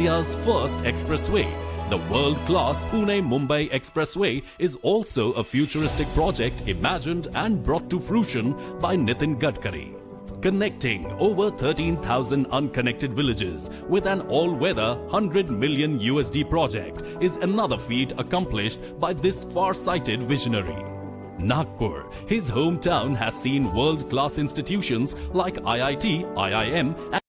India's first expressway. The world-class Pune-Mumbai Expressway is also a futuristic project imagined and brought to fruition by Nitin Gadkari. Connecting over 13,000 unconnected villages with an all-weather $100 million USD project is another feat accomplished by this far-sighted visionary. Nagpur, his hometown, has seen world-class institutions like IIT, IIM and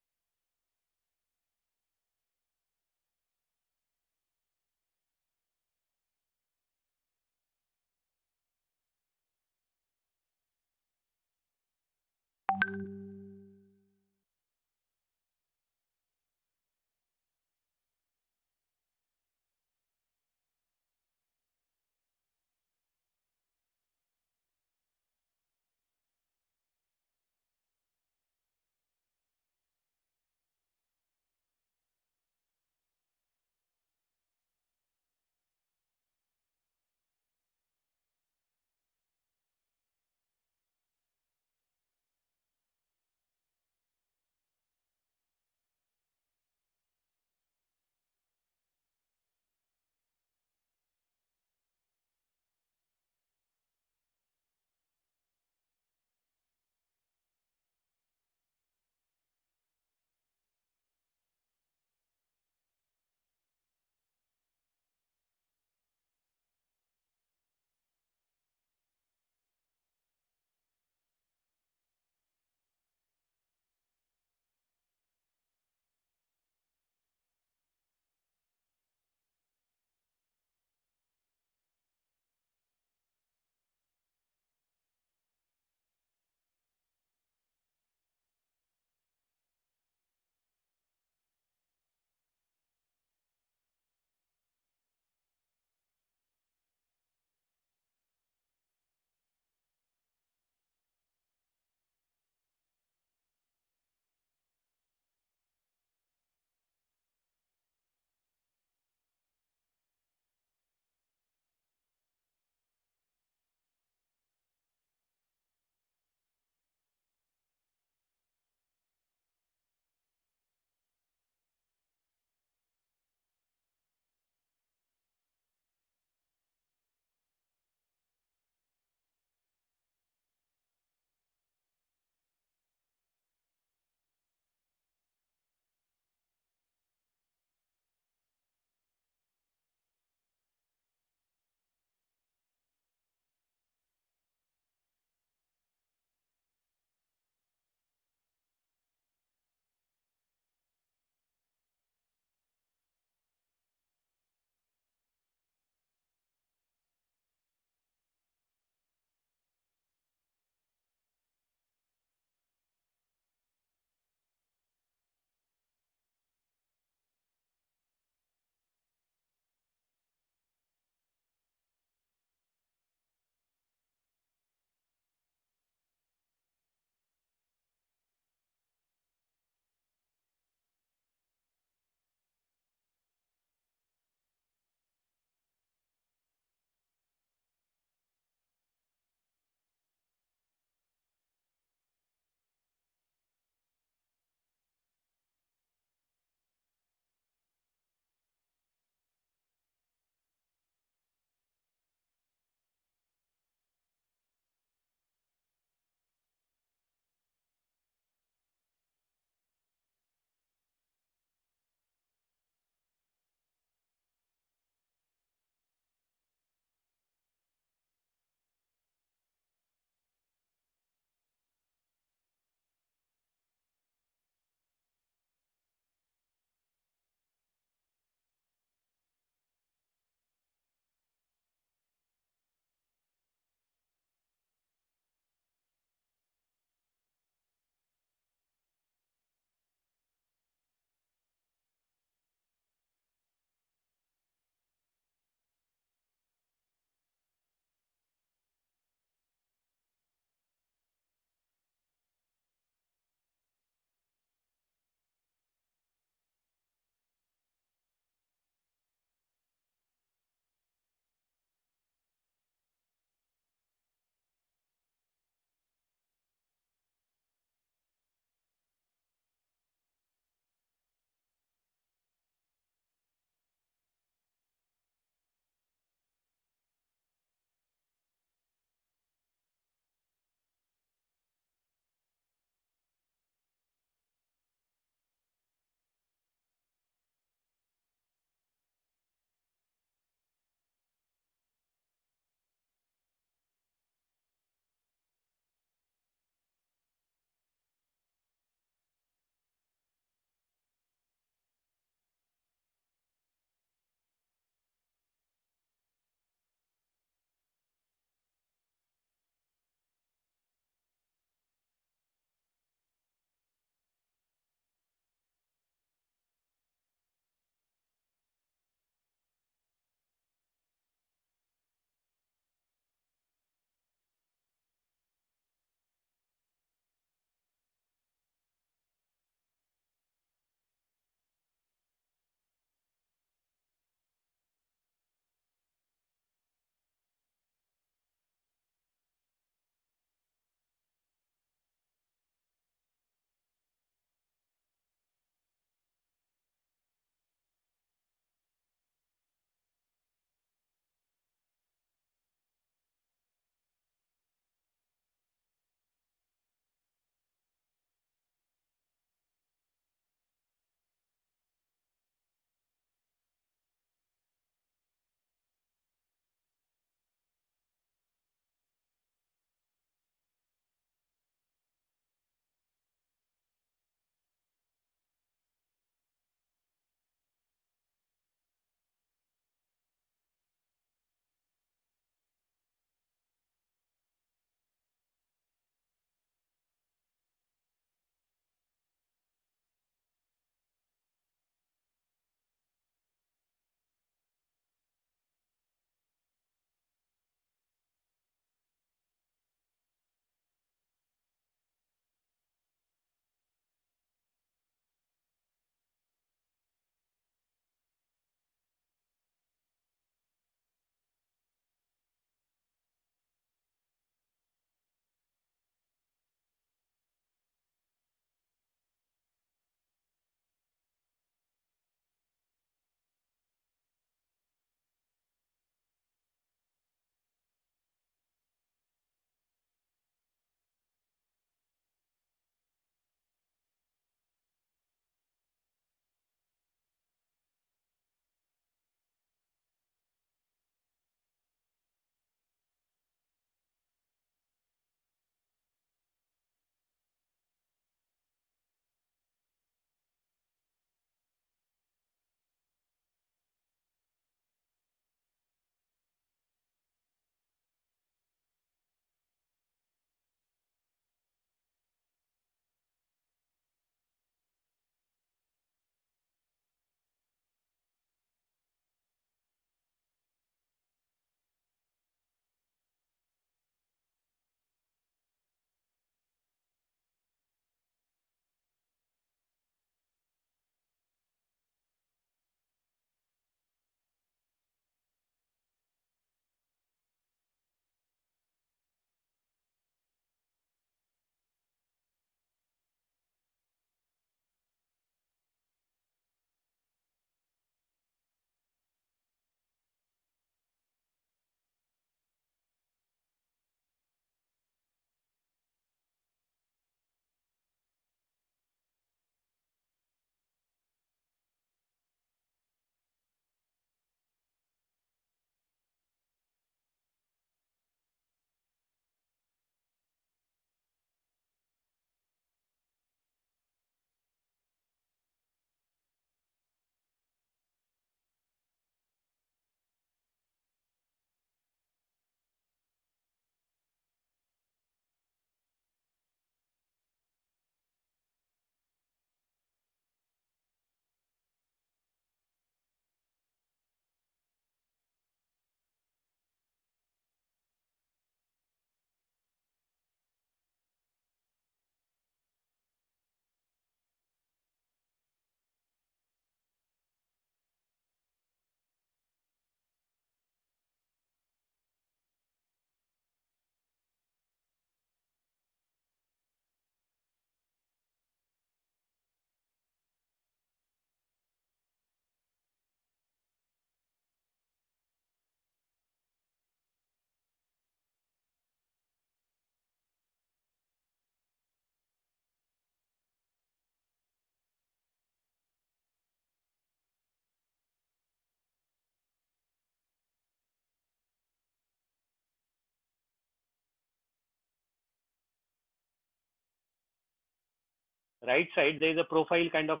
right side, there is a profile kind of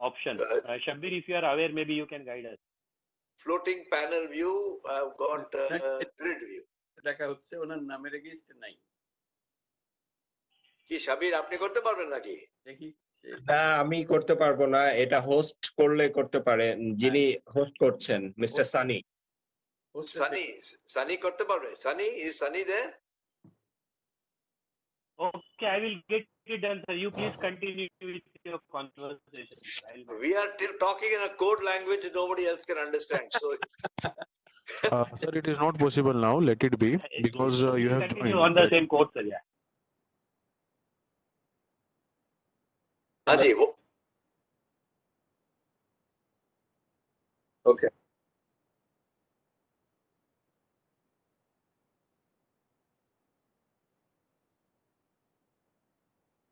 option. Shabbir, if you are aware, maybe you can guide us. Floating panel view, I've got grid view. কি শাবির আপনি করতে পারবেন নাকি? না আমি করতে পারবো না, এটা হোস্ট করলে করতে পারে, যিনি হোস্ট করছেন মিস্টার সানি। সানি করতে পারবে? Sunny, is Sunny there? Okay, I will get it done, sir. You please continue with your conversation. We are talking in a code language nobody else can understand. So, sir, it is not possible now. Let it be, because you have joined on the same code, sir. Yeah. Okay.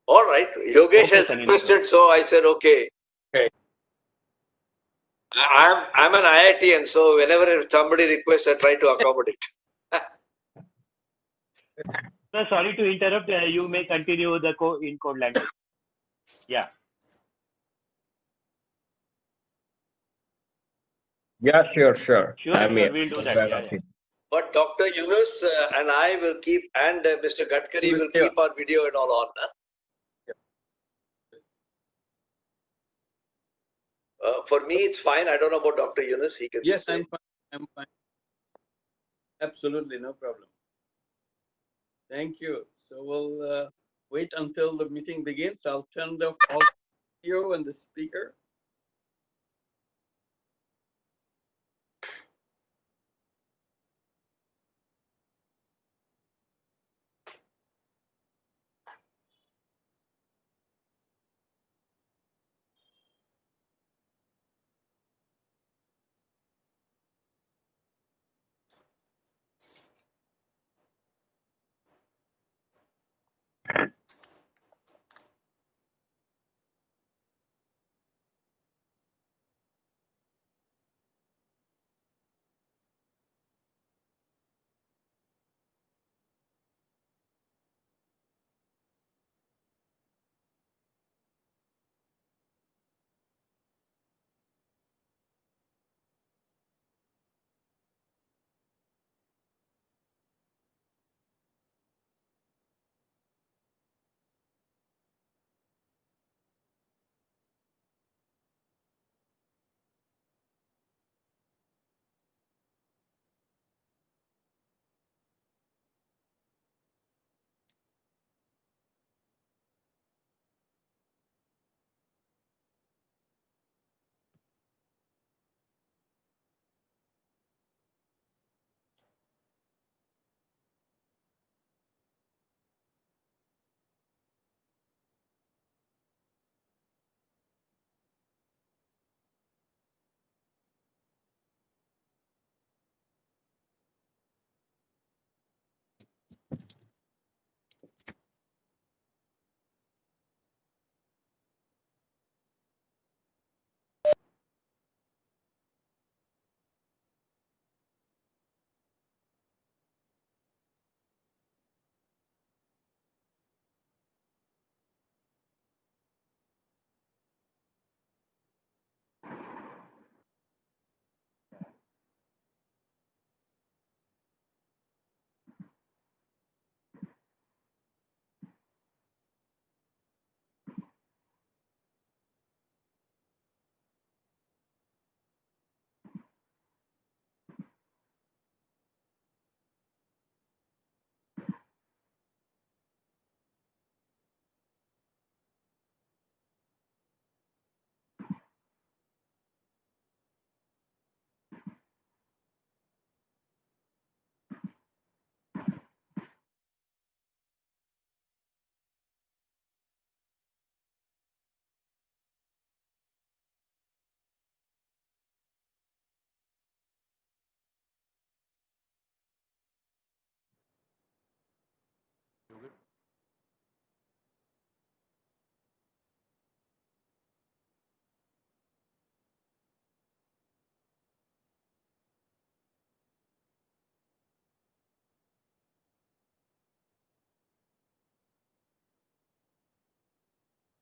all right, Yogesh has requested, so I said okay. Okay. I'm an IITian, so whenever somebody requests, I try to accommodate. No, sorry to interrupt. You may continue the in code language. Yeah. Yeah, sure. Sure, I mean, we'll do that. Yeah. But Dr. Yunus and I will keep, and Mr. Gadkari will keep our video and all on. For me, it's fine. I don't know about Dr. Yunus. He can. Yes, I'm fine. I'm fine. Absolutely, no problem. Thank you. So we'll wait until the meeting begins. I'll turn off all video and the speaker.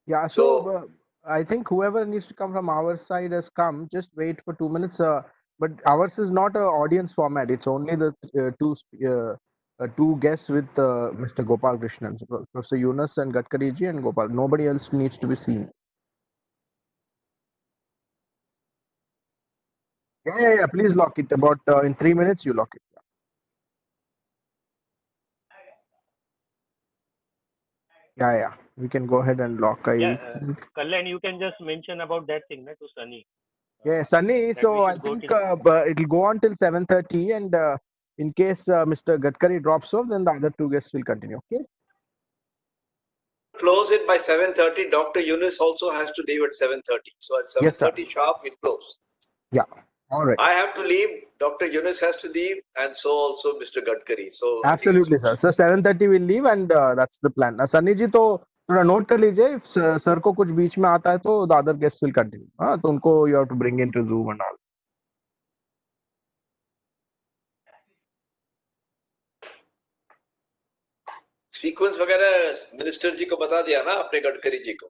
Yeah, So so I think whoever needs to come from our side has come. Just wait for 2 minutes. But ours is not a audience format. It's only the two guests with Mr. Gopalakrishnan, so Professor Yunus and Gadkari ji and Gopal. Nobody else needs to be seen. Yeah. Please lock it. About in 3 minutes, you lock it. Yeah. We can go ahead and lock. Yeah, I think. Kalyan, you can just mention about that thing to Sunny. Yeah, Sunny. That we So I should go think till. it'll go on till 7:30, and in case Mr. Gadkari drops off, then the other two guests will continue. Okay. close it by 7:30. Dr. Yunus also has to leave at 7:30. So at Yes, sir. 7:30 sharp, we close. Yeah. All right. I have to leave. Dr. Yunus has to leave, and so also Mr. Gadkari. So I think Absolutely, sir. So 7:30 will leave, and that's the plan. Sunny जी तो थोड़ा note कर लीजिए. If sir को कुछ बीच में आता है तो the other guests will continue. हाँ, तो उनको you have to bring into Zoom and all. Sequence वगैरह मिनिस्टर जी को बता दिया ना आपने गडकरी जी को.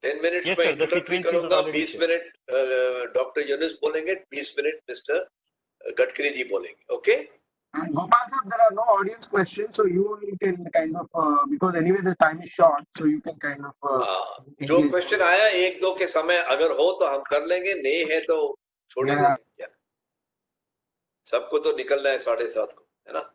10 मिनट्स Yes, में sir. The introductory sequence is करूंगा. already 20 set. Minute doctor Yunus बोलेंगे. 20 मिनट मिस्टर गडकरी जी बोलेंगे. Okay. And Gopal sir, there are no audience questions, so you only can kind of because anyway the time is short, so you can kind of जो engage. Question आया एक दो के समय अगर हो तो हम कर लेंगे. नहीं है तो छोड़ Yeah. देंगे. सबको तो निकलना है 7:30 को, है ना.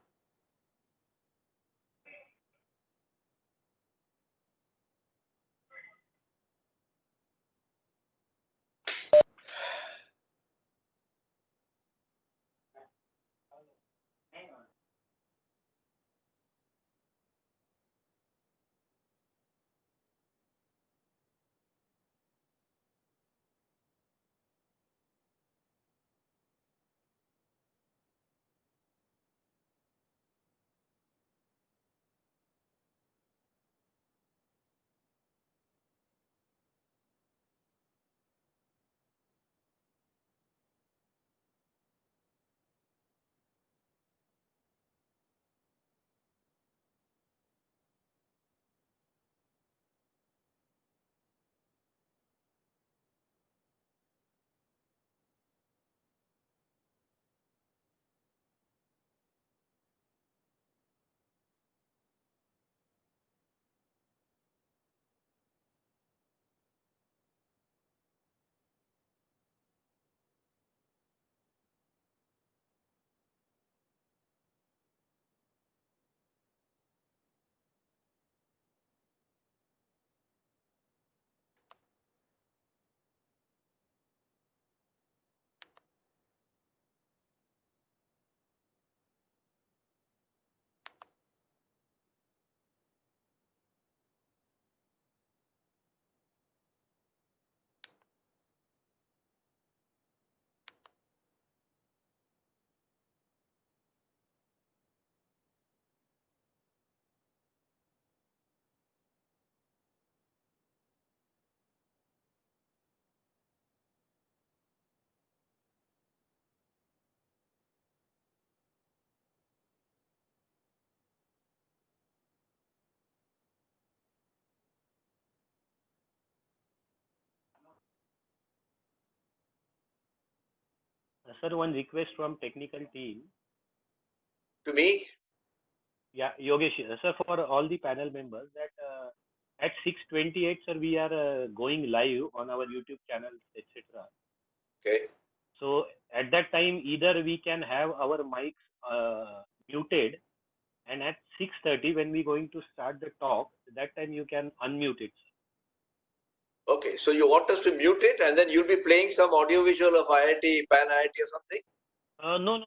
Sir, one request from technical team. To me, Yeah, Yogesh, sir, for all the panel members that at 6:28, sir, we are going live on our YouTube channel, etc. okay. So at that time, either we can have our mics muted, and at 6:30, when we're going to start the talk, that time you can unmute it. Okay, so you want us to mute it and then you'll be playing some audio visual of IIT, PanIIT or something? No.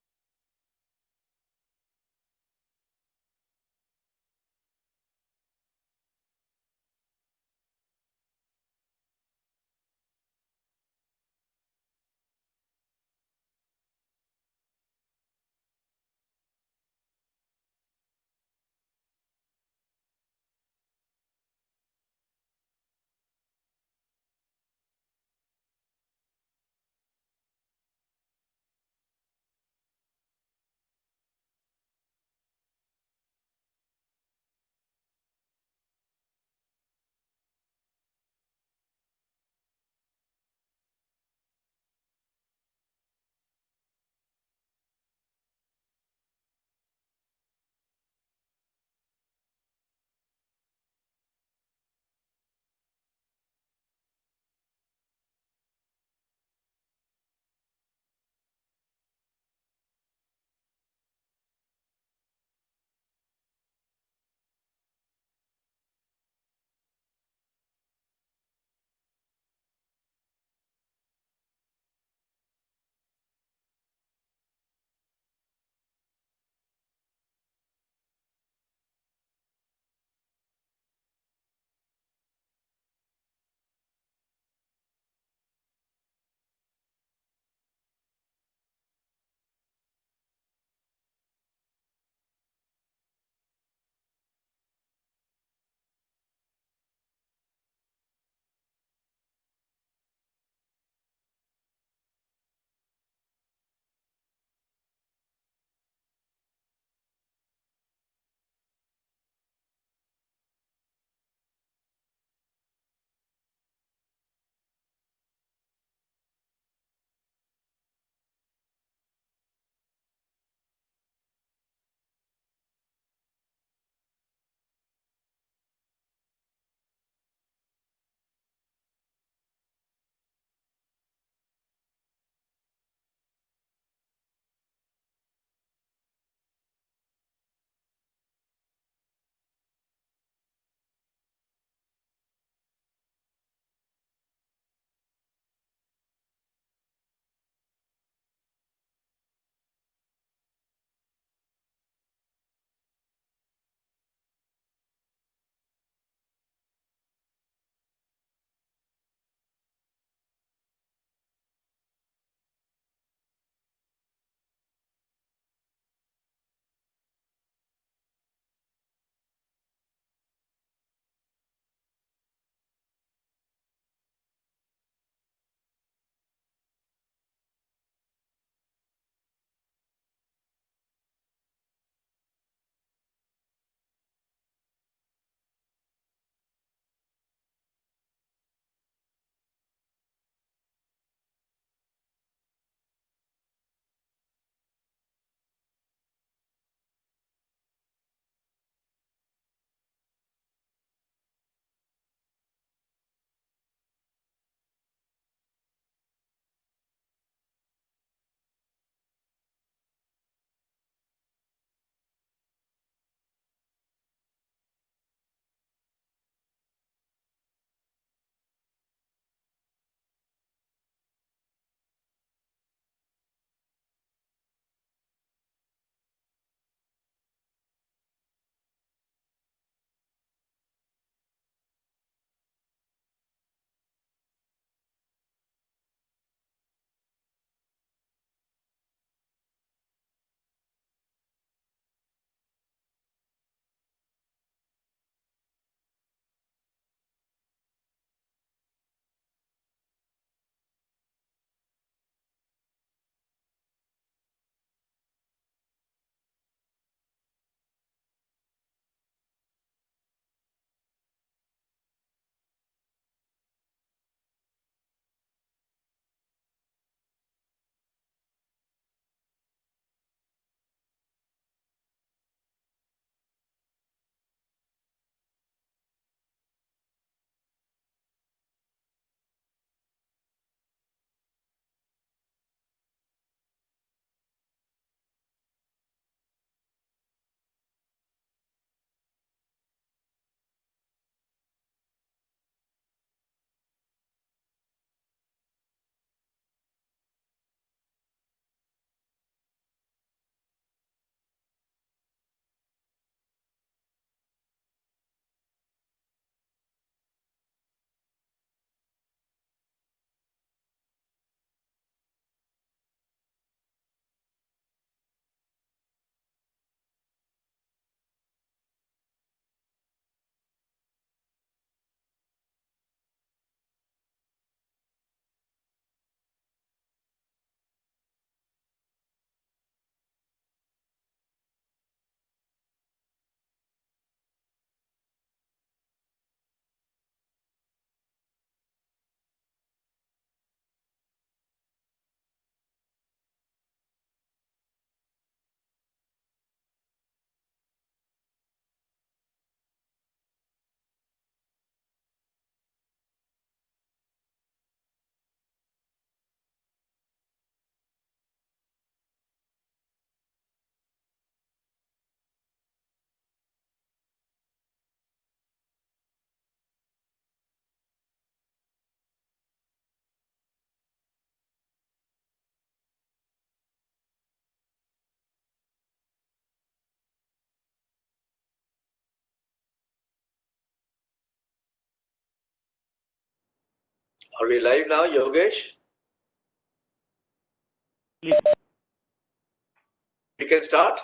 Are we live now, Yogesh? Please. We can start.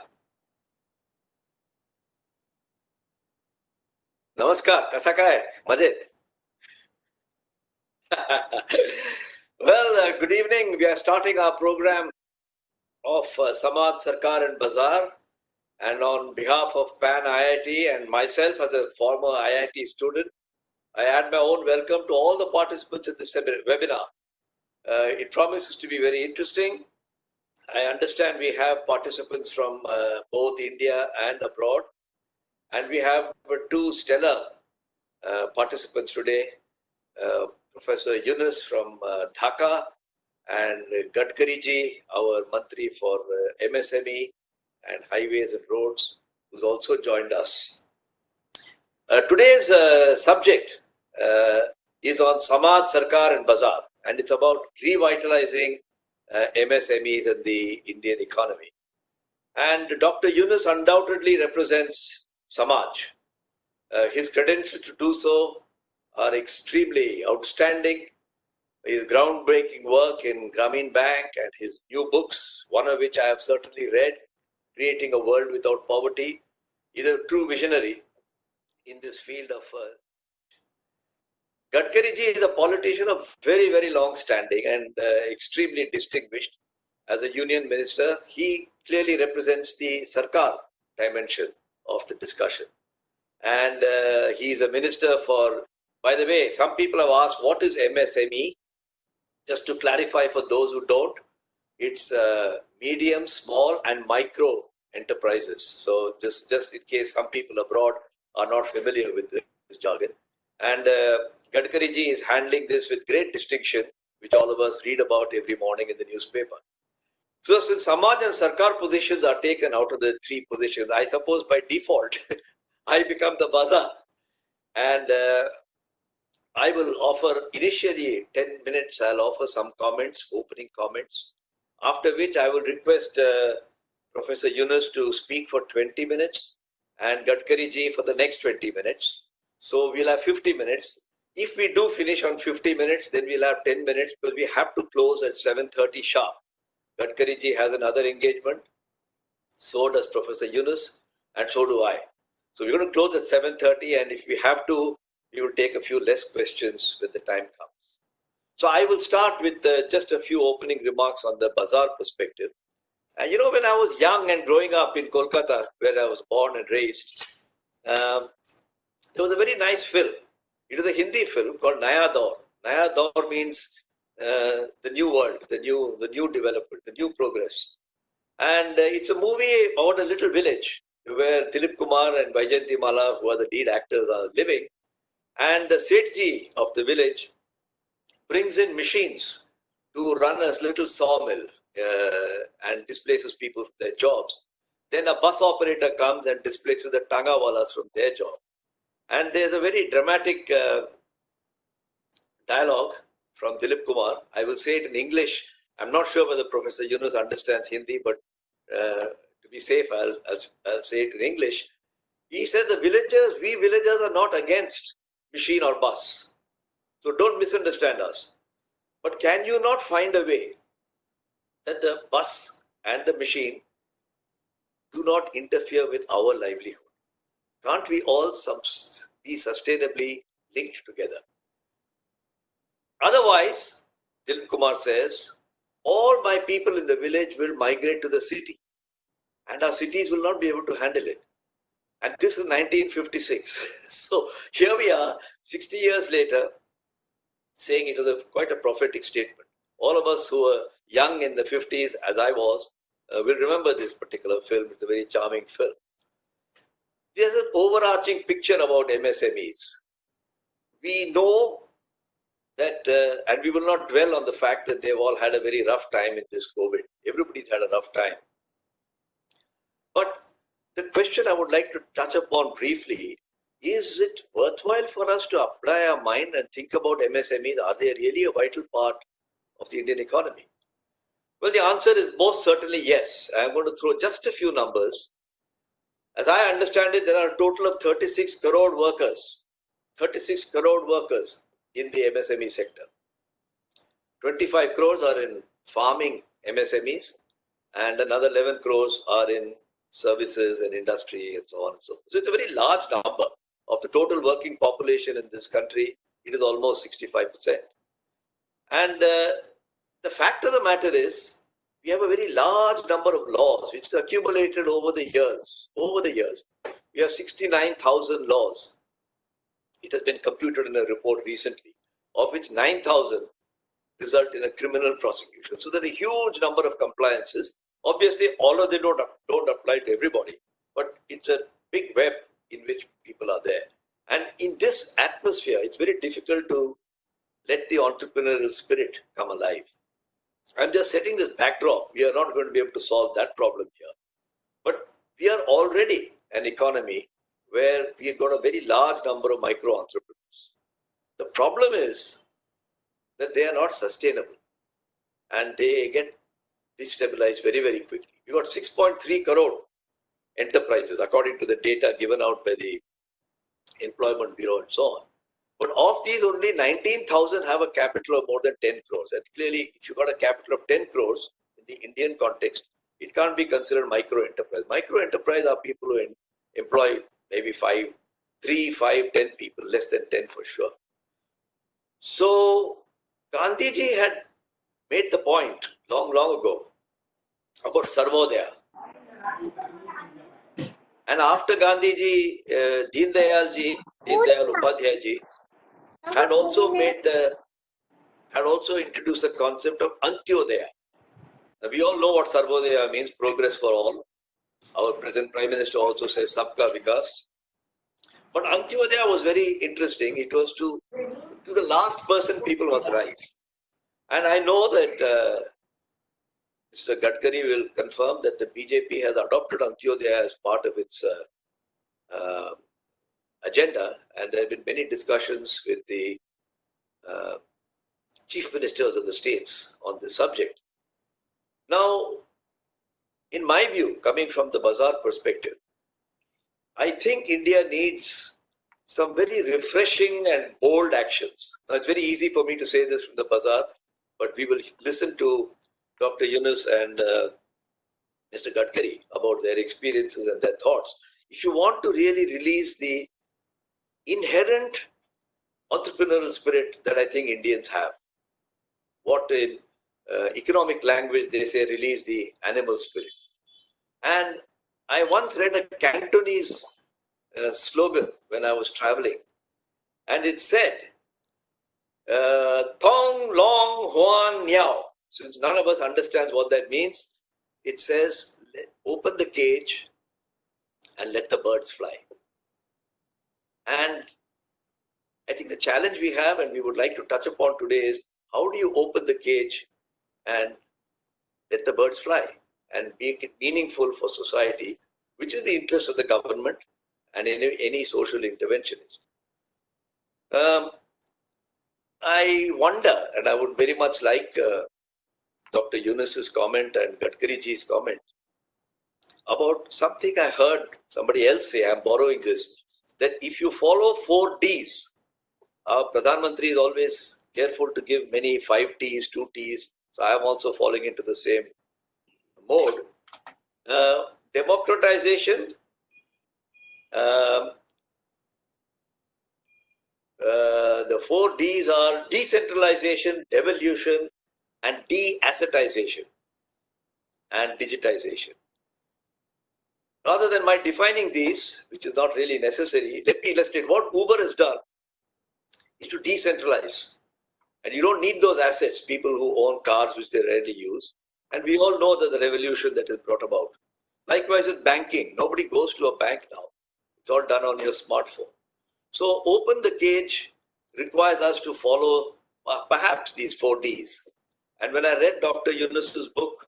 Namaskar, kasa ka hai? Maje? Well, good evening. We are starting our program of Samaj, Sarkar and Bazaar. And on behalf of PanIIT and myself as a former IIT student, I add my own welcome to all the participants in this webinar. It promises to be very interesting. I understand we have participants from both India and abroad. And we have two stellar participants today, Professor Yunus from Dhaka and Gadkari ji, our Mantri for MSME and Highways and Roads, who's also joined us. Today's subject is on Samaj, Sarkar and Bazaar, and it's about revitalizing MSMEs and the Indian economy. And Dr. Yunus undoubtedly represents Samaj. His credentials to do so are extremely outstanding. His groundbreaking work in Grameen Bank and his new books, one of which I have certainly read, Creating a World Without Poverty, is a true visionary in this field of. Gadkari ji is a politician of very, very long standing and extremely distinguished. As a union minister, he clearly represents the Sarkar dimension of the discussion. And he is a minister for, by the way, some people have asked, what is MSME? Just to clarify for those who don't, it's medium, small and micro enterprises. So just in case some people abroad are not familiar with this jargon. And Gadkari ji is handling this with great distinction, which all of us read about every morning in the newspaper. So since Samaj and Sarkar positions are taken out of the three positions, I suppose by default, I become the bazaar. And I will offer initially 10 minutes, I'll offer some comments, opening comments, after which I will request Professor Yunus to speak for 20 minutes and Gadkari ji for the next 20 minutes. So we'll have 50 minutes. If we do finish on 50 minutes, then we'll have 10 minutes because we have to close at 7:30 sharp. Gadkari ji has another engagement. So does Professor Yunus and so do I. So we're going to close at 7:30 and if we have to, we will take a few less questions when the time comes. So I will start with just a few opening remarks on the bazaar perspective. And you know, when I was young and growing up in Kolkata, where I was born and raised, there was a very nice film. It was a Hindi film called Naya Daur. Naya Daur means the new world, the new development, the new progress. And it's a movie about a little village where Dilip Kumar and Vaijayanti Mala, who are the lead actors, are living. And the Sethji of the village brings in machines to run a little sawmill and displaces people from their jobs. Then a bus operator comes and displaces the Tangawalas from their job. And there's a very dramatic dialogue from Dilip Kumar. I will say it in English. I'm not sure whether Professor Yunus understands Hindi, but to be safe, I'll say it in English. He says, we villagers are not against machine or bus. So don't misunderstand us. But can you not find a way that the bus and the machine do not interfere with our livelihood? Can't we all be sustainably linked together? Otherwise, Dilip Kumar says, all my people in the village will migrate to the city and our cities will not be able to handle it. And this is 1956. So here we are, 60 years later, saying it was quite a prophetic statement. All of us who were young in the 50s, as I was, will remember this particular film. It's a very charming film. There's an overarching picture about MSMEs. We know that, and we will not dwell on the fact that they've all had a very rough time in this COVID. Everybody's had a rough time. But the question I would like to touch upon briefly, is it worthwhile for us to apply our mind and think about MSMEs? Are they really a vital part of the Indian economy? Well, the answer is most certainly yes. I'm going to throw just a few numbers. As I understand it, there are a total of 36 crore workers. 36 crore workers in the MSME sector. 25 crores are in farming MSMEs, and another 11 crores are in services and industry and so on and so forth. So it's a very large number. Of the total working population in this country, it is almost 65%. And the fact of the matter is, we have a very large number of laws which are accumulated over the years. We have 69,000 laws. It has been computed in a report recently, of which 9,000 result in a criminal prosecution. So there are a huge number of compliances. Obviously, all of them don't apply to everybody, but it's a big web in which people are there. And in this atmosphere, it's very difficult to let the entrepreneurial spirit come alive. I'm just setting this backdrop. We are not going to be able to solve that problem here. But we are already an economy where we've got a very large number of micro entrepreneurs. The problem is that they are not sustainable and they get destabilized very, very quickly. We've got 6.3 crore enterprises, according to the data given out by the Employment Bureau and so on. But of these, only 19,000 have a capital of more than 10 crores. And clearly, if you've got a capital of 10 crores in the Indian context, it can't be considered micro enterprise. Micro enterprise are people who employ maybe 3, 5, 10 people, less than 10 for sure. So Gandhiji had made the point long ago about Sarvodaya. And after Gandhiji, Deen Dayal Upadhyay ji had also introduced the concept of Antyodaya. Now, we all know what Sarvodaya means, progress for all. Our present Prime Minister also says Sabka Vikas. But Antyodaya was very interesting. It was to the last person people must rise. And I know that Mr. Gadkari will confirm that the BJP has adopted Antyodaya as part of its agenda, and there have been many discussions with the chief ministers of the states on this subject. Now, in my view, coming from the bazaar perspective, I think India needs some very refreshing and bold actions. Now, it's very easy for me to say this from the bazaar, but we will listen to Dr. Yunus and Mr. Gadkari about their experiences and their thoughts. If you want to really release the inherent entrepreneurial spirit that I think Indians have, what in economic language they say, release the animal spirit. And I once read a Cantonese slogan when I was traveling, and it said, Thong Long Huan Niao. Since none of us understands what that means, it says, open the cage and let the birds fly. And I think the challenge we have, and we would like to touch upon today, is how do you open the cage and let the birds fly and make it meaningful for society, which is the interest of the government and any social interventionist. I wonder, and I would very much like Dr. Yunus's comment and Gadkariji's comment about something I heard somebody else say, I'm borrowing this, that if you follow 4 Ds, our Pradhan Mantri is always careful to give many 5 Ts, 2 Ts, so I am also falling into the same mode. Democratization, the 4 Ds are decentralization, devolution, and de-assetization and digitization. Rather than my defining these, which is not really necessary, let me illustrate. What Uber has done is to decentralize. And you don't need those assets, people who own cars which they rarely use. And we all know that the revolution that is brought about. Likewise with banking, nobody goes to a bank now. It's all done on your smartphone. So open the cage requires us to follow perhaps these 4 Ds. And when I read Dr. Yunus's book,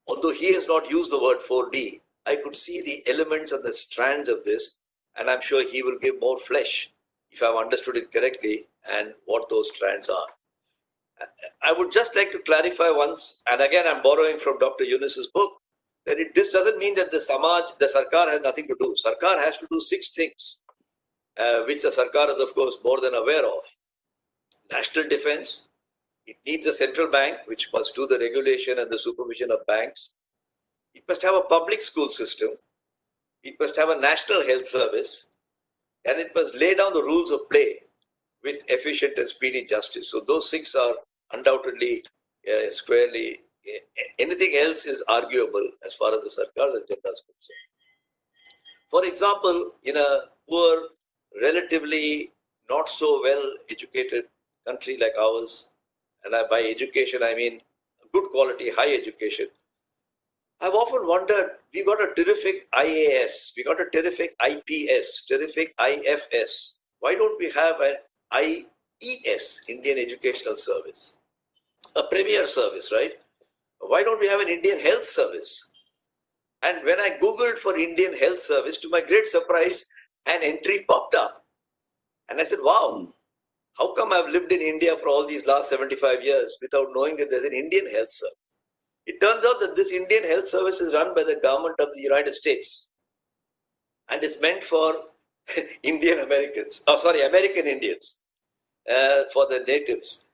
although he has not used the word 4D, I could see the elements and the strands of this, and I'm sure he will give more flesh, if I've understood it correctly, and what those strands are. I would just like to clarify once, and again I'm borrowing from Dr. Yunus's book, that this doesn't mean that the Sarkar has nothing to do. Sarkar has to do 6 things, which the Sarkar is of course more than aware of. National defense, It needs a central bank, which must do the regulation and the supervision of banks. It must have a public school system. It must have a national health service. And it must lay down the rules of play with efficient and speedy justice. So those 6 are undoubtedly squarely. Anything else is arguable as far as the Sarkar's agenda is concerned. For example, in a poor, relatively not so well educated country like ours, and by education I mean good quality, high education, I've often wondered, we got a terrific IAS, we got a terrific IPS, terrific IFS. Why don't we have an IES, Indian Educational Service? A premier service, right? Why don't we have an Indian Health Service? And when I Googled for Indian Health Service, to my great surprise, an entry popped up. And I said, wow, how come I've lived in India for all these last 75 years without knowing that there's an Indian Health Service? It turns out that this Indian Health Service is run by the government of the United States and is meant for American Indians, for the natives.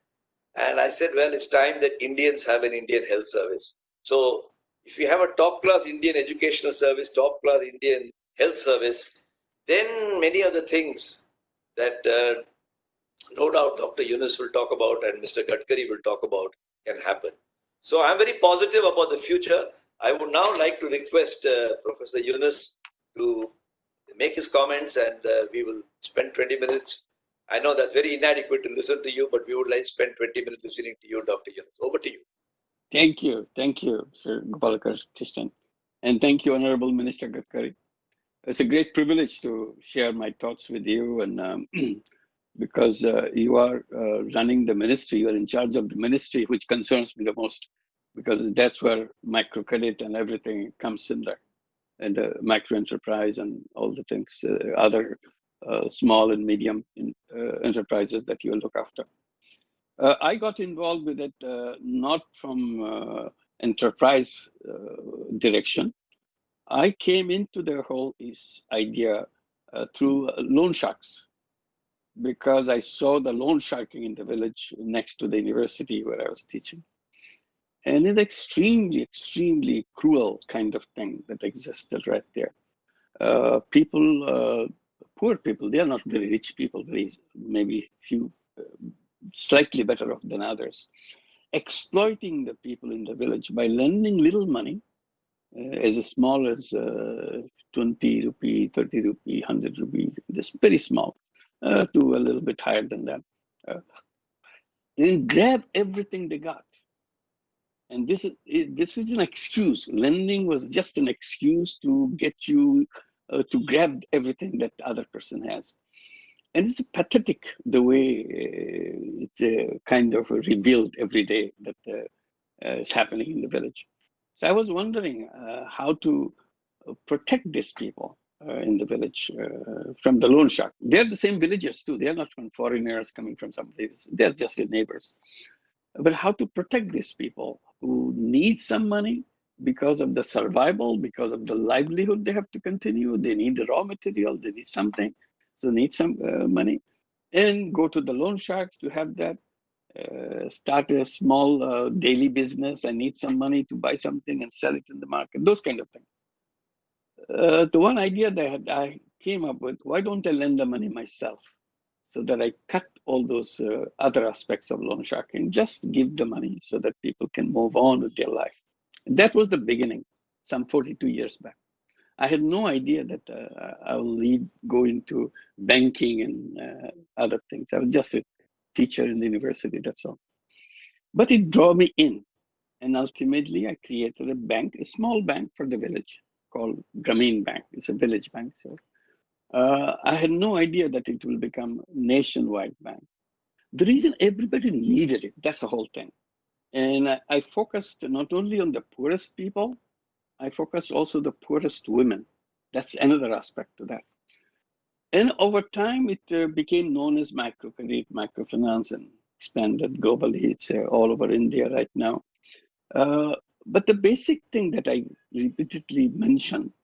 And I said, well, it's time that Indians have an Indian Health Service. So if we have a top-class Indian Educational Service, top-class Indian Health Service, then many other things that no doubt Dr. Yunus will talk about and Mr. Gadkari will talk about can happen. So I'm very positive about the future. I would now like to request Professor Yunus to make his comments, and we will spend 20 minutes. I know that's very inadequate to listen to you, but we would like to spend 20 minutes listening to you, Dr. Yunus. Over to you. Thank you, Sir Gopalakrishnan. And thank you, Honorable Minister Gadkari. It's a great privilege to share my thoughts with you, and because you are running the ministry, you are in charge of the ministry, which concerns me the most, because that's where microcredit and everything comes in there, and micro enterprise and all the things, other small and medium enterprises that you look after. I got involved with it not from enterprise direction. I came into the whole idea through loan sharks, because I saw the loan sharking in the village next to the university where I was teaching. And it's extremely, extremely cruel kind of thing that existed right there. People, poor people, they are not very rich people, maybe few, slightly better off than others, exploiting the people in the village by lending little money, as small as 20 rupee, 30 rupee, 100 rupee, this very small, to a little bit higher than that, and grab everything they got. And this is an excuse. Lending was just an excuse to get you to grab everything that the other person has. And it's pathetic the way it's kind of revealed every day that is happening in the village. So I was wondering how to protect these people in the village from the loan shark. They're the same villagers too. They're not from foreigners coming from some places. They're just your neighbors. But how to protect these people who need some money because of the survival, because of the livelihood they have to continue. They need the raw material, they need something. So need some money, and go to the loan sharks to have that, start a small daily business. I need some money to buy something and sell it in the market, those kind of things. The one idea that I came up with, why don't I lend the money myself, so that I cut all those other aspects of loan sharking, just give the money so that people can move on with their life. And that was the beginning, some 42 years back. I had no idea that I will go into banking and other things. I was just a teacher in the university, that's all. But it drew me in. And ultimately, I created a bank, a small bank for the village called Grameen Bank. It's a village bank. So I had no idea that it will become a nationwide bank. The reason everybody needed it, that's the whole thing. And I focused not only on the poorest people, I focused also the poorest women. That's another aspect to that. And over time, it became known as microcredit, microfinance, and expanded globally. It's all over India right now. But the basic thing that I repeatedly mention,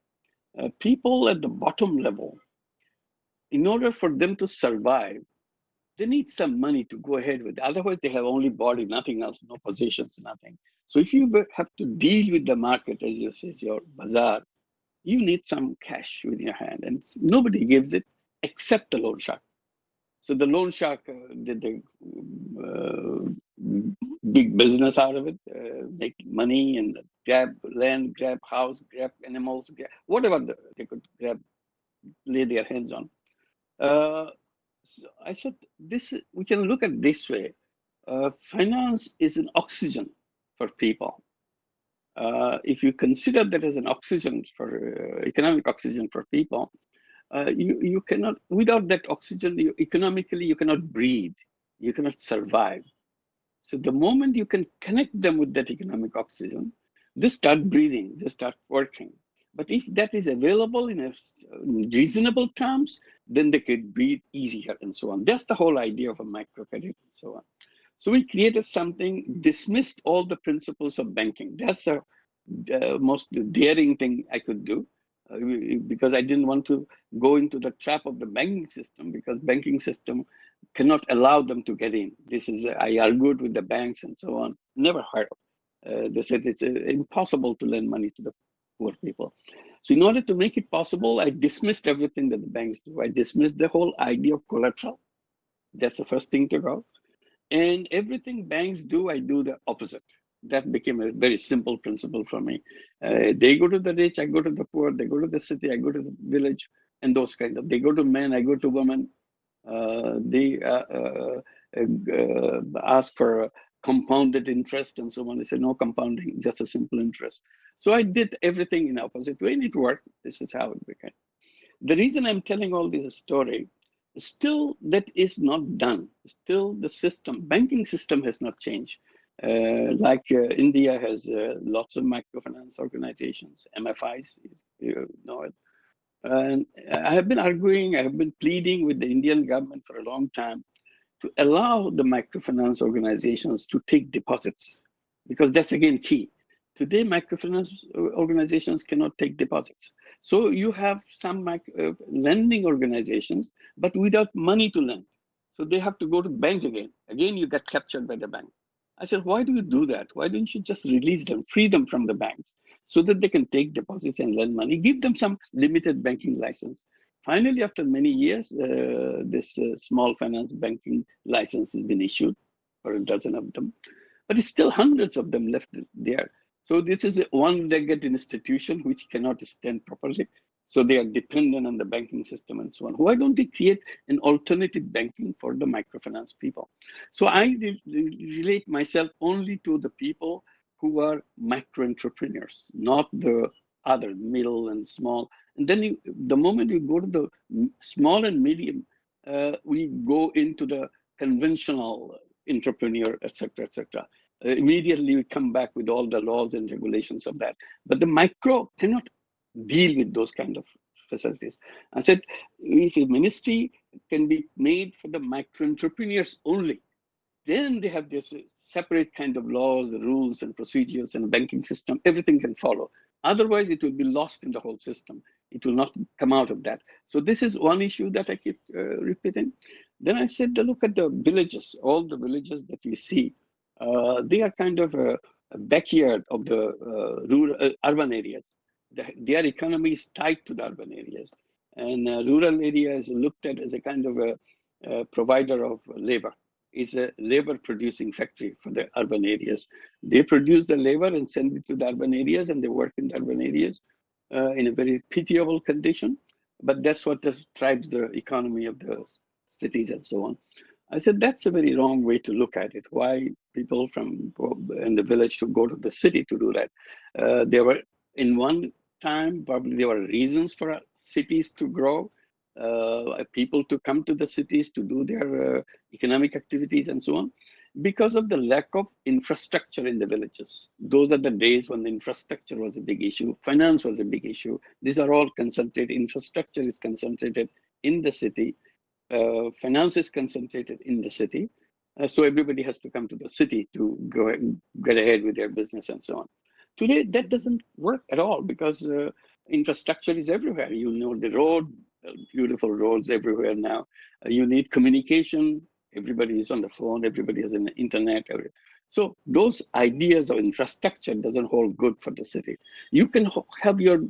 people at the bottom level, in order for them to survive, They need some money to go ahead with. Otherwise, they have only body, nothing else, no positions, nothing. So if you have to deal with the market, as you say, your bazaar, you need some cash with your hand, and nobody gives it except the loan shark. So the loan shark did the big business out of it, make money and grab land, grab house, grab animals, grab whatever they could grab, lay their hands on. So I said, we can look at it this way. Finance is an oxygen for people. If you consider that as an oxygen for economic oxygen for people, you cannot, without that oxygen, economically, you cannot breathe, you cannot survive. So the moment you can connect them with that economic oxygen, they start breathing, they start working. But if that is available in reasonable terms, then they could breathe easier and so on. That's the whole idea of a microcredit and so on. So we created something, dismissed all the principles of banking. That's the most daring thing I could do, because I didn't want to go into the trap of the banking system, because banking system cannot allow them to get in. This is, I argued with the banks and so on, never heard of. They said it's impossible to lend money to the poor people. So in order to make it possible, I dismissed everything that the banks do. I dismissed the whole idea of collateral. That's the first thing to go. And everything banks do, I do the opposite. That became a very simple principle for me. They go to the rich, I go to the poor. They go to the city, I go to the village, and those kind of. They go to men, I go to women. They ask for compounded interest and so on. I said, no compounding, just a simple interest. So I did everything in opposite way, and it worked. This is how it became. The reason I'm telling all this story, still that is not done. Still the system, banking system has not changed. India has lots of microfinance organizations, MFIs, you know it. And I have been arguing, I have been pleading with the Indian government for a long time to allow the microfinance organizations to take deposits, because that's again key. Today, microfinance organizations cannot take deposits. So you have some lending organizations, but without money to lend. So they have to go to bank again. Again, you get captured by the bank. I said, why do you do that? Why don't you just release them, free them from the banks so that they can take deposits and lend money, give them some limited banking license. Finally, after many years, this small finance banking license has been issued for a dozen of them, but it's still hundreds of them left there. So this is a one-legged institution which cannot stand properly. So they are dependent on the banking system and so on. Why don't they create an alternative banking for the microfinance people? So I relate myself only to the people who are micro-entrepreneurs, not the other middle and small. And then the moment you go to the small and medium, we go into the conventional entrepreneur, etc., etc. Immediately we come back with all the laws and regulations of that. But the micro cannot deal with those kind of facilities. I said, if a ministry can be made for the micro entrepreneurs only, then they have this separate kind of laws, rules and procedures and banking system, everything can follow. Otherwise, it will be lost in the whole system. It will not come out of that. So this is one issue that I keep repeating. Then I said, look at the villages, all the villages that we see. They are kind of a backyard of the rural, urban areas. Their economy is tied to the urban areas. And rural areas looked at as a kind of a provider of labor. Is a labor producing factory for the urban areas. They produce the labor and send it to the urban areas, and they work in the urban areas in a very pitiable condition. But that's what drives the economy of the cities and so on. I said, that's a very wrong way to look at it. Why people from in the village should go to the city to do that? There were, in one time, probably there were reasons for cities to grow, people to come to the cities to do their economic activities and so on, because of the lack of infrastructure in the villages. Those are the days when the infrastructure was a big issue, finance was a big issue. These are all concentrated, infrastructure is concentrated in the city, finance is concentrated in the city. So everybody has to come to the city to go and get ahead with their business and so on. Today, that doesn't work at all because infrastructure is everywhere. You know, the road, beautiful roads everywhere now. You need communication Everybody is on the phone, everybody is on the internet. So those ideas of infrastructure doesn't hold good for the city. You can have your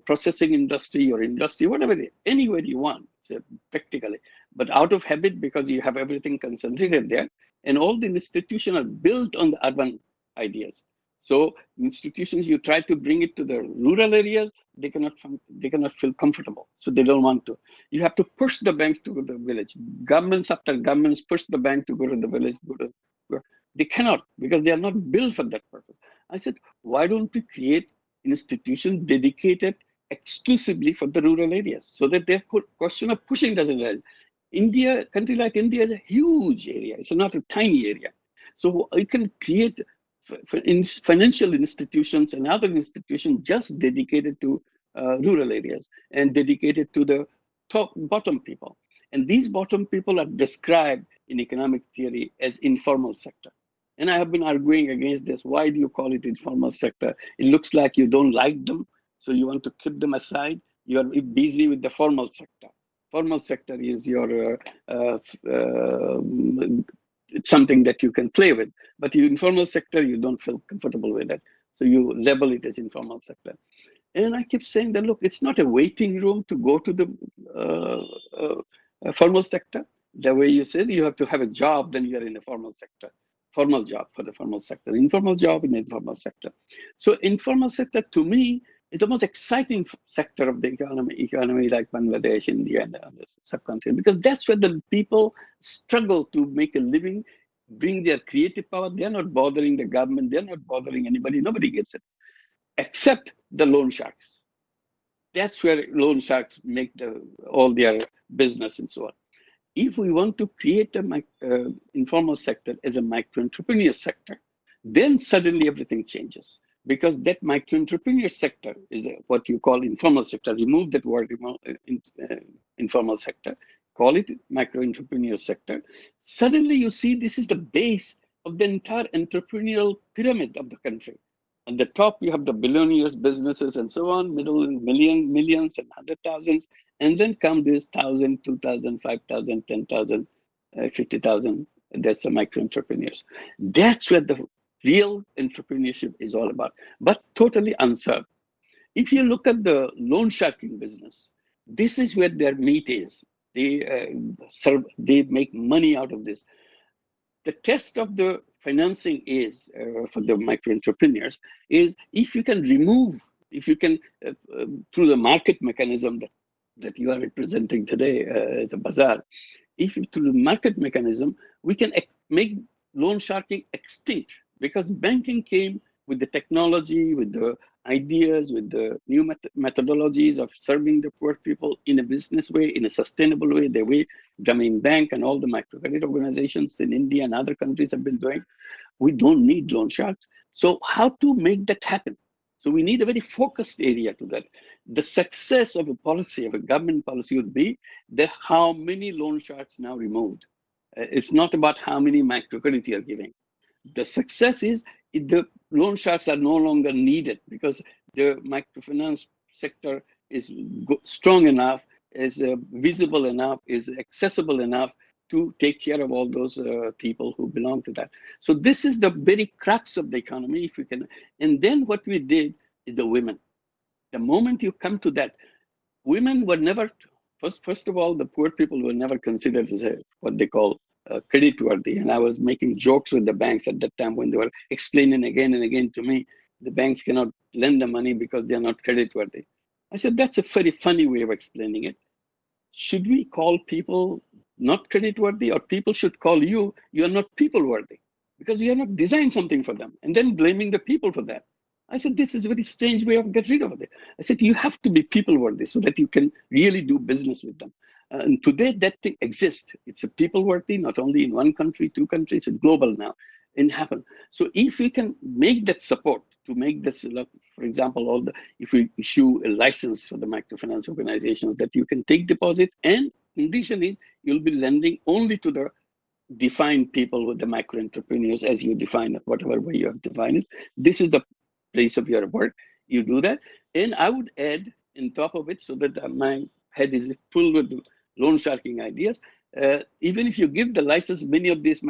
processing industry, your industry, whatever, anywhere you want, so practically. But out of habit, because you have everything concentrated there, and all the institutions are built on the urban ideas. So institutions, you try to bring it to the rural areas, they cannot feel comfortable. So they don't want to. You have to push the banks to go to the village. Governments after governments push the bank to go to the village. They cannot, because they are not built for that purpose. I said, why don't we create institutions dedicated exclusively for the rural areas, so that their question of pushing doesn't arise. India, country like India is a huge area. It's not a tiny area. So you can create financial institutions and other institutions just dedicated to rural areas and dedicated to the bottom people. And these bottom people are described in economic theory as informal sector. And I have been arguing against this. Why do you call it informal sector? It looks like you don't like them, so you want to keep them aside. You are busy with the formal sector. Formal sector is your it's something that you can play with, but the informal sector, you don't feel comfortable with it. So you label it as informal sector. And I keep saying that, look, it's not a waiting room to go to the formal sector. The way you said, you have to have a job, then you're in a formal sector. Formal job for the formal sector, informal job in the informal sector. So informal sector, to me, is the most exciting sector of the economy like Bangladesh, India, and other subcontinent, because that's where the people struggle to make a living, bring their creative power. They're not bothering the government. They're not bothering anybody. Nobody gets it, except the loan sharks. That's where loan sharks make all their business and so on. If we want to create an informal sector as a micro-entrepreneur sector, then suddenly everything changes. Because that micro-entrepreneur sector is what you call informal sector. Remove that word informal sector, call it micro-entrepreneur sector. Suddenly you see this is the base of the entire entrepreneurial pyramid of the country. At the top, you have the billionaires, businesses, and so on, middle, millions, and 100,000s. And then come this 1,000, 2,000, 5,000, 10,000, 50,000. That's the micro-entrepreneurs. That's where the real entrepreneurship is all about, but totally unserved. If you look at the loan sharking business, this is where their meat is. They make money out of this. The test of the financing is for the micro entrepreneurs is if you can remove, if you can through the market mechanism that you are representing today as a bazaar, if through the market mechanism we can make loan sharking extinct. Because banking came with the technology, with the ideas, with the new methodologies of serving the poor people in a business way, in a sustainable way, the way Grameen Bank and all the microcredit organizations in India and other countries have been doing. We don't need loan sharks. So how to make that happen? So we need a very focused area to that. The success of a policy, of a government policy would be how many loan sharks now removed. It's not about how many microcredit you are giving. The success is the loan sharks are no longer needed because the microfinance sector is strong enough, is visible enough, is accessible enough to take care of all those people who belong to that. So this is the very crux of the economy, if we can. And then what we did is the women. The moment you come to that, women were never, first of all, the poor people were never considered as what they call credit worthy. And I was making jokes with the banks at that time when they were explaining again and again to me, the banks cannot lend the money because they're not credit worthy. I said, that's a very funny way of explaining it. Should we call people not credit worthy, or people should call you are not people worthy because you have not designed something for them, and then blaming the people for that? I said, this is a very strange way of getting rid of it. I said, you have to be people worthy so that you can really do business with them. And today that thing exists. It's a people worthy, not only in one country, two countries, it's global now. It happen. So if we can make that support to make this, for example, if we issue a license for the microfinance organizations that you can take deposits, and condition is you'll be lending only to the defined people with the micro entrepreneurs as you define it, whatever way you have defined it. This is the place of your work. You do that. And I would add on top of it, so that my head is full with loan sharking ideas, even if you give the license, many of these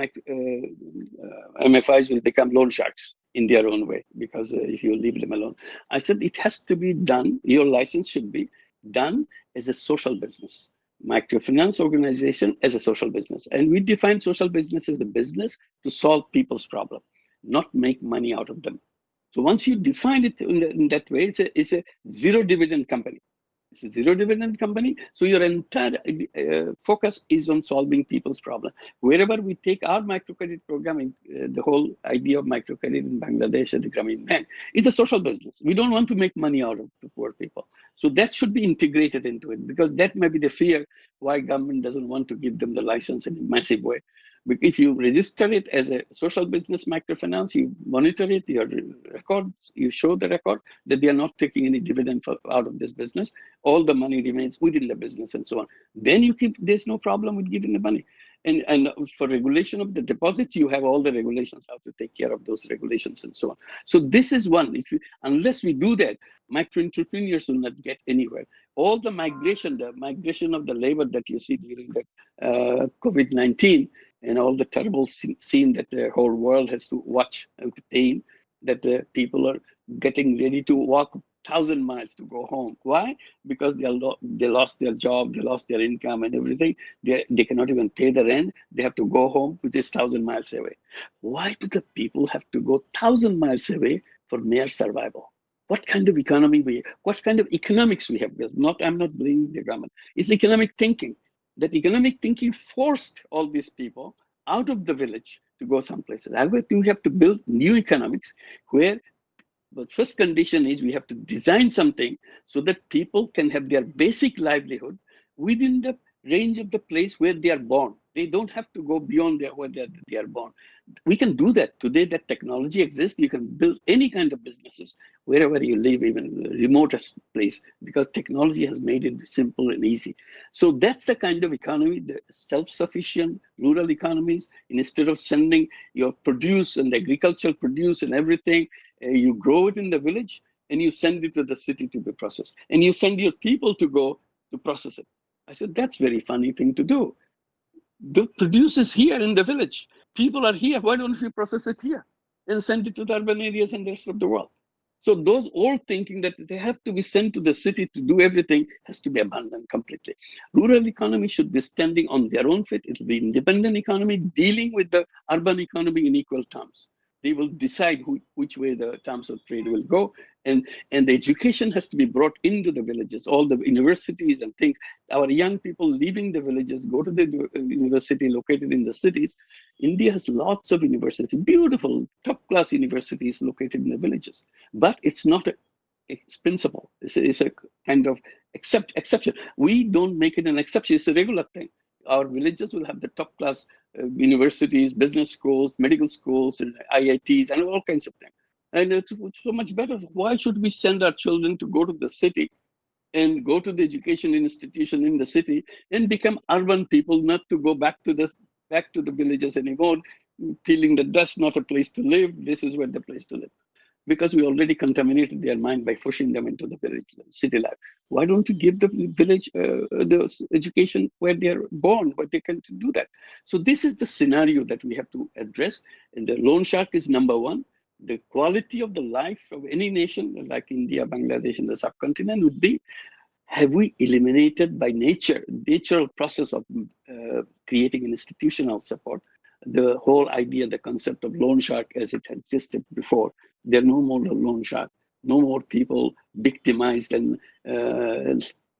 MFIs will become loan sharks in their own way, because if you leave them alone. I said it has to be done, your license should be done as a social business. Microfinance organization as a social business. And we define social business as a business to solve people's problem, not make money out of them. So once you define it in that way, it's a zero dividend company. It's a zero dividend company. So your entire focus is on solving people's problem. Wherever we take our microcredit program, the whole idea of microcredit in Bangladesh and the Grameen Bank is a social business. We don't want to make money out of the poor people. So that should be integrated into it, because that may be the fear why government doesn't want to give them the license in a massive way. But if you register it as a social business microfinance, you monitor it, your records, you show the record that they are not taking any dividend out of this business, all the money remains within the business and so on. Then there's no problem with giving the money. And for regulation of the deposits, you have all the regulations, how to take care of those regulations and so on. So this is one, unless we do that, micro-entrepreneurs will not get anywhere. All the migration of the labor that you see during the COVID-19, and all the terrible scene that the whole world has to watch with pain, that people are getting ready to walk 1,000 miles to go home. Why? Because they lost their job, they lost their income and everything. They cannot even pay the rent. They have to go home, which is 1,000 miles away. Why do the people have to go 1,000 miles away for mere survival? What kind of economy what kind of economics we have built? I'm not blaming the government. It's economic thinking. That economic thinking forced all these people out of the village to go some places. We have to build new economics where the first condition is we have to design something so that people can have their basic livelihood within the range of the place where they are born. They don't have to go beyond where they are born. We can do that. Today that technology exists. You can build any kind of businesses wherever you live, even the remotest place, because technology has made it simple and easy. So that's the kind of economy, the self-sufficient rural economies. Instead of sending your produce and agricultural produce and everything, you grow it in the village and you send it to the city to be processed. And you send your people to go to process it. I said, that's a very funny thing to do. The produce is here in the village. People are here. Why don't we process it here and send it to the urban areas and the rest of the world? So those old thinking that they have to be sent to the city to do everything has to be abandoned completely. Rural economy should be standing on their own feet. It will be independent economy dealing with the urban economy in equal terms. They will decide which way the terms of trade will go. And the education has to be brought into the villages, all the universities and things. Our young people leaving the villages, go to the university located in the cities. India has lots of universities, beautiful top-class universities located in the villages. But it's not it's principle. It's a kind of exception. We don't make it an exception. It's a regular thing. Our villages will have the top-class universities, business schools, medical schools, and IITs, and all kinds of things. And it's so much better. Why should we send our children to go to the city and go to the education institution in the city and become urban people, not to go back to the villages anymore, feeling that that's not a place to live, this is where the place to live. Because we already contaminated their mind by pushing them into the village, city life. Why don't you give the village the education where they're born, where they can do that? So this is the scenario that we have to address. And the loan shark is number one. The quality of the life of any nation like India, Bangladesh, and the subcontinent would be, have we eliminated by natural process of creating an institutional support, the whole idea, the concept of loan shark as it existed before? There are no more loan shark, no more people victimized and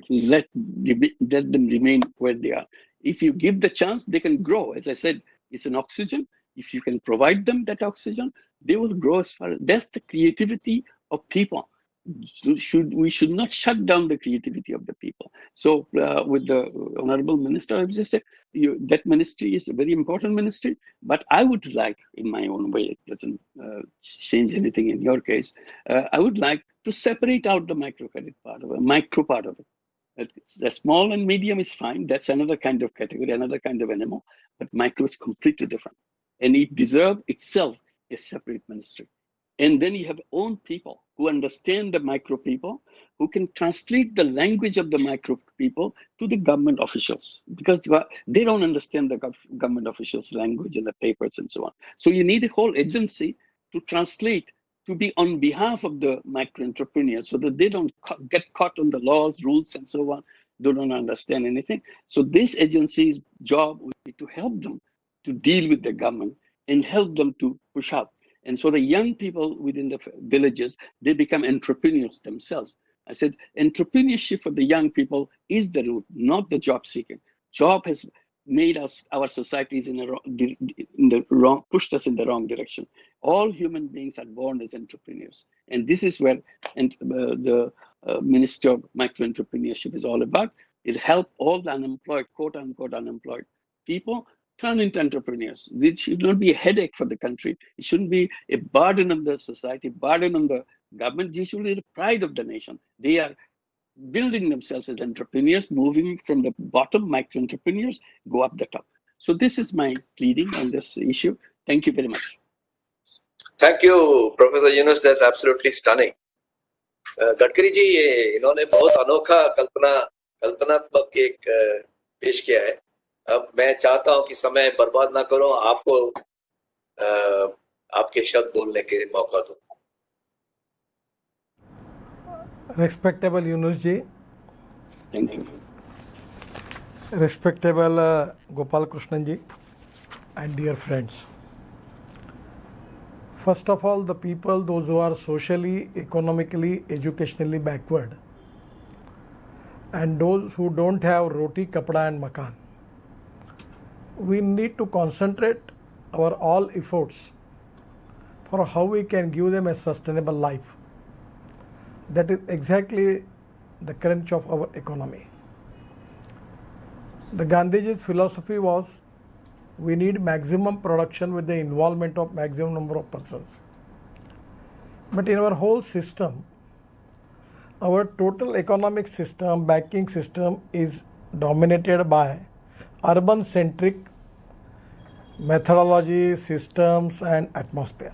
let them remain where they are. If you give the chance, they can grow. As I said, it's an oxygen. If you can provide them that oxygen, they will grow as far. That's the creativity of people. We should not shut down the creativity of the people. So with the Honorable Minister, I would just say that ministry is a very important ministry, but I would like, in my own way, it doesn't change anything in your case, I would like to separate out the microcredit part of it, micro part of it. The small and medium is fine. That's another kind of category, another kind of animal, but micro is completely different. And it deserves itself a separate ministry. And then you have own people who understand the micro people, who can translate the language of the micro people to the government officials, because they don't understand the government officials' language and the papers and so on. So you need a whole agency to translate, to be on behalf of the micro entrepreneurs, so that they don't get caught on the laws, rules, and so on. They don't understand anything. So this agency's job would be to help them to deal with the government and help them to push out. And so the young people within the villages, they become entrepreneurs themselves. I said, entrepreneurship for the young people is the route, not the job seeking. Job has made us, our societies pushed us in the wrong direction. All human beings are born as entrepreneurs. And this is where the Ministry of Micro Entrepreneurship is all about. It helps all the unemployed, quote unquote unemployed people turn into entrepreneurs. It should not be a headache for the country. It shouldn't be a burden on the society, burden on the government. It should be the pride of the nation. They are building themselves as entrepreneurs, moving from the bottom, micro entrepreneurs, go up the top. So this is my pleading on this issue. Thank you very much. Thank you, Professor Yunus. That's absolutely stunning. Gadkari ji, ये इन्होंने बहुत अनोखा कल्पनात्मक एक पेश किया है. अब मैं चाहता हूं कि समय बर्बाद ना करो, आपको आपके शब्द बोलने के मौका दो. Respectable Yunus ji. Thank you. Respectable Gopalakrishnan ji and dear friends. First of all, the people, those who are socially, economically, educationally backward, and those who don't have roti, kapda and makan, we need to concentrate our all efforts for how we can give them a sustainable life. That is exactly the crunch of our economy. The Gandhiji's philosophy was we need maximum production with the involvement of maximum number of persons. But in our whole system, our total economic system, banking system is dominated by urban-centric methodology, systems and atmosphere.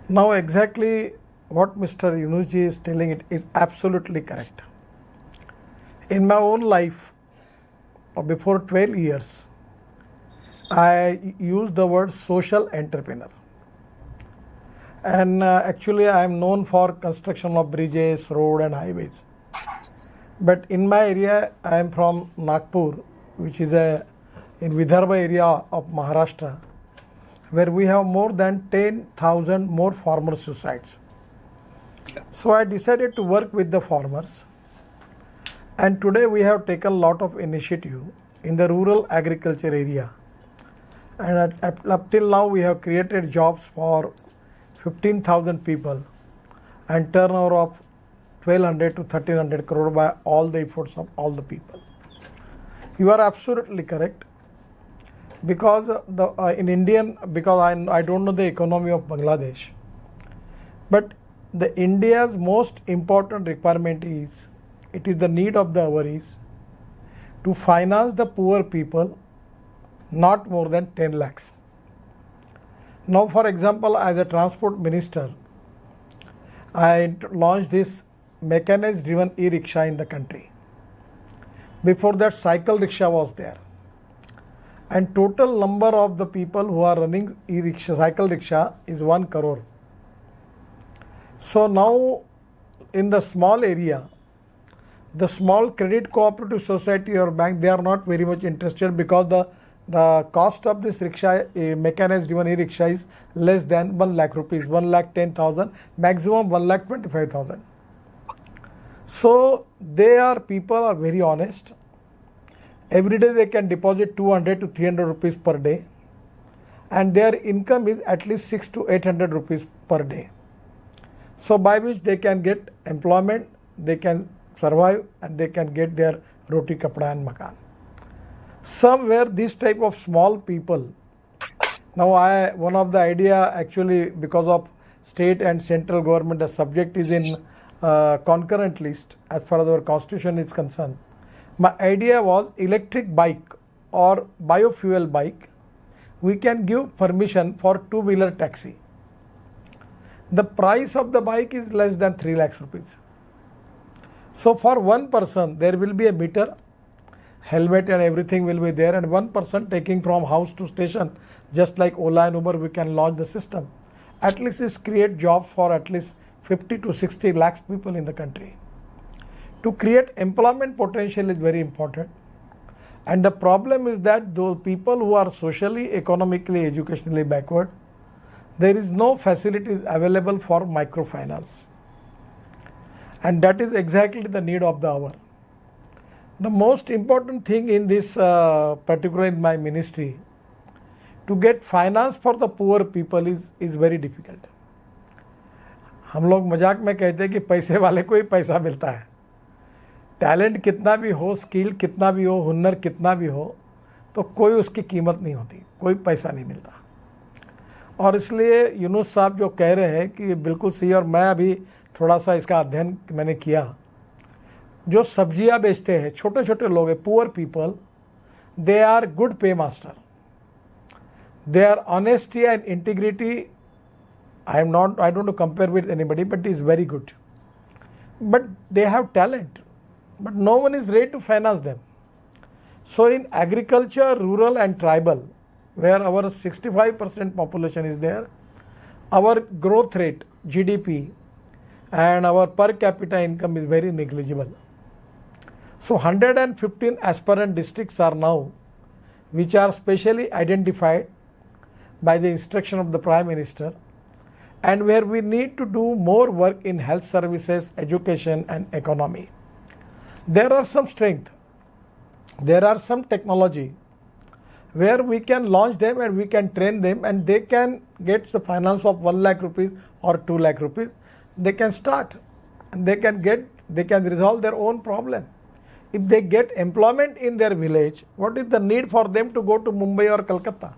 Now exactly what Mr. Yunus ji is telling it is absolutely correct. In my own life, before 12 years, I used the word social entrepreneur. And actually I am known for construction of bridges, road and highways. But in my area, I am from Nagpur, which is in Vidarbha area of Maharashtra, where we have more than 10,000 more farmer suicides. So I decided to work with the farmers, and today we have taken a lot of initiative in the rural agriculture area, and up till now we have created jobs for 15,000 people and turnover of 1200 to 1300 crore by all the efforts of all the people. You are absolutely correct, because in Indian, because I don't know the economy of Bangladesh, but the India's most important requirement is, it is the need of the hour is to finance the poor people not more than 10 lakhs. Now for example, as a transport minister, I launched this mechanized driven e-rickshaw in the country. Before that, cycle rickshaw was there, and total number of the people who are running e-rickshaw, cycle rickshaw is 1 crore. So now in the small area, the small credit cooperative society or bank, they are not very much interested, because the cost of this rickshaw, mechanized driven e-rickshaw, is less than 1 lakh rupees, 1,10,000, maximum 1,25,000. So people are very honest. Every day they can deposit 200 to 300 rupees per day, and their income is at least 600 to 800 rupees per day. So by which they can get employment, they can survive, and they can get their roti, kapda and makan. Somewhere this type of small people, now one of the idea, actually because of state and central government, the subject is in concurrent list as far as our constitution is concerned. My idea was electric bike or biofuel bike, we can give permission for two-wheeler taxi. The price of the bike is less than 3 lakhs rupees. So for one person, there will be a meter, helmet and everything will be there, and one person taking from house to station, just like Ola and Uber, we can launch the system. At least is create jobs for at least 50 to 60 lakhs people in the country. To create employment potential is very important. And the problem is that those people who are socially, economically, educationally backward, there is no facilities available for microfinance. And that is exactly the need of the hour. The most important thing in this, particularly in my ministry, to get finance for the poor people is very difficult. हम लोग मजाक में कहते हैं कि पैसे वाले को ही पैसा मिलता है. टैलेंट कितना भी हो, स्किल कितना भी हो, हुनर कितना भी हो, तो कोई उसकी कीमत नहीं होती, कोई पैसा नहीं मिलता. और इसलिए यूनुस साहब जो कह रहे हैं कि बिल्कुल सही, और मैं अभी थोड़ा सा इसका अध्ययन मैंने किया. जो सब्जियां बेचते हैं, छोटे छोटे लोग हैं, poor people, they are good pay master. Their honesty and integrity, I don't want to compare with anybody, but is very good. But they have talent, but no one is ready to finance them. So in agriculture, rural and tribal, where our 65% population is there, our growth rate, GDP, and our per capita income is very negligible. So 115 aspirant districts are now, which are specially identified by the instruction of the Prime Minister, and where we need to do more work in health services, education and economy. There are some strength, there are some technology where we can launch them and we can train them, and they can get the finance of 1 lakh rupees or 2 lakh rupees. They can start and they can resolve their own problem. If they get employment in their village, what is the need for them to go to Mumbai or Calcutta?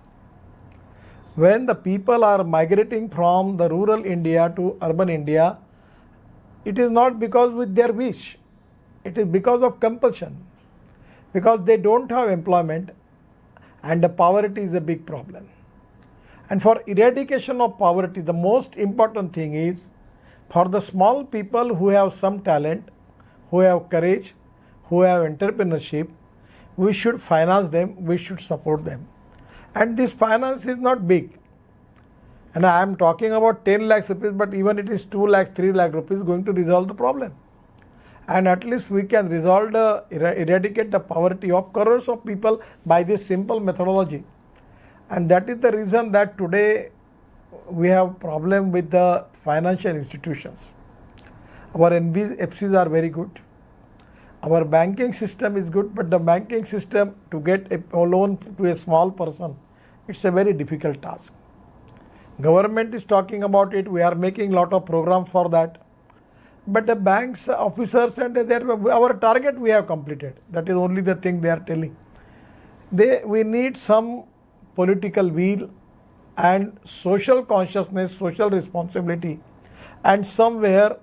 When the people are migrating from the rural India to urban India, it is not because with their wish, it is because of compulsion, because they don't have employment, and the poverty is a big problem. And for eradication of poverty, the most important thing is for the small people who have some talent, who have courage, who have entrepreneurship, we should finance them, we should support them. And this finance is not big. And I am talking about 10 lakhs rupees, but even it is 2 lakhs, 3 lakh rupees going to resolve the problem. And at least we can eradicate the poverty of crores of people by this simple methodology. And that is the reason that today we have problem with the financial institutions. Our NBFCs are very good. Our banking system is good, but the banking system to get a loan to a small person, it's a very difficult task. Government is talking about it. We are making lot of programs for that. But the banks officers and our target we have completed. That is only the thing they are telling. We need some political will and social consciousness, social responsibility, and somewhere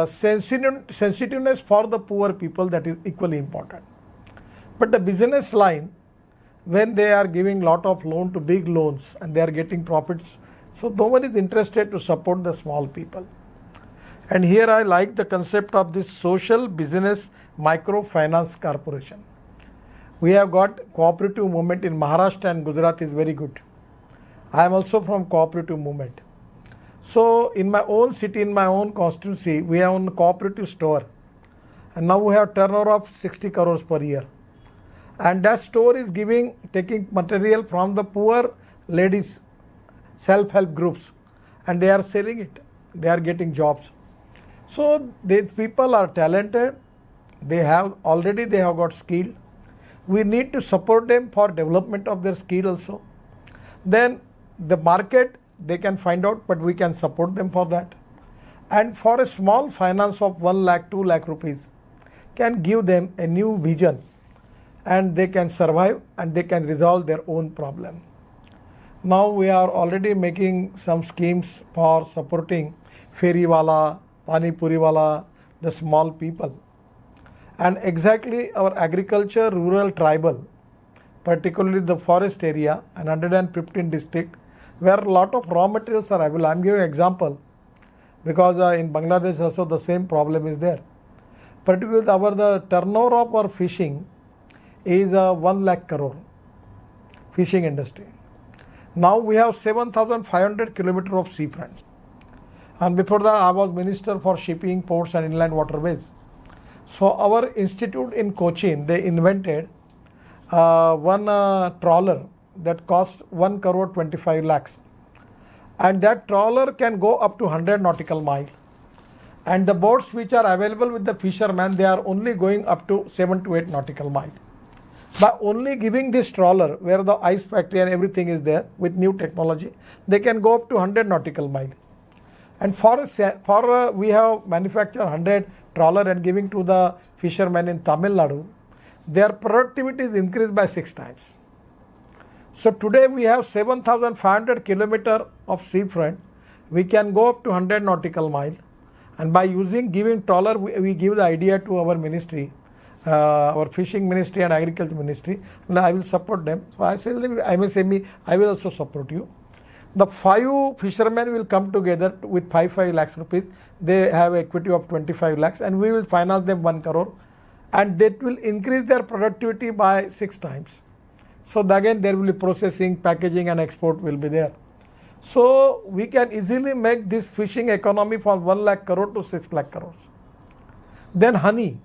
sensitiveness for the poor people, that is equally important. But the business line, when they are giving lot of loan to big loans and they are getting profits, so no one is interested to support the small people. And here I like the concept of this social business microfinance corporation. We have got cooperative movement in Maharashtra and Gujarat is very good. I am also from cooperative movement. So in my own city, in my own constituency, we have a cooperative store. And now we have turnover of 60 crores per year. And that store is taking material from the poor ladies, self-help groups, and they are selling it. They are getting jobs. So these people are talented. They have got skill. We need to support them for development of their skill also. Then the market, they can find out, but we can support them for that. And for a small finance of 1 lakh, 2 lakh rupees can give them a new vision, and they can survive and they can resolve their own problem. Now we are already making some schemes for supporting ferry wala, pani puri wala, the small people. And exactly our agriculture, rural, tribal, particularly the forest area and 115 district, where a lot of raw materials are available. I am giving an example. because in Bangladesh also the same problem is there. Particularly the turnover of our fishing is 1 lakh crore, fishing industry. Now we have 7,500 kilometers of seafront. And before that I was Minister for Shipping, Ports and Inland Waterways. So our institute in Cochin, they invented one trawler that costs 1 crore 25 lakhs. And that trawler can go up to 100 nautical miles. And the boats which are available with the fishermen, they are only going up to 7 to 8 nautical miles. By only giving this trawler where the ice factory and everything is there with new technology, they can go up to 100 nautical miles. And we have manufactured 100 trawler and giving to the fishermen in Tamil Nadu, their productivity is increased by 6 times. So today we have 7,500 kilometers of seafront. We can go up to 100 nautical miles. And by giving trawler, we give the idea to our ministry, our fishing ministry and agriculture ministry. And I will support them. So I say, MSME, I will also support you. The 5 fishermen will come together with 5 lakhs rupees. They have equity of 25 lakhs and we will finance them 1 crore. And that will increase their productivity by 6 times. So again there will be processing, packaging and export will be there. So we can easily make this fishing economy from 1 lakh crore to 6 lakh crores. Then honey.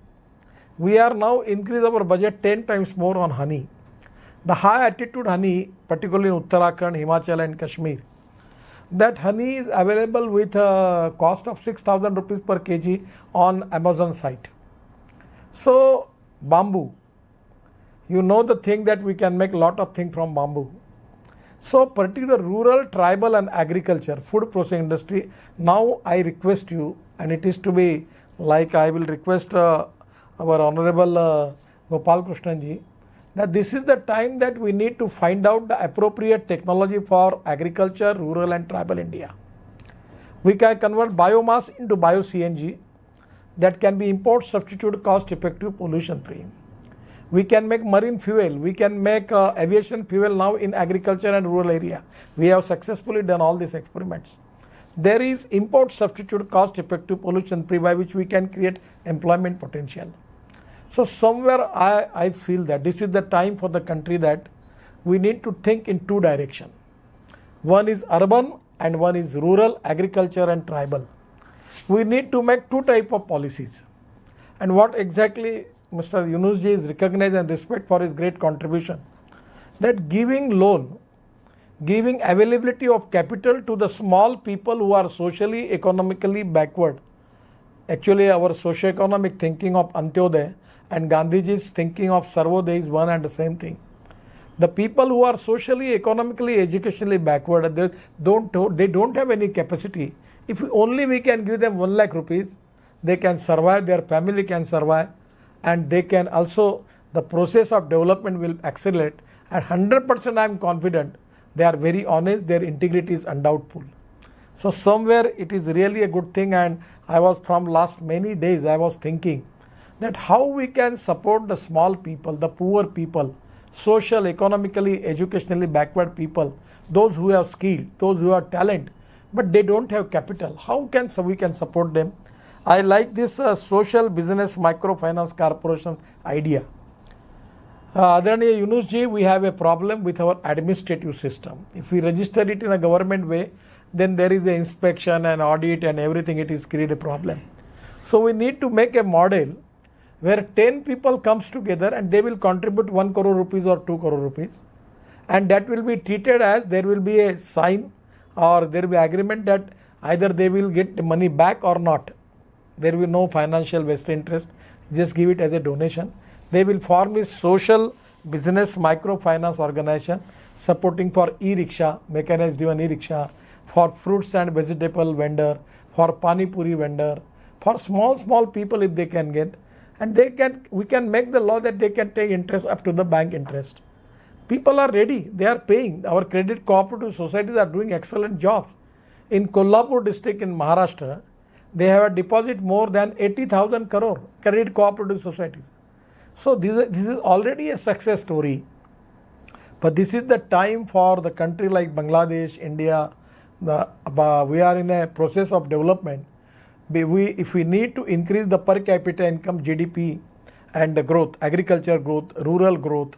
We are now increase our budget 10 times more on honey. The high altitude honey, particularly in Uttarakhand, Himachal and Kashmir, that honey is available with a cost of 6,000 rupees per kg on Amazon site. So bamboo, you know the thing that we can make lot of things from bamboo. So particular rural, tribal and agriculture, food processing industry, now I request you, and it is to be like I will request our Honorable Gopalakrishnan ji, that this is the time that we need to find out the appropriate technology for agriculture, rural and tribal India. We can convert biomass into bio-CNG that can be import substitute, cost effective, pollution free. We can make marine fuel, we can make aviation fuel now in agriculture and rural area. We have successfully done all these experiments. There is import substitute, cost effective, pollution free, by which we can create employment potential. So somewhere I feel that this is the time for the country that we need to think in 2 directions. One is urban and one is rural, agriculture and tribal. We need to make 2 types of policies. And what exactly Mr. Yunus ji is recognized and respect for his great contribution, that giving loan, giving availability of capital to the small people who are socially, economically backward. Actually our socio-economic thinking of Antyodaya and Gandhiji's thinking of Sarvodaya is one and the same thing. The people who are socially, economically, educationally backward, they don't have any capacity. If only we can give them 1 lakh rupees, they can survive, their family can survive, and they can also, the process of development will accelerate. At 100% I am confident they are very honest, their integrity is undoubtful. So somewhere it is really a good thing, and I was from last many days I was thinking that how we can support the small people, the poor people, social, economically, educationally backward people, those who have skill, those who have talent, but they don't have capital. How can we can support them? I like this social business microfinance corporation idea. Adharaniya Yunus ji, we have a problem with our administrative system. If we register it in a government way, then there is an inspection and audit and everything, it is create a problem. So we need to make a model where 10 people comes together and they will contribute 1 crore rupees or 2 crore rupees, and that will be treated as there will be a sign or there will be agreement that either they will get the money back or not. There will be no financial vested interest, just give it as a donation. They will form a social business microfinance organization supporting for e-rickshaw, mechanized driven e-rickshaw, for fruits and vegetable vendor, for pani puri vendor, for small people if they can get, and we can make the law that they can take interest up to the bank interest. People are ready, they are paying. Our credit cooperative societies are doing excellent jobs. In Kolhapur district in Maharashtra, they have a deposit more than 80,000 crore credit cooperative societies. So this is already a success story. But this is the time for the country like Bangladesh, India. We are in a process of development. If we need to increase the per capita income, GDP, and the growth, agriculture growth, rural growth,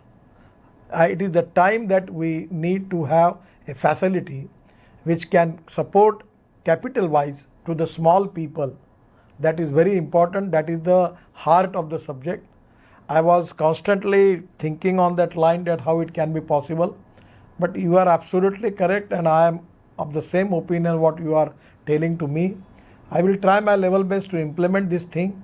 it is the time that we need to have a facility which can support capital wise to the small people. That is very important. That is the heart of the subject. I was constantly thinking on that line that how it can be possible. But you are absolutely correct, and I am of the same opinion what you are telling to me. I will try my level best to implement this thing.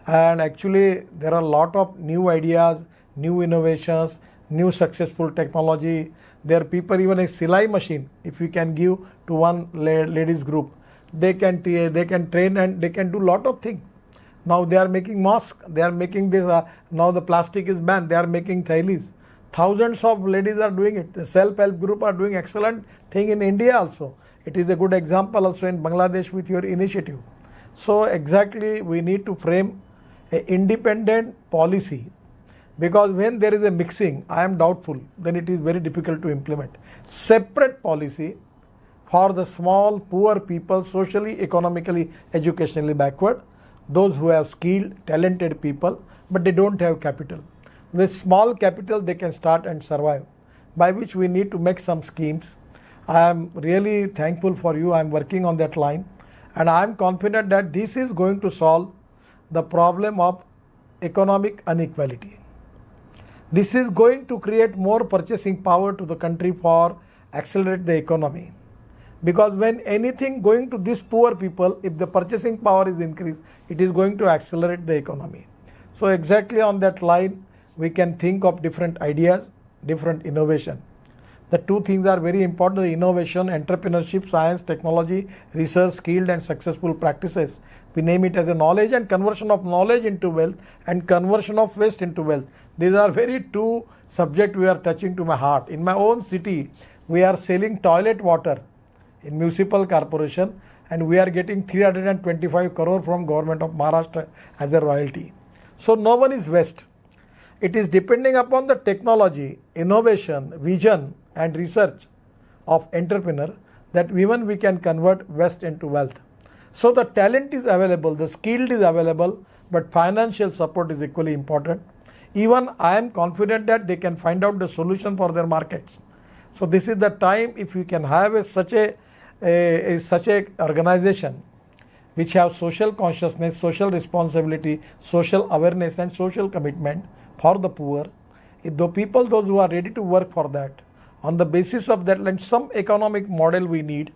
And actually there are a lot of new ideas, new innovations, new successful technology. There are people, even a Silai machine, if you can give to one ladies group, they can train and they can do lot of things. Now they are making masks, they are making this, now the plastic is banned, they are making thailis. Thousands of ladies are doing it. The self-help group are doing excellent thing in India also. It is a good example also in Bangladesh with your initiative. So exactly we need to frame an independent policy, because when there is a mixing, I am doubtful, then it is very difficult to implement. Separate policy for the small, poor people, socially, economically, educationally backward, those who have skilled, talented people, but they don't have capital. With small capital, they can start and survive, by which we need to make some schemes. I am really thankful for you. I am working on that line, and I am confident that this is going to solve the problem of economic inequality. This is going to create more purchasing power to the country for accelerate the economy. Because when anything going to these poor people, if the purchasing power is increased, it is going to accelerate the economy. So exactly on that line, we can think of different ideas, different innovation. The two things are very important: the innovation, entrepreneurship, science, technology, research, skilled and successful practices. We name it as a knowledge and conversion of knowledge into wealth and conversion of waste into wealth. These are very two subjects we are touching to my heart. In my own city, we are selling toilet water in municipal corporation, and we are getting 325 crore from government of Maharashtra as a royalty. So no one is waste. It is depending upon the technology, innovation, vision and research of entrepreneur that even we can convert waste into wealth. So the talent is available, the skill is available, but financial support is equally important. Even I am confident that they can find out the solution for their markets. So this is the time, if you can have such a organization which have social consciousness, social responsibility, social awareness and social commitment for the poor, if the people, those who are ready to work for that, on the basis of that, and some economic model we need,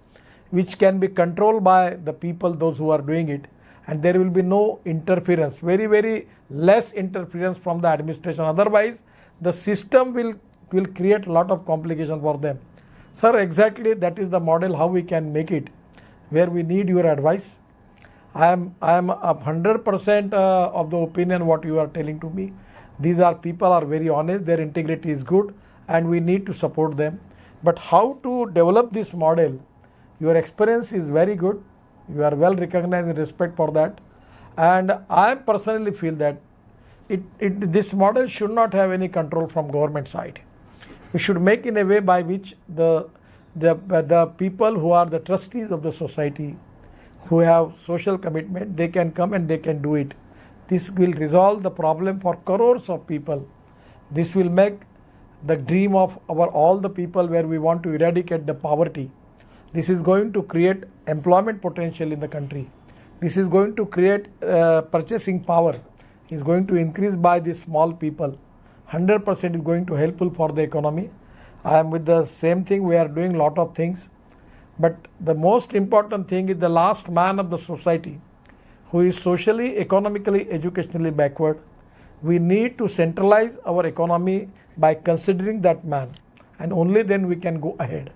which can be controlled by the people, those who are doing it, and there will be no interference, very, very less interference from the administration. Otherwise, the system will create a lot of complication for them. Sir, exactly that is the model how we can make it, where we need your advice. I am 100% of the opinion what you are telling to me. These are people are very honest, their integrity is good, and we need to support them. But how to develop this model? Your experience is very good. You are well recognized and respect for that. And I personally feel that this model should not have any control from government side. We should make in a way by which the people who are the trustees of the society, who have social commitment, they can come and they can do it. This will resolve the problem for crores of people. This will make the dream of all the people where we want to eradicate the poverty. This is going to create employment potential in the country. This is going to create purchasing power. Is going to increase by these small people. 100% is going to helpful for the economy. I am with the same thing. We are doing lot of things. But the most important thing is the last man of the society, who is socially, economically, educationally backward. We need to centralize our economy by considering that man, and only then we can go ahead.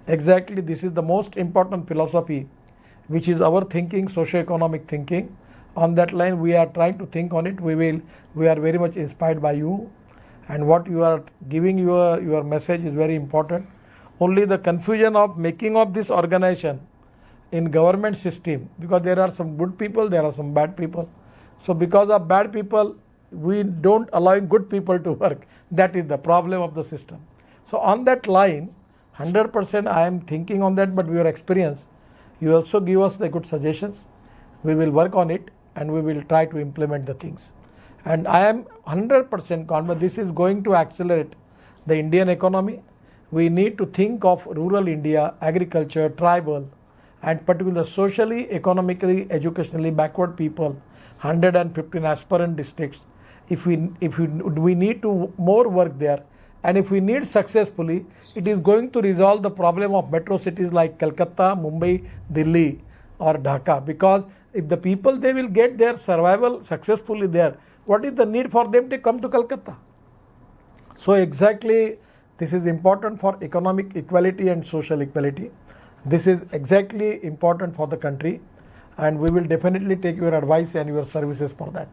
Exactly, this is the most important philosophy, which is our thinking, socio-economic thinking. On that line, we are trying to think on it. We are very much inspired by you, and what you are giving your message is very important. Only the confusion of making of this organization in government system, because there are some good people, there are some bad people. So because of bad people, we don't allow good people to work. That is the problem of the system. So on that line, 100% I am thinking on that, but your experience, you also give us the good suggestions. We will work on it and we will try to implement the things. And I am 100% confident this is going to accelerate the Indian economy. We need to think of rural India, agriculture, tribal, and particularly socially, economically, educationally backward people, 115 aspirant districts. If we need to more work there, and if we need successfully, it is going to resolve the problem of metro cities like Calcutta, Mumbai, Delhi, or Dhaka. Because if the people, they will get their survival successfully there, what is the need for them to come to Calcutta? So exactly, this is important for economic equality and social equality. This is exactly important for the country, and we will definitely take your advice and your services for that.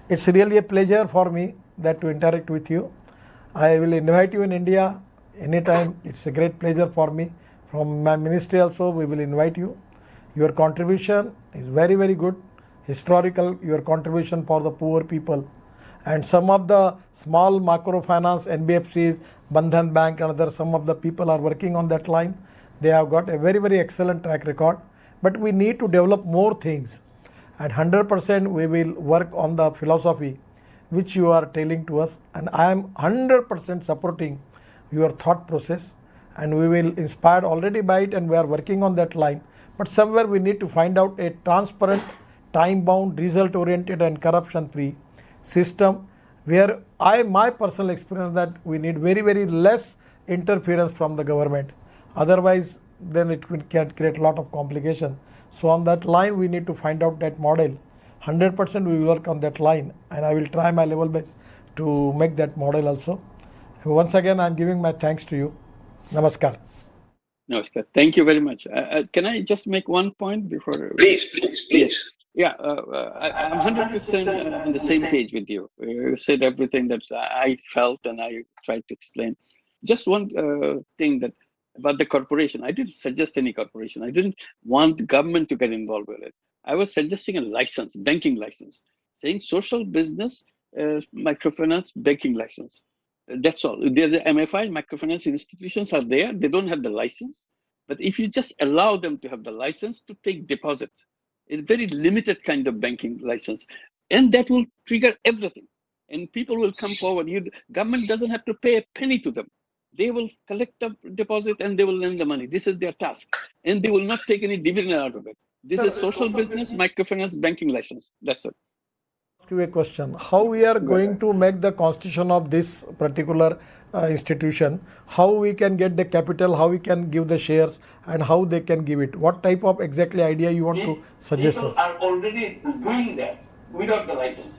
It's really a pleasure for me that to interact with you. I will invite you in India anytime. It's a great pleasure for me. From my ministry also, we will invite you. Your contribution is very, very good. Historical, your contribution for the poor people. And some of the small microfinance, NBFCs, Bandhan Bank and other, some of the people are working on that line. They have got a very, very excellent track record. But we need to develop more things. And 100% we will work on the philosophy which you are telling to us. And I am 100% supporting your thought process. And we will inspired already by it, and we are working on that line. But somewhere we need to find out a transparent, time-bound, result-oriented and corruption-free system where my personal experience that we need very, very less interference from the government. Otherwise, then it can create a lot of complication. So on that line, we need to find out that model. 100% we will work on that line, and I will try my level best to make that model also. Once again, I am giving my thanks to you. Namaskar. Namaskar. Thank you very much. Can I just make one point before? Please. Yeah, I'm 100% on the same page with you. You said everything that I felt and I tried to explain. Just one thing that about the corporation. I didn't suggest any corporation. I didn't want the government to get involved with it. I was suggesting a license, banking license, saying social business, microfinance, banking license. That's all. The MFI, microfinance institutions are there. They don't have the license. But if you just allow them to have the license to take deposit, a very limited kind of banking license, and that will trigger everything. And people will come forward. Government doesn't have to pay a penny to them. They will collect the deposit and they will lend the money. This is their task. And they will not take any dividend out of it. This is social business, microfinance, banking license. That's it. Ask you a question. How we are going to make the constitution of this particular institution? How we can get the capital? How we can give the shares? And how they can give it? What type of exactly idea you want to suggest us? People are already doing that without the license.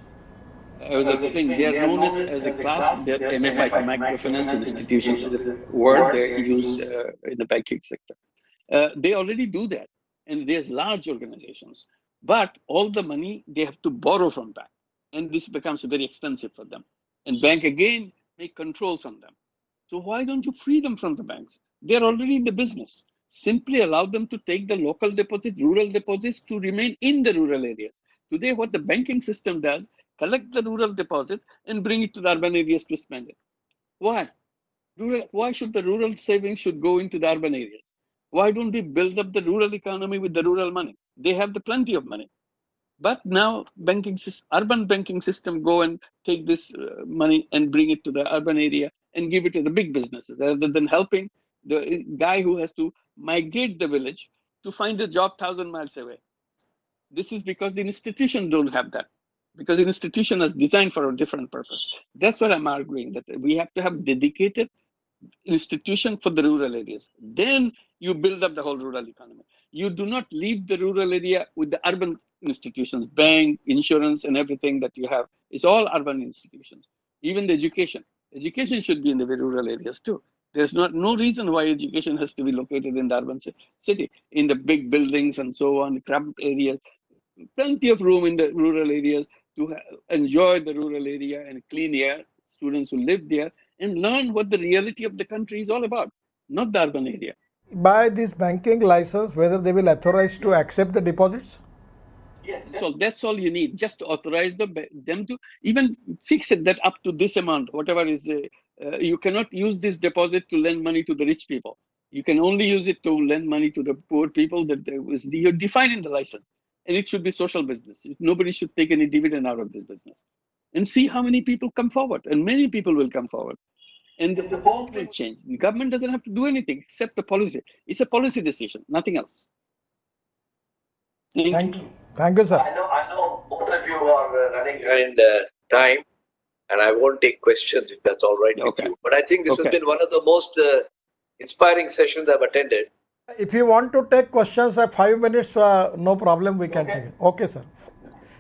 I was explaining, they are known as a class, they're MFIs, microfinance institutions, the word they use in the banking sector. They already do that, and there's large organizations. But all the money they have to borrow from bank, and this becomes very expensive for them. And bank again make controls on them. So why don't you free them from the banks? They're already in the business. Simply allow them to take the local deposit, rural deposits to remain in the rural areas. Today, what the banking system does, collect the rural deposit and bring it to the urban areas to spend it. Why? Why should the rural savings should go into the urban areas? Why don't we build up the rural economy with the rural money? They have the plenty of money. But now urban banking system go and take this money and bring it to the urban area and give it to the big businesses rather than helping the guy who has to migrate the village to find a job 1,000 miles away. This is because the institution don't have that. Because the institution is designed for a different purpose. That's what I'm arguing, that we have to have dedicated institution for the rural areas. Then you build up the whole rural economy. You do not leave the rural area with the urban institutions, bank, insurance, and everything that you have. It's all urban institutions. Even the education. Education should be in the rural areas too. There's no reason why education has to be located in the urban city, in the big buildings and so on, cramped areas. Plenty of room in the rural areas to enjoy the rural area and clean air. Students will live there and learn what the reality of the country is all about, not the urban area. By this banking license, whether they will authorize to accept the deposits? Yes, so that's all you need, just to authorize them to even fix it that up to this amount, whatever is, you cannot use this deposit to lend money to the rich people. You can only use it to lend money to the poor people. That you define in the license. and it should be social business. Nobody should take any dividend out of this business. And see how many people come forward, and many people will come forward. And the world will change. The government doesn't have to do anything except the policy. It's a policy decision, nothing else. Thank you. Thank you, sir. I know both of you are running behind time, and I won't take questions if that's all right with you. But I think this has been one of the most inspiring sessions I've attended. If you want to take questions at 5 minutes, no problem, we can take it. Okay, sir.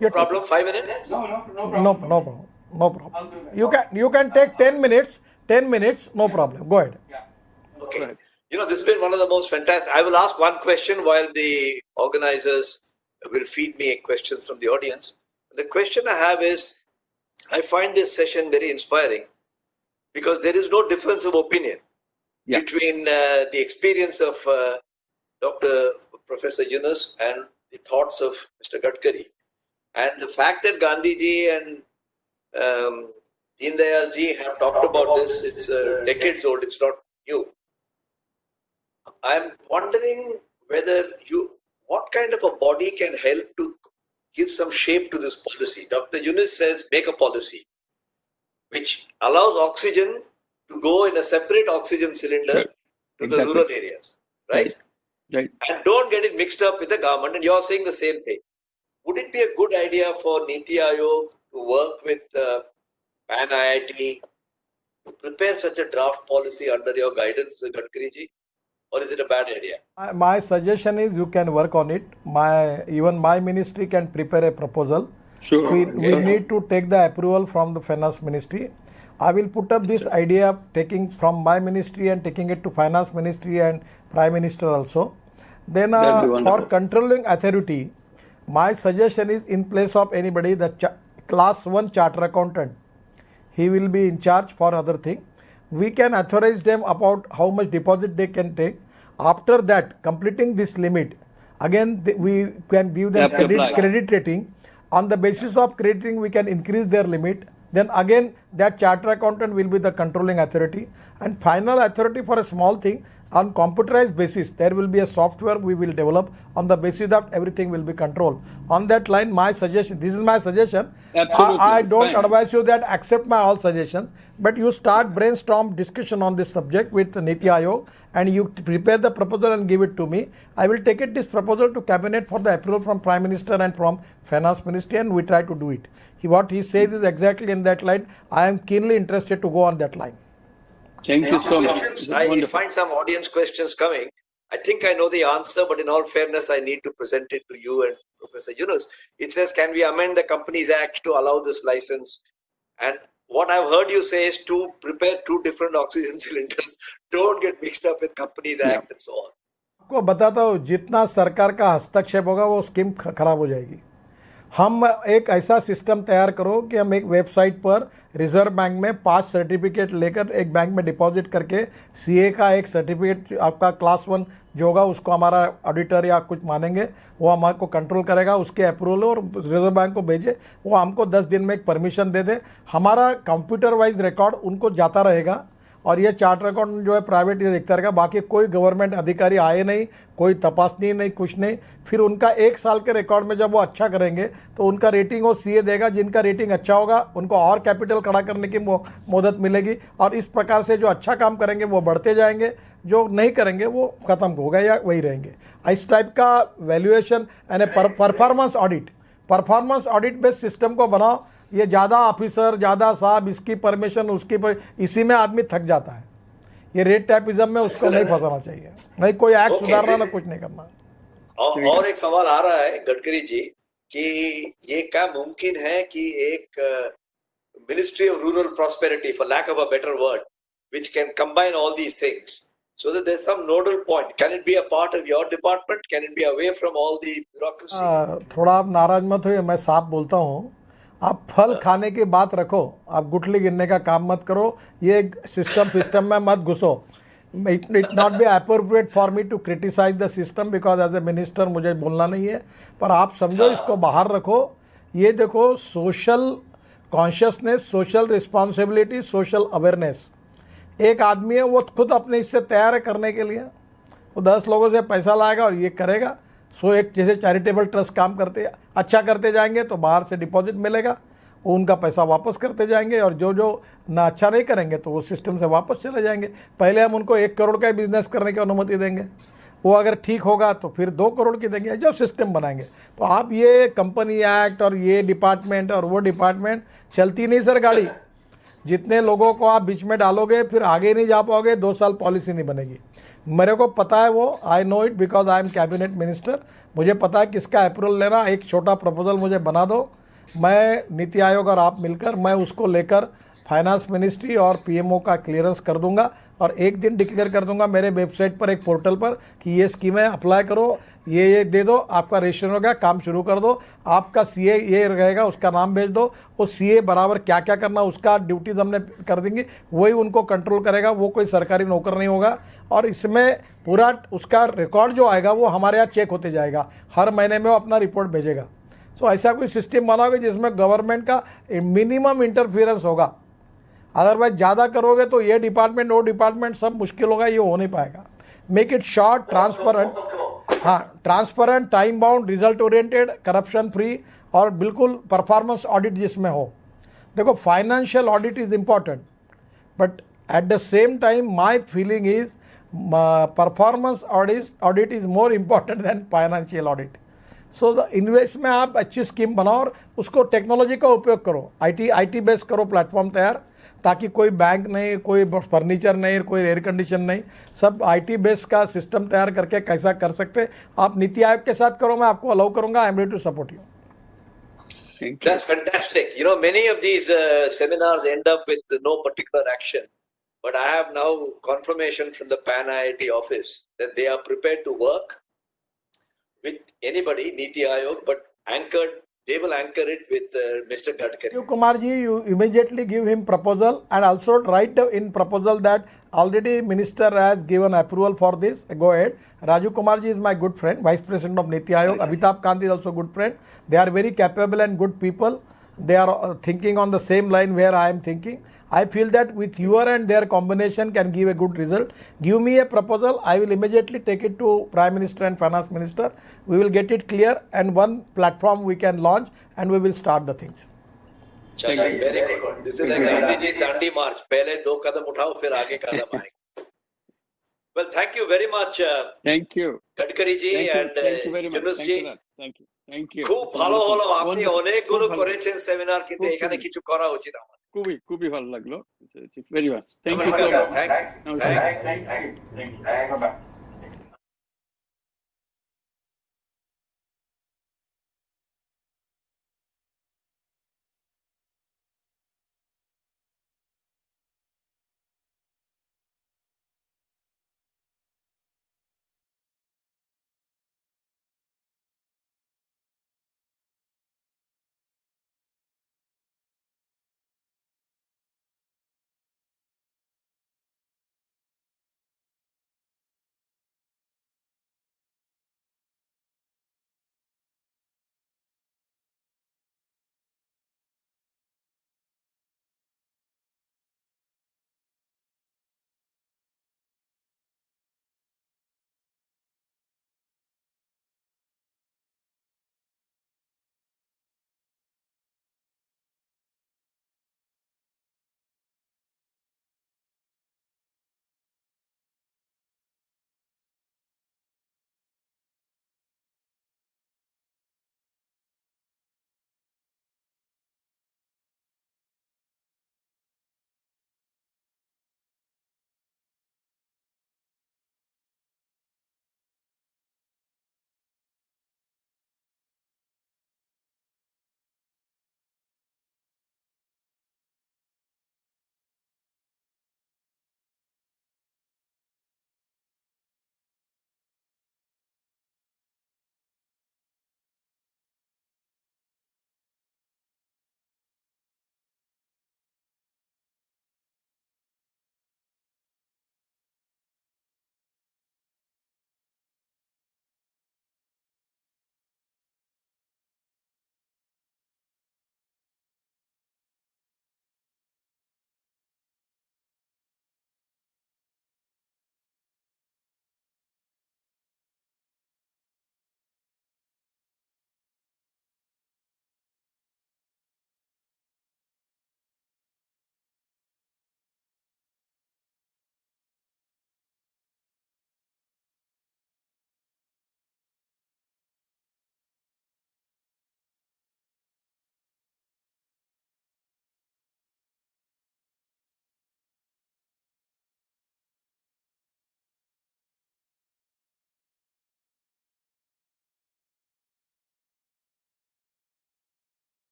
No problem, 5 minutes? No problem. You can take 10 minutes. 10 minutes, no problem. Go ahead. Okay. You know, this has been one of the most fantastic. I will ask one question while the organizers will feed me questions from the audience. The question I have is, I find this session very inspiring because there is no difference of opinion between the experience of Professor Yunus and the thoughts of Mr. Gadkari. And the fact that Gandhi ji and Deen Dayal ji have talked about this, it's decades old, it's not new. I'm wondering whether what kind of a body can help to give some shape to this policy. Dr. Yunus says, make a policy which allows oxygen to go in a separate oxygen cylinder to the rural areas, right? Right. And don't get it mixed up with the government. And you're saying the same thing. Would it be a good idea for Niti Aayog to work with PanIIT to prepare such a draft policy under your guidance, Gadkari ji? Or is it a bad idea? My suggestion is you can work on it. Even my ministry can prepare a proposal. Sure. We need to take the approval from the finance ministry. I will put up this idea taking from my ministry and taking it to finance ministry and prime minister also. Then for controlling authority, my suggestion is in place of anybody, the class 1 charter accountant, he will be in charge for other thing. We can authorize them about how much deposit they can take. After that, completing this limit, again we can give them credit rating. On the basis of credit rating, we can increase their limit. Then again, that charter accountant will be the controlling authority. And final authority for a small thing, on computerized basis, there will be a software we will develop on the basis that everything will be controlled. On that line, my suggestion, this is my suggestion. I don't advise you that accept my all suggestions, but you start brainstorm discussion on this subject with Niti Aayog and you prepare the proposal and give it to me. I will take this proposal to cabinet for the approval from Prime Minister and from Finance Ministry, and we try to do it. What he says is exactly in that line. I am keenly interested to go on that line. Thank you so much. I find some audience questions coming. I think I know the answer, but in all fairness, I need to present it to you and Professor Yunus. It says, can we amend the Companies Act to allow this license? And what I've heard you say is to prepare 2 different oxygen cylinders. Don't get mixed up with Companies Act and so on. आपको बताता हूँ, जितना सरकार का हस्तक्षेप होगा वो scheme खराब हो जाएगी. हम एक ऐसा सिस्टम तैयार करो कि हम एक वेबसाइट पर रिजर्व बैंक में 5 सर्टिफिकेट लेकर एक बैंक में डिपॉजिट करके सीए का एक सर्टिफिकेट आपका क्लास 1 जो होगा उसको हमारा ऑडिटर या कुछ मानेंगे, वो हमारे को कंट्रोल करेगा, उसके अप्रूवल और रिजर्व बैंक को भेजे, वो हमको 10 दिन में एक परमिशन दे दे. हमारा कंप्यूटर वाइज रिकॉर्ड उनको जाता रहेगा और ये चार्टर अकाउंट जो है प्राइवेट ये देखता रहेगा. बाकी कोई गवर्नमेंट अधिकारी आए नहीं, कोई तपासनी नहीं, कुछ नहीं. फिर उनका 1 साल के रिकॉर्ड में जब वो अच्छा करेंगे तो उनका रेटिंग वो सीए देगा. जिनका रेटिंग अच्छा होगा उनको और कैपिटल खड़ा करने की मदद मिलेगी और इस प्रकार से जो अच्छा काम करेंगे वो बढ़ते जाएंगे, जो नहीं करेंगे वो ख़त्म होगा या वही रहेंगे. इस टाइप का वैल्यूएशन यानी परफॉर्मेंस ऑडिट बेस्ड सिस्टम को बनाओ. ये ज़्यादा ऑफिसर, ज़्यादा साहब, इसकी परमिशन, उसकी इसी में आदमी थक जाता है. ये रेड टैपिज्म में उसको नहीं फंसाना चाहिए. नहीं कोई एक्ट सुधारना ना कुछ नहीं करना. और एक सवाल आ रहा है गडकरी जी कि ये क्या मुमकिन है कि एक ministry of rural prosperity, for lack of a better word, which can combine all these things so that there's some nodal point. Can it be a part of your department? Can it be away from all the bureaucracy? थोड़ा आप नाराज मत होइए, मैं साफ बोलता हूँ. आप फल खाने की बात रखो, आप गुठली गिनने का काम मत करो. ये सिस्टम में मत घुसो. It not be appropriate for me to criticize the system because as a minister मुझे बोलना नहीं है, पर आप समझो इसको बाहर रखो. ये देखो, social consciousness, social responsibility, social awareness. एक आदमी है वो खुद अपने इससे तैयार है करने के लिए, वो 10 लोगों से पैसा लाएगा और ये करेगा. सो एक जैसे चैरिटेबल ट्रस्ट काम करते अच्छा करते जाएंगे तो बाहर से डिपॉजिट मिलेगा, वो उनका पैसा वापस करते जाएंगे, और जो जो ना अच्छा नहीं करेंगे तो वो सिस्टम से वापस चले जाएंगे। पहले हम उनको 1 करोड़ का ही बिजनेस करने की अनुमति देंगे, वो अगर ठीक होगा तो फिर 2 करोड़ की देंगे, जो सिस्टम बनाएंगे। तो आप ये कंपनी एक्ट और ये डिपार्टमेंट और वो डिपार्टमेंट चलती नहीं सर गाड़ी। जितने लोगों को आप बीच में डालोगे फिर आगे नहीं जा पाओगे, 2 साल पॉलिसी नहीं बनेगी। मेरे को पता है वो, I know it because I am cabinet minister. मुझे पता है किसका अप्रूवल लेना। एक छोटा प्रपोजल मुझे बना दो, मैं नीति आयोग और आप मिलकर मैं उसको लेकर फाइनेंस मिनिस्ट्री और पीएमओ का क्लियरेंस कर दूंगा, और एक दिन डिक्लेयर कर दूंगा मेरे वेबसाइट पर, एक पोर्टल पर, कि ये स्कीमें अप्लाई करो, ये दे दो, आपका रजिस्ट्रेशन हो गया, काम शुरू कर दो। आपका सीए ये रहेगा, उसका नाम भेज दो, वो सीए बराबर क्या क्या करना उसका ड्यूटीज हमने कर देंगे, वही उनको कंट्रोल करेगा, वो कोई सरकारी नौकर नहीं होगा। और इसमें पूरा उसका रिकॉर्ड जो आएगा वो हमारे यहाँ चेक होते जाएगा, हर महीने में वो अपना रिपोर्ट भेजेगा। तो ऐसा कोई सिस्टम बनाओगे जिसमें गवर्नमेंट का मिनिमम इंटरफियरेंस होगा। अदरवाइज ज़्यादा करोगे तो ये डिपार्टमेंट वो डिपार्टमेंट सब मुश्किल होगा, ये हो नहीं पाएगा। मेक इट शॉर्ट, ट्रांसपेरेंट, हाँ transparent, time bound, result oriented, corruption free, और बिल्कुल परफॉर्मेंस ऑडिट जिसमें हो। देखो financial audit is important, but at the same time my feeling is performance audit is more important than financial audit. So the invest में आप अच्छी scheme बनाओ और उसको टेक्नोलॉजी का उपयोग करो, आईटी बेस करो प्लेटफॉर्म तैयार, ताकि कोई बैंक नहीं, कोई फर्नीचर नहीं, कोई एयर कंडीशन नहीं, सब आईटी बेस का सिस्टम तैयार करके कैसा कर सकते। आप नीति आयोग के साथ करो, मैं आपको अलाउ करूंगा, I am ready to support you. That's fantastic. You know, many of these seminars end up with no particular action, but I have now confirmation from the PanIIT office that they are prepared to work with anybody, Niti Aayog, but they will anchor it with Mr. Gadkari. Kumar ji, you immediately give him proposal and also write in proposal that already minister has given approval for this. Go ahead. Raju Kumar ji is my good friend, vice president of Niti Aayog. Amitabh Kant is also good friend. They are very capable and good people. They are thinking on the same line where I am thinking. I feel that with your and their combination can give a good result. Give me a proposal. I will immediately take it to Prime Minister and Finance Minister. We will get it clear, and one platform we can launch, and we will start the things. Very good. This is like Gandhiji's Dandi March. Pehle 2 kadam uthao, fir aage kadam aayenge. Well, thank you very much. Thank you. Gadkari ji and Yunus ji. Thank you. Thank you. খুব ভালো হলো, আপনি অনেকগুলো করেছেন seminar, কিন্তু এখানে কিছু করা উচিত আমাদের। খুবই ভালো লাগলো। Very much. Thank you so much. Thank you.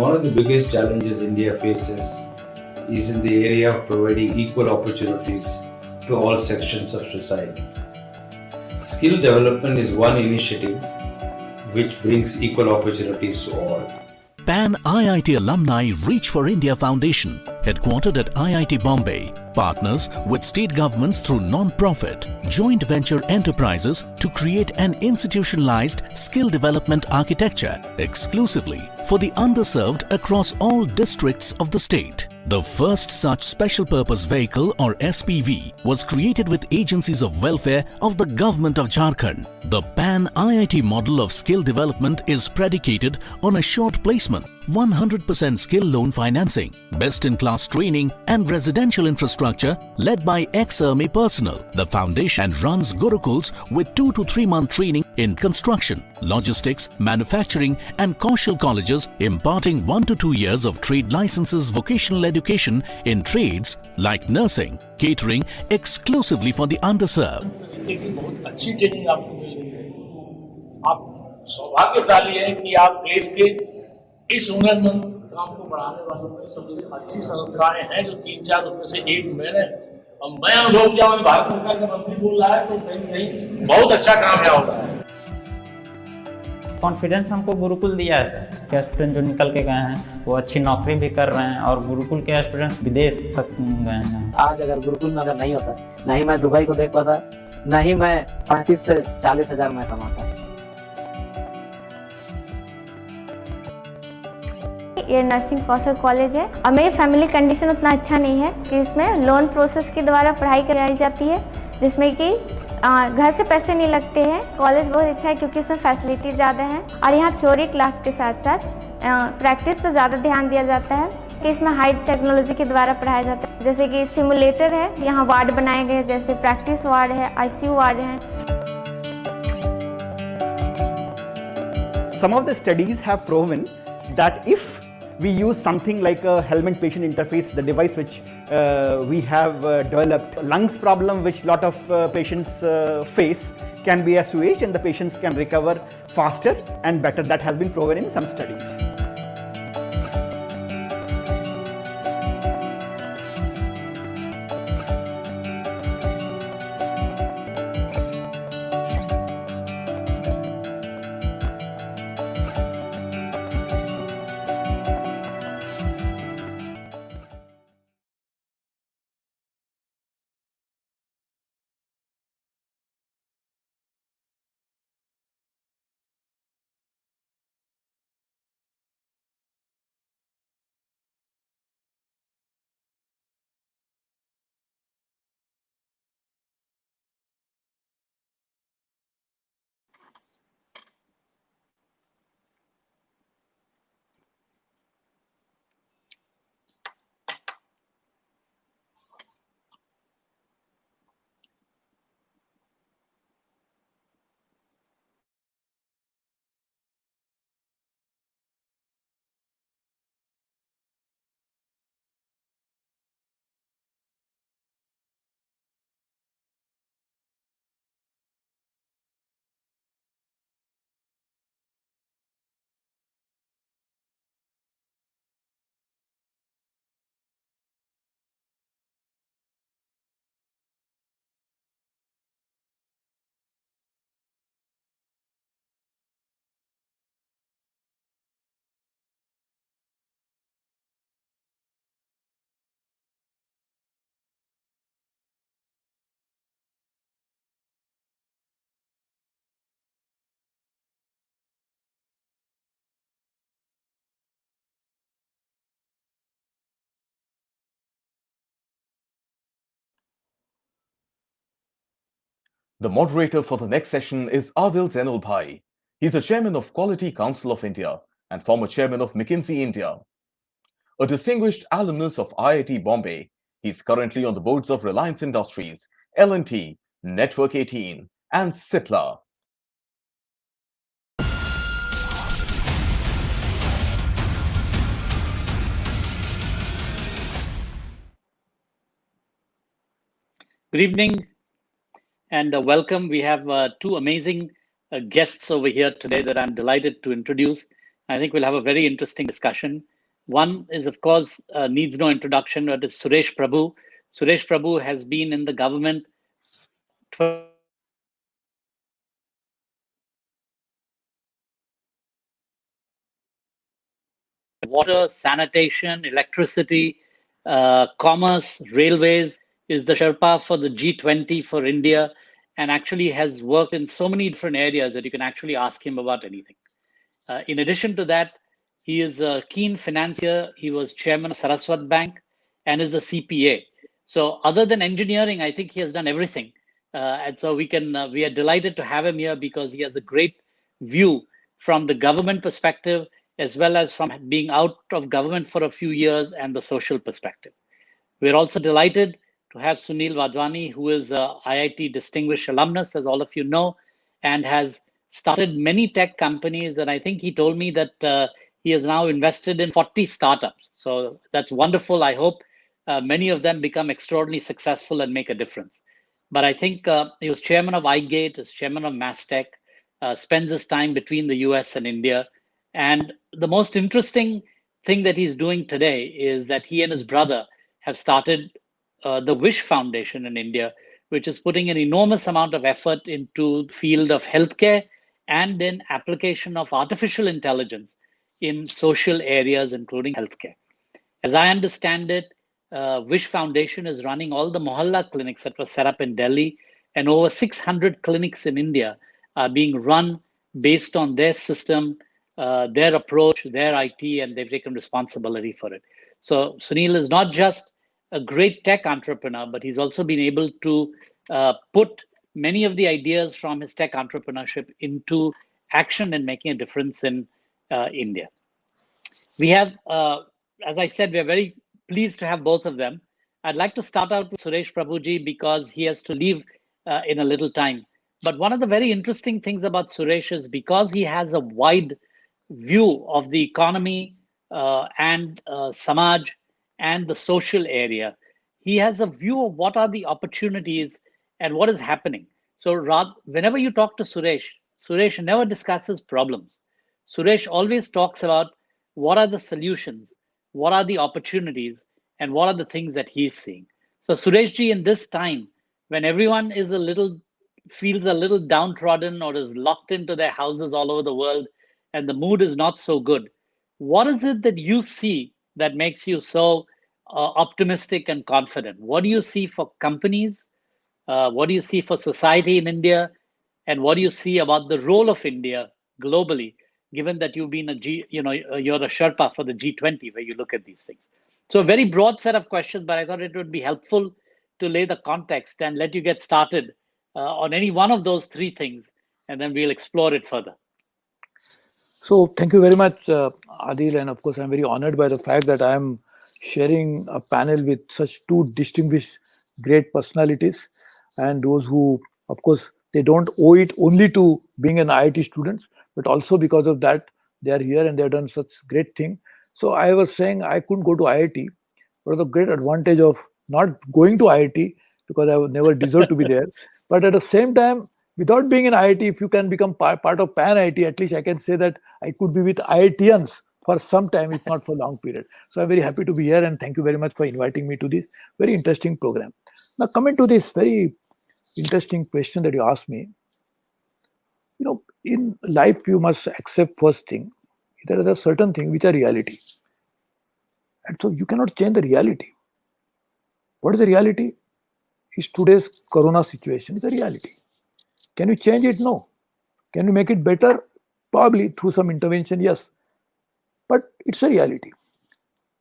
one of the biggest challenges India faces is in the area of providing equal opportunities to all sections of society. Skill development is one initiative which brings equal opportunities to all. PanIIT Alumni Reach for India Foundation, headquartered at IIT Bombay, partners with state governments through non-profit, joint venture enterprises to create an institutionalized skill development architecture exclusively for the underserved across all districts of the state. The first such special purpose vehicle or SPV was created with agencies of welfare of the government of Jharkhand. The PanIIT model of skill development is predicated on assured placement, 100% skill loan financing, best-in-class training and residential infrastructure led by ex-army personnel. The foundation runs Gurukuls with 2 to 3 month training in construction, logistics, manufacturing and Kaushal colleges imparting 1 to 2 years of trade licenses, vocational education in trades like nursing, catering exclusively for the underserved. बहुत अच्छी training आपको मिल रही है। आप सौभाग्यशाली हैं कि आप देश के इस हुनरमंद काम को बढ़ाने वालों में सबसे अच्छी संस्थाएं हैं जो 3-4 उसमें से एक मैंने मैं अनुभव किया। भारत सरकार का मंत्री बोल रहा है तो कहीं बहुत अच्छा काम है होगा। कॉन्फिडेंस हमको गुरुकुल दिया है सर के एस्पिरेंट जो निकल के गए हैं वो अच्छी नौकरी भी कर रहे हैं और गुरुकुल के एस्पिरेंट्स विदेश तक गए हैं। आज अगर गुरुकुल में अगर नहीं होता, ना ही मैं दुबई को देख पाता, ना ही मैं 35 से 40 हजार में कमाता। ये नर्सिंग कौशल कॉलेज है और मेरी फैमिली कंडीशन उतना अच्छा नहीं है कि इसमें लोन प्रोसेस के द्वारा पढ़ाई कराई जाती है जिसमें कि घर से पैसे नहीं लगते हैं। कॉलेज बहुत अच्छा है क्योंकि इसमें फैसिलिटी ज़्यादा है और यहाँ थ्योरी क्लास के साथ साथ प्रैक्टिस पर ज़्यादा ध्यान दिया जाता है कि इसमें हाई टेक्नोलॉजी के द्वारा पढ़ाया जाता है। जैसे कि सिमुलेटर है, यहाँ वार्ड बनाए गए जैसे प्रैक्टिस वार्ड है, ICU वार्ड है। Some of the studies have proven that if we use something like a helmet patient interface, the device which we have developed, lungs problem which lot of patients face can be assuaged and the patients can recover faster and better. That has been proven in some studies. The moderator for the next session is Adil Zainul Bhai. He is the chairman of Quality Council of India and former chairman of McKinsey India. A distinguished alumnus of IIT Bombay, he is currently on the boards of Reliance Industries, L&T, Network 18 and Cipla. Good evening and welcome. We have two amazing guests over here today that I'm delighted to introduce. I think we'll have a very interesting discussion. One is, of course, needs no introduction, but is Suresh Prabhu. Suresh Prabhu has been in the government water, sanitation, electricity, commerce, railways, is the Sherpa for the G20 for India, and actually has worked in so many different areas that you can actually ask him about anything. In addition to that, he is a keen financier. He was chairman of Saraswat Bank and is a CPA. So other than engineering, I think he has done everything. And so we are delighted to have him here because he has a great view from the government perspective, as well as from being out of government for a few years and the social perspective. We're also delighted to have Sunil Wadhwani, who is a IIT distinguished alumnus, as all of you know, and has started many tech companies. And I think he told me that he has now invested in 40 startups. So that's wonderful. I hope many of them become extraordinarily successful and make a difference. But I think he was chairman of iGate, is chairman of Mastech, spends his time between the US and India. And the most interesting thing that he's doing today is that he and his brother have started the Wish Foundation in India, which is putting an enormous amount of effort into the field of healthcare and in application of artificial intelligence in social areas, including healthcare. As I understand it, Wish Foundation is running all the Mohalla clinics that were set up in Delhi, and over 600 clinics in India are being run based on their system, their approach, their IT, and they've taken responsibility for it. So Sunil is not just a great tech entrepreneur, but he's also been able to put many of the ideas from his tech entrepreneurship into action and making a difference in India. We have, as I said, we're very pleased to have both of them. I'd like to start out with Suresh Prabhuji because he has to leave in a little time. But one of the very interesting things about Suresh is because he has a wide view of the economy and Samaj and the social area, he has a view of what are the opportunities and what is happening. So whenever you talk to Suresh, Suresh never discusses problems. Suresh always talks about what are the solutions, what are the opportunities, and what are the things that he's seeing. So Sureshji, in this time, when everyone is feels a little downtrodden or is locked into their houses all over the world, and the mood is not so good, what is it that you see that makes you so optimistic and confident? What do you see for companies? What do you see for society in India? And what do you see about the role of India globally, given that you've been you're a Sherpa for the G20, where you look at these things? So a very broad set of questions, but I thought it would be helpful to lay the context and let you get started on any one of those three things, and then we'll explore it further. So thank you very much, Adil. And of course, I'm very honored by the fact that I'm sharing a panel with such two distinguished, great personalities, and those who, of course, they don't owe it only to being an IIT student, but also because of that, they are here and they have done such great thing. So I was saying I couldn't go to IIT, but the great advantage of not going to IIT, because I would never deserve to be there. But at the same time, without being an IIT, if you can become part of PanIIT, at least I can say that I could be with IITians for some time, if not for a long period. So I'm very happy to be here, and thank you very much for inviting me to this very interesting program. Now, coming to this very interesting question that you asked me, in life you must accept first thing, there is a certain thing which are reality. And so you cannot change the reality. What is the reality? Is today's corona situation is a reality. Can you change it? No. Can you make it better? Probably through some intervention, yes. But it's a reality.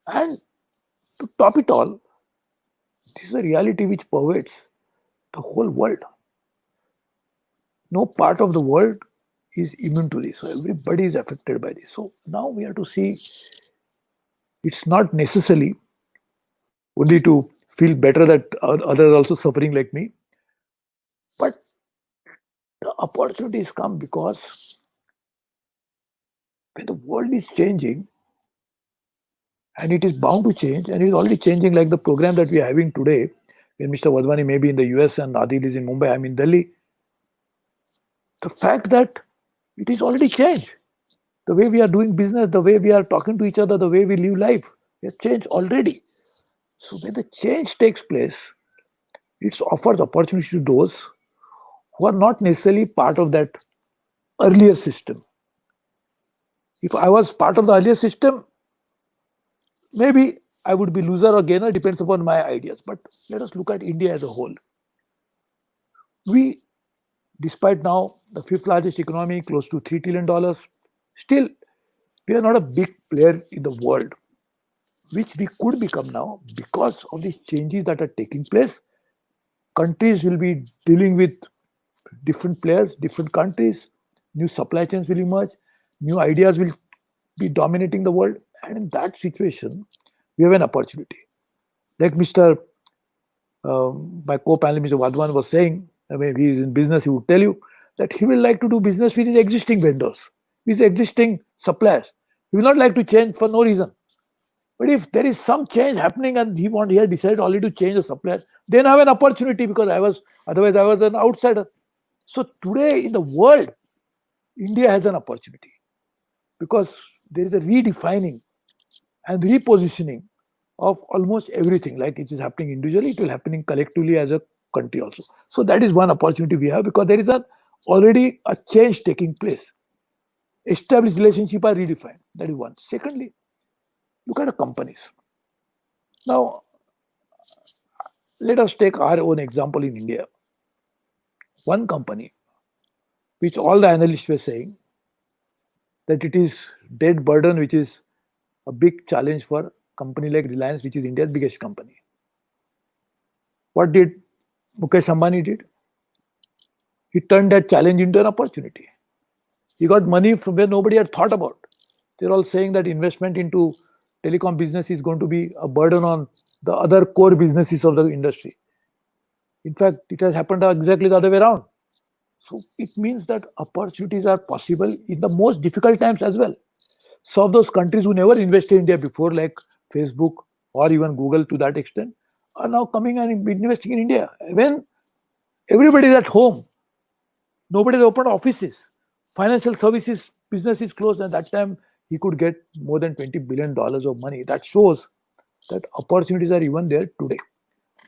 And to top it all, this is a reality which pervades the whole world. No part of the world is immune to this. So everybody is affected by this. So now we have to see, it's not necessarily only to feel better that others are also suffering like me, but the opportunities come because when the world is changing, and it is bound to change, and it is already changing, like the program that we are having today, when Mr. Wadhwani may be in the US and Adil is in Mumbai, I'm in Delhi. The fact that it is already changed. The way we are doing business, the way we are talking to each other, the way we live life, we have changed already. So when the change takes place, it offers opportunity to those who are not necessarily part of that earlier system. If I was part of the earlier system, maybe I would be loser or gainer, depends upon my ideas. But let us look at India as a whole. We, despite now the 5th largest economy, close to $3 trillion, still we are not a big player in the world, which we could become now because of these changes that are taking place. Countries will be dealing with different players, different countries, new supply chains will emerge, new ideas will be dominating the world. And in that situation, we have an opportunity. Like my co-panelist, Mr. Wadhwan was saying, I mean, he is in business, he would tell you that he will like to do business with his existing vendors, with his existing suppliers. He will not like to change for no reason. But if there is some change happening and he has decided already to change the supplier, then I have an opportunity because otherwise I was an outsider. So today in the world, India has an opportunity because there is a redefining and repositioning of almost everything. Like it is happening individually, it will happening collectively as a country also. So that is one opportunity we have because there is already a change taking place. Established relationships are redefined. That is one. Secondly, look at the companies. Now, let us take our own example in India. One company, which all the analysts were saying that it is debt burden, which is a big challenge for a company like Reliance, which is India's biggest company. What did Mukesh Ambani did? He turned that challenge into an opportunity. He got money from where nobody had thought about. They're all saying that investment into telecom business is going to be a burden on the other core businesses of the industry. In fact, it has happened exactly the other way around. So it means that opportunities are possible in the most difficult times as well. Some of those countries who never invested in India before, like Facebook or even Google to that extent, are now coming and investing in India. When everybody is at home, nobody has opened offices, financial services business is closed, and that time he could get more than $20 billion of money. That shows that opportunities are even there today.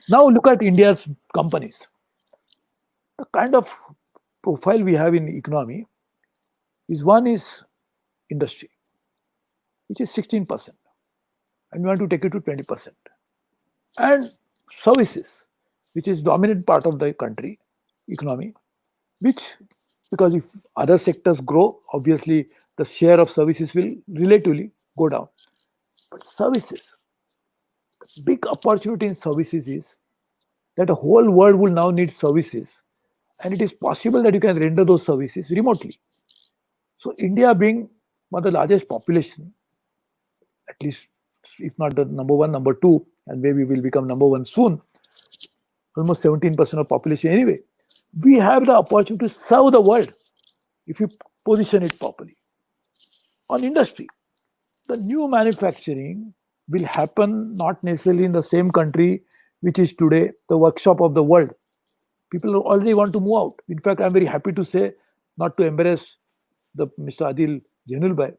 Now look at India's companies. The kind of profile we have in economy is one is industry, which is 16%, and we want to take it to 20%. And services, which is dominant part of the country economy, which, because if other sectors grow, obviously the share of services will relatively go down. But services, big opportunity in services is that the whole world will now need services, and it is possible that you can render those services remotely. So India being one of the largest population, at least if not the number one, number two, and maybe will become number one soon, almost 17% of population anyway, we have the opportunity to serve the world if you position it properly. On industry, the new manufacturing will happen not necessarily in the same country which is today the workshop of the world. People already want to move out. In fact, I'm very happy to say, not to embarrass Mr. Adil Janulbhai,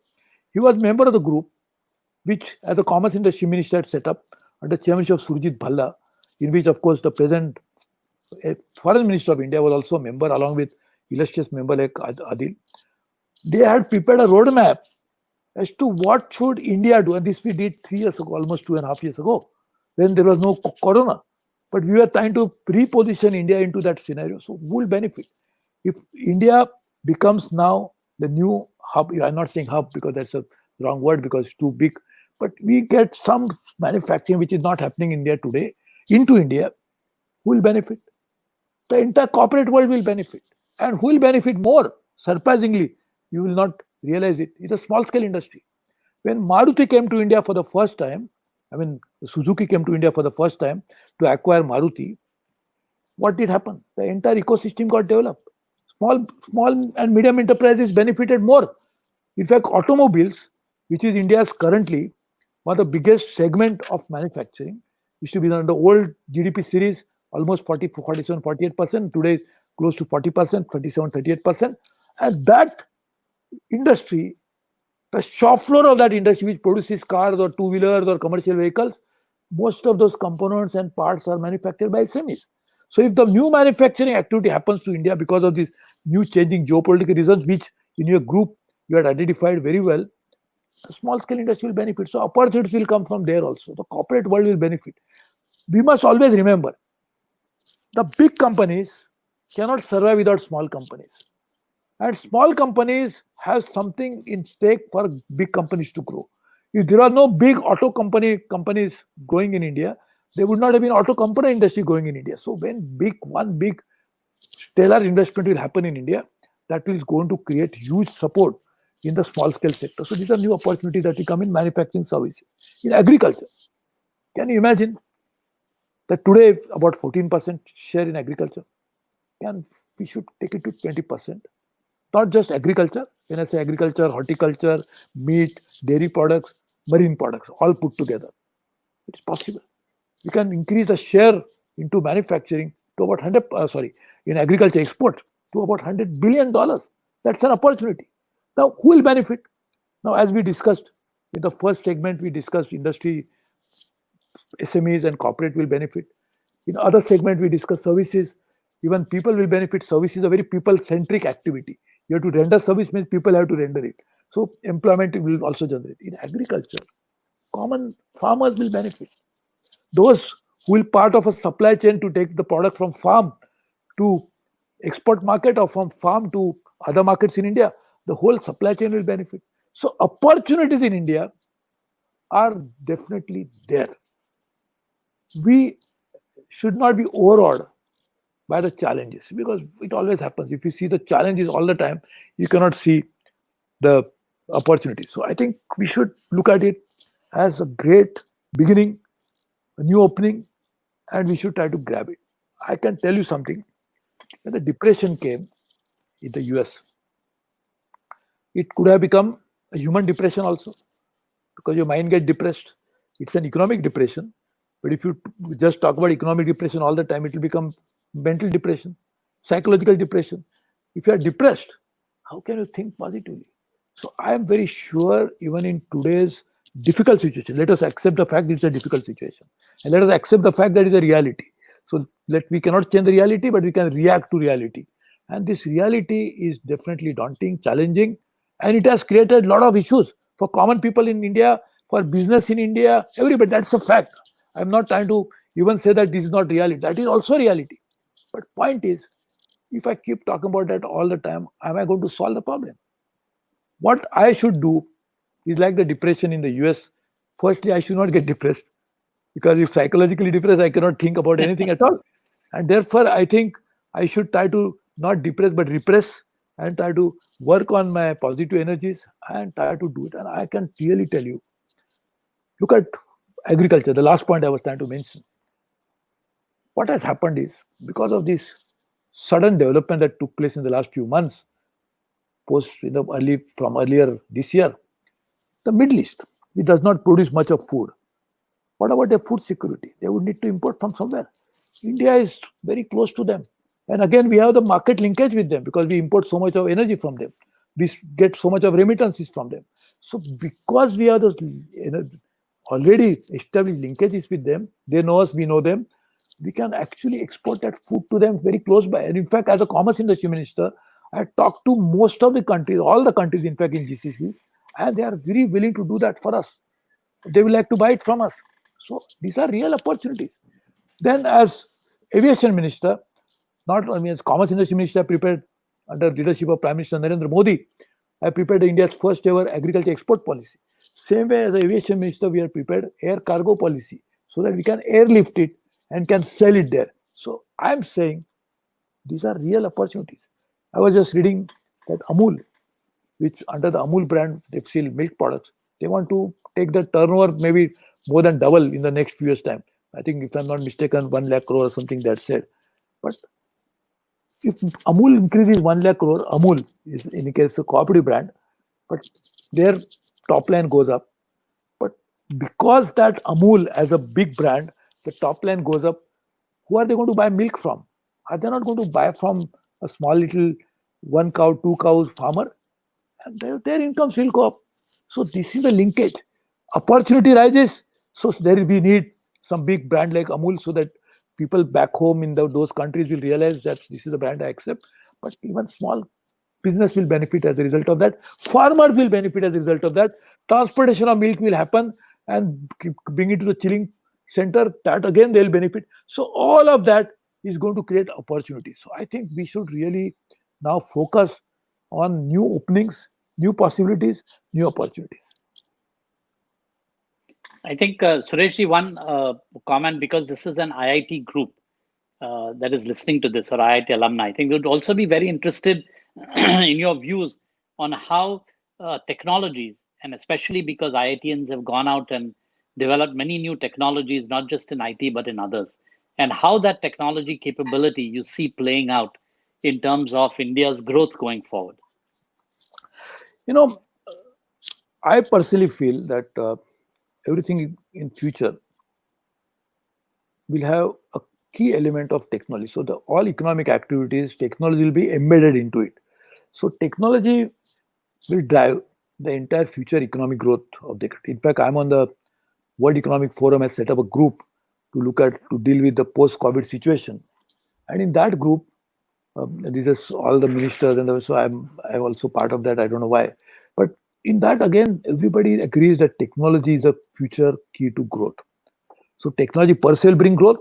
he was member of the group which, as a Commerce Industry Minister, had set up under chairmanship of Surjit Bhalla, in which, of course, the present Foreign Minister of India was also a member, along with illustrious member like Adil. They had prepared a roadmap as to what should India do, and this we did 3 years ago, almost 2.5 years ago, when there was no corona. But we were trying to reposition India into that scenario. So who will benefit? If India becomes now the new hub, I'm not saying hub because that's a wrong word because it's too big, but we get some manufacturing which is not happening in India today into India, who will benefit? The entire corporate world will benefit. And who will benefit more? Surprisingly, you will not realize it. It's a small scale industry. When Maruti came to India for the first time, Suzuki came to India for the first time to acquire Maruti, what did happen? The entire ecosystem got developed. Small and medium enterprises benefited more. In fact, automobiles, which is India's currently one of the biggest segment of manufacturing, used to be on the old GDP series, almost 47, 48%. Today, close to 40%, 37, 38%. And that industry The shop floor of that industry which produces cars or two-wheelers or commercial vehicles, most of those components and parts are manufactured by SMEs. So if the new manufacturing activity happens to India because of these new changing geopolitical reasons, which in your group you had identified very well, the small scale industry will benefit. So opportunities will come from there also. The corporate world will benefit. We must always remember, the big companies cannot survive without small companies. And small companies have something in stake for big companies to grow. If there are no big auto companies growing in India, there would not have been auto component industry growing in India. So when one big stellar investment will happen in India, that is going to create huge support in the small scale sector. So these are new opportunities that will come in manufacturing services. In agriculture, can you imagine that today about 14% share in agriculture? We should take it to 20%. Not just agriculture. When I say agriculture, horticulture, meat, dairy products, marine products, all put together. It is possible. We can increase the share into manufacturing to about in agriculture export to about $100 billion. That's an opportunity. Now, who will benefit? Now, as we discussed in the first segment, we discussed industry, SMEs and corporate will benefit. In other segment, we discussed services. Even people will benefit. Service is a very people-centric activity. You have to render service, means people have to render it. So employment will also generate. In agriculture, common farmers will benefit. Those who will part of a supply chain to take the product from farm to export market or from farm to other markets in India, the whole supply chain will benefit. So opportunities in India are definitely there. We should not be overawed by the challenges, because it always happens. If you see the challenges all the time, you cannot see the opportunities. So I think we should look at it as a great beginning, a new opening, and we should try to grab it. I can tell you something. When the depression came in the US, it could have become a human depression also, because your mind gets depressed. It's an economic depression. But if you just talk about economic depression all the time, it will become mental depression, psychological depression. If you are depressed, how can you think positively? So I am very sure, even in today's difficult situation, let us accept the fact that it's a difficult situation. And let us accept the fact that it's a reality. So we cannot change the reality, but we can react to reality. And this reality is definitely daunting, challenging, and it has created a lot of issues for common people in India, for business in India, everybody. That's a fact. I'm not trying to even say that this is not reality. That is also reality. But point is, if I keep talking about that all the time, am I going to solve the problem? What I should do is like the depression in the US. Firstly, I should not get depressed, because if psychologically depressed, I cannot think about anything at all. And therefore, I think I should try to not depress, but repress, and try to work on my positive energies and try to do it. And I can clearly tell you, look at agriculture, the last point I was trying to mention. What has happened is, because of this sudden development that took place in the last few months, from earlier this year, the Middle East, it does not produce much of food. What about their food security? They would need to import from somewhere. India is very close to them. And again, we have the market linkage with them, because we import so much of energy from them. We get so much of remittances from them. So because we have those already established linkages with them, they know us, we know them, we can actually export that food to them very close by. And in fact, as a commerce industry minister, I talked to most of the countries, all the countries in fact in GCC, and they are very willing to do that for us. They will like to buy it from us. So these are real opportunities. Then as aviation minister, not only as commerce industry minister, I prepared under leadership of Prime Minister Narendra Modi, I prepared India's first ever agriculture export policy. Same way as aviation minister, we have prepared air cargo policy, so that we can airlift it and can sell it there. So I'm saying these are real opportunities. I was just reading that Amul, which under the Amul brand, they sell milk products. They want to take the turnover maybe more than double in the next few years' time. I think, if I'm not mistaken, 1 lakh crore or something that said. But if Amul increases 1 lakh crore, Amul is in case a cooperative brand, but their top line goes up. But because that Amul as a big brand, the top line goes up, who are they going to buy milk from? Are they not going to buy from a small little 1 cow, 2 cows farmer? And their incomes will go up. So this is the linkage. Opportunity rises, so there will be need some big brand like Amul, so that people back home in those countries will realize that this is the brand I accept. But even small business will benefit as a result of that. Farmers will benefit as a result of that. Transportation of milk will happen and bring it to the chilling center. That again they'll benefit. So all of that is going to create opportunities. So I think we should really now focus on new openings, new possibilities, new opportunities. I think, Suresh, one comment, because this is an IIT group that is listening to this, or IIT alumni, I think we would also be very interested in your views on how technologies, and especially because IITians have gone out and developed many new technologies, not just in IT, but in others, and how that technology capability you see playing out in terms of India's growth going forward. You know, I personally feel that everything in future will have a key element of technology. So all economic activities, technology will be embedded into it. So technology will drive the entire future economic growth of the country. In fact, I'm on the World Economic Forum has set up a group to deal with the post-COVID situation. And in that group, this is all the ministers, and so I'm also part of that. I don't know why. But in that, again, everybody agrees that technology is a future key to growth. So technology per se will bring growth.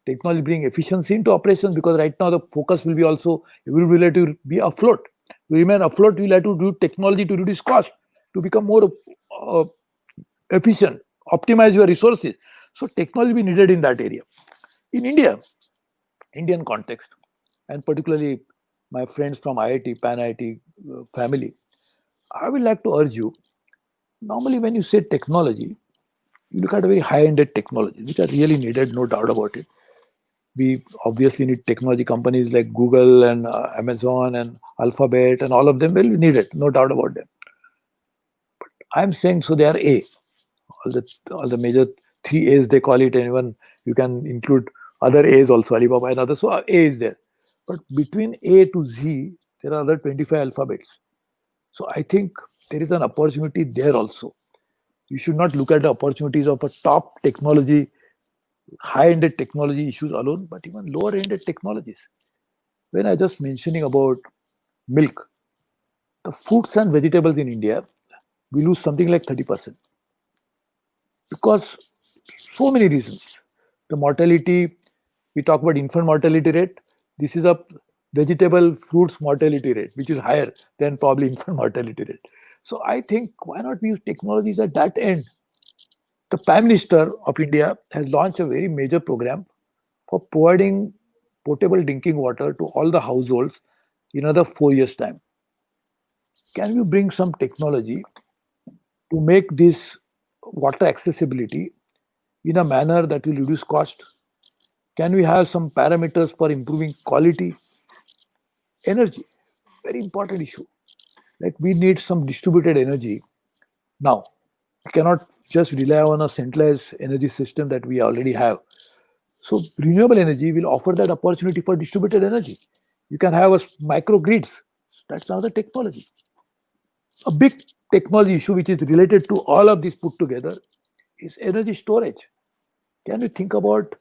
Technology bring efficiency into operations, because right now the focus will be also, we will have to be afloat. To remain afloat, we will have to do technology to reduce cost, to become more efficient, optimize your resources. So technology will be needed in that area. In India, Indian context, and particularly my friends from IIT, PanIIT family, I would like to urge you, normally when you say technology, you look at a very high-ended technology, which are really needed, no doubt about it. We obviously need technology companies like Google and Amazon and Alphabet, and all of them will be needed, no doubt about them. But I'm saying, so they are A. All the major 3 A's they call it, and even you can include other A's also, Alibaba and others. So A is there. But between A to Z, there are other 25 alphabets. So I think there is an opportunity there also. You should not look at the opportunities of a top technology, high-ended technology issues alone, but even lower-ended technologies. When I just mentioning about milk, the fruits and vegetables in India, we lose something like 30%. Because so many reasons. The mortality, we talk about infant mortality rate. This is a vegetable fruits mortality rate, which is higher than probably infant mortality rate. So I think, why not use technologies at that end? The Prime Minister of India has launched a very major program for providing potable drinking water to all the households in another 4 years' time. Can you bring some technology to make this water accessibility in a manner that will reduce cost? Can we have some parameters for improving quality? Energy, very important issue. Like, we need some distributed energy now. We cannot just rely on a centralized energy system that we already have. So renewable energy will offer that opportunity for distributed energy. You can have a microgrids. That's another technology. A big technology issue which is related to all of this put together is energy storage. Can we think about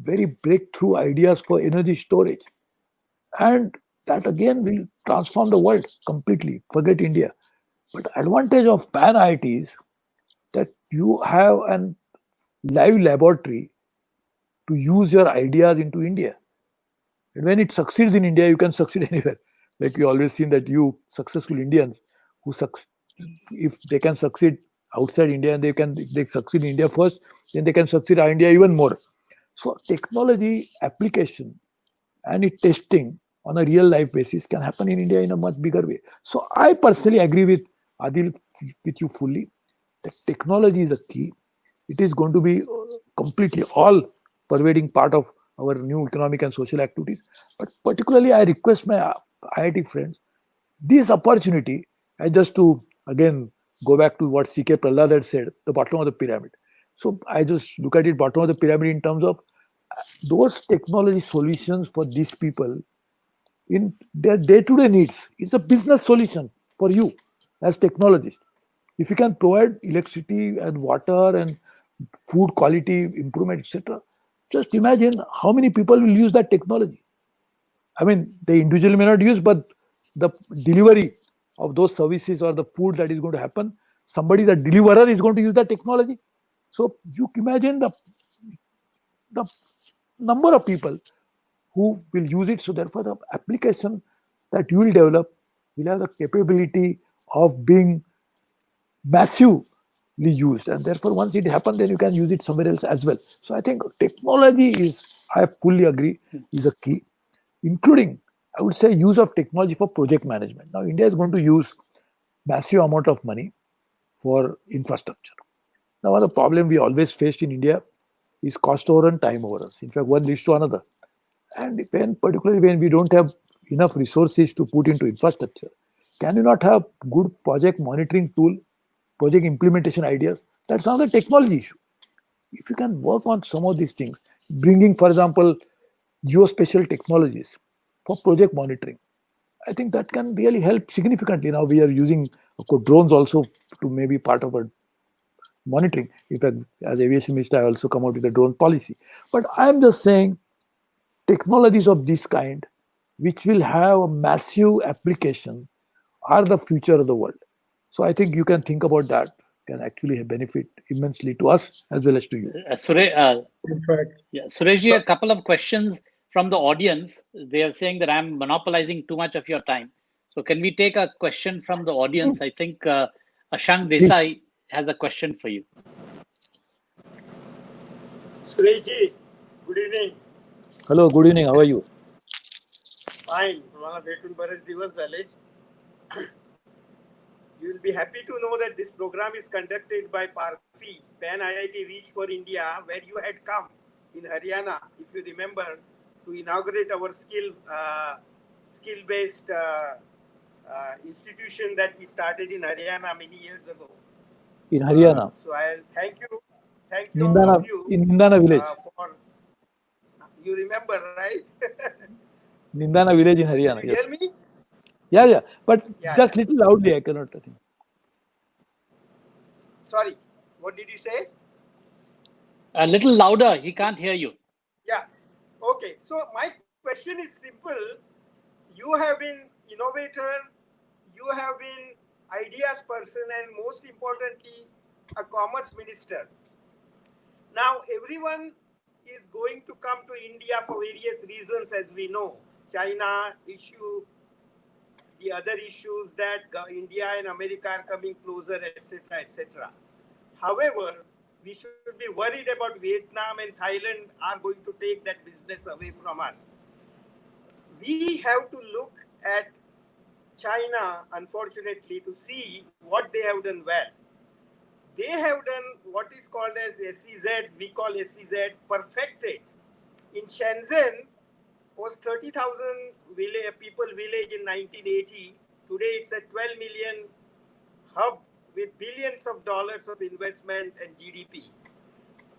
very breakthrough ideas for energy storage? And that again will transform the world completely. Forget India. But the advantage of PanIIT is that you have a live laboratory to use your ideas into India. And when it succeeds in India, you can succeed anywhere. Like we always seen that you successful Indians who if they can succeed outside India, and if they succeed in India first, then they can succeed in India even more. So technology application and its testing on a real life basis can happen in India in a much bigger way. So I personally agree with Adil, with you fully, that technology is a key. It is going to be completely all pervading part of our new economic and social activities. But particularly, I request my IIT friends, this opportunity, and just to again go back to what C.K. Prahlad had said, the bottom of the pyramid. So I just look at it bottom of the pyramid in terms of those technology solutions for these people in their day-to-day needs. It's a business solution for you as technologists. If you can provide electricity and water and food quality improvement, etc., just imagine how many people will use that technology. I mean, they individually may not use, but the delivery of those services or the food that is going to happen, somebody, the deliverer, is going to use that technology. So you imagine the number of people who will use it. So therefore, the application that you will develop will have the capability of being massively used, and therefore once it happens, then you can use it somewhere else as well. So I think technology is, I fully agree, is a key, including, I would say, use of technology for project management. Now India is going to use massive amount of money for infrastructure. Now one of the problem we always faced in India is cost overrun, time overruns. In fact, one leads to another. And particularly when we don't have enough resources to put into infrastructure, can you not have good project monitoring tool, project implementation ideas? That's another technology issue. If you can work on some of these things, bringing, for example, geospatial technologies for project monitoring, I think that can really help significantly. Now we are using, of course, drones also to maybe part of our monitoring. In fact, as aviation minister, I also come out with a drone policy. But I'm just saying, technologies of this kind, which will have a massive application, are the future of the world. So I think you can think about that, can actually benefit immensely to us as well as to you. Suresh, a couple of questions from the audience. They are saying that I'm monopolizing too much of your time. So can we take a question from the audience? I think Ashank Desai has a question for you. Suresh, good evening. Hello, good evening. How are you? Fine. You will be happy to know that this program is conducted by PARFI, PanIIT Reach for India, where you had come in Haryana, if you remember, to inaugurate our skill-based institution that we started in Haryana many years ago. In Haryana. So I'll thank you Nindana, all of you. in Nindana village. You remember, right? Nindana village in Haryana. Can you hear me? Yeah. But just little loudly, I cannot. I think. Sorry, what did you say? A little louder. He can't hear you. Yeah. Okay. So my question is simple. You have been innovator. You have been ideas person, and most importantly, a commerce minister. Now everyone is going to come to India for various reasons, as we know. China issue, the other issues that India and America are coming closer, etc., etc. However, we should be worried about Vietnam and Thailand are going to take that business away from us. We have to look at China, unfortunately, to see what they have done well. They have done what is called as SEZ, we call SEZ perfected. In Shenzhen, was 30,000 people village in 1980. Today it's a 12 million hub with billions of dollars of investment and GDP.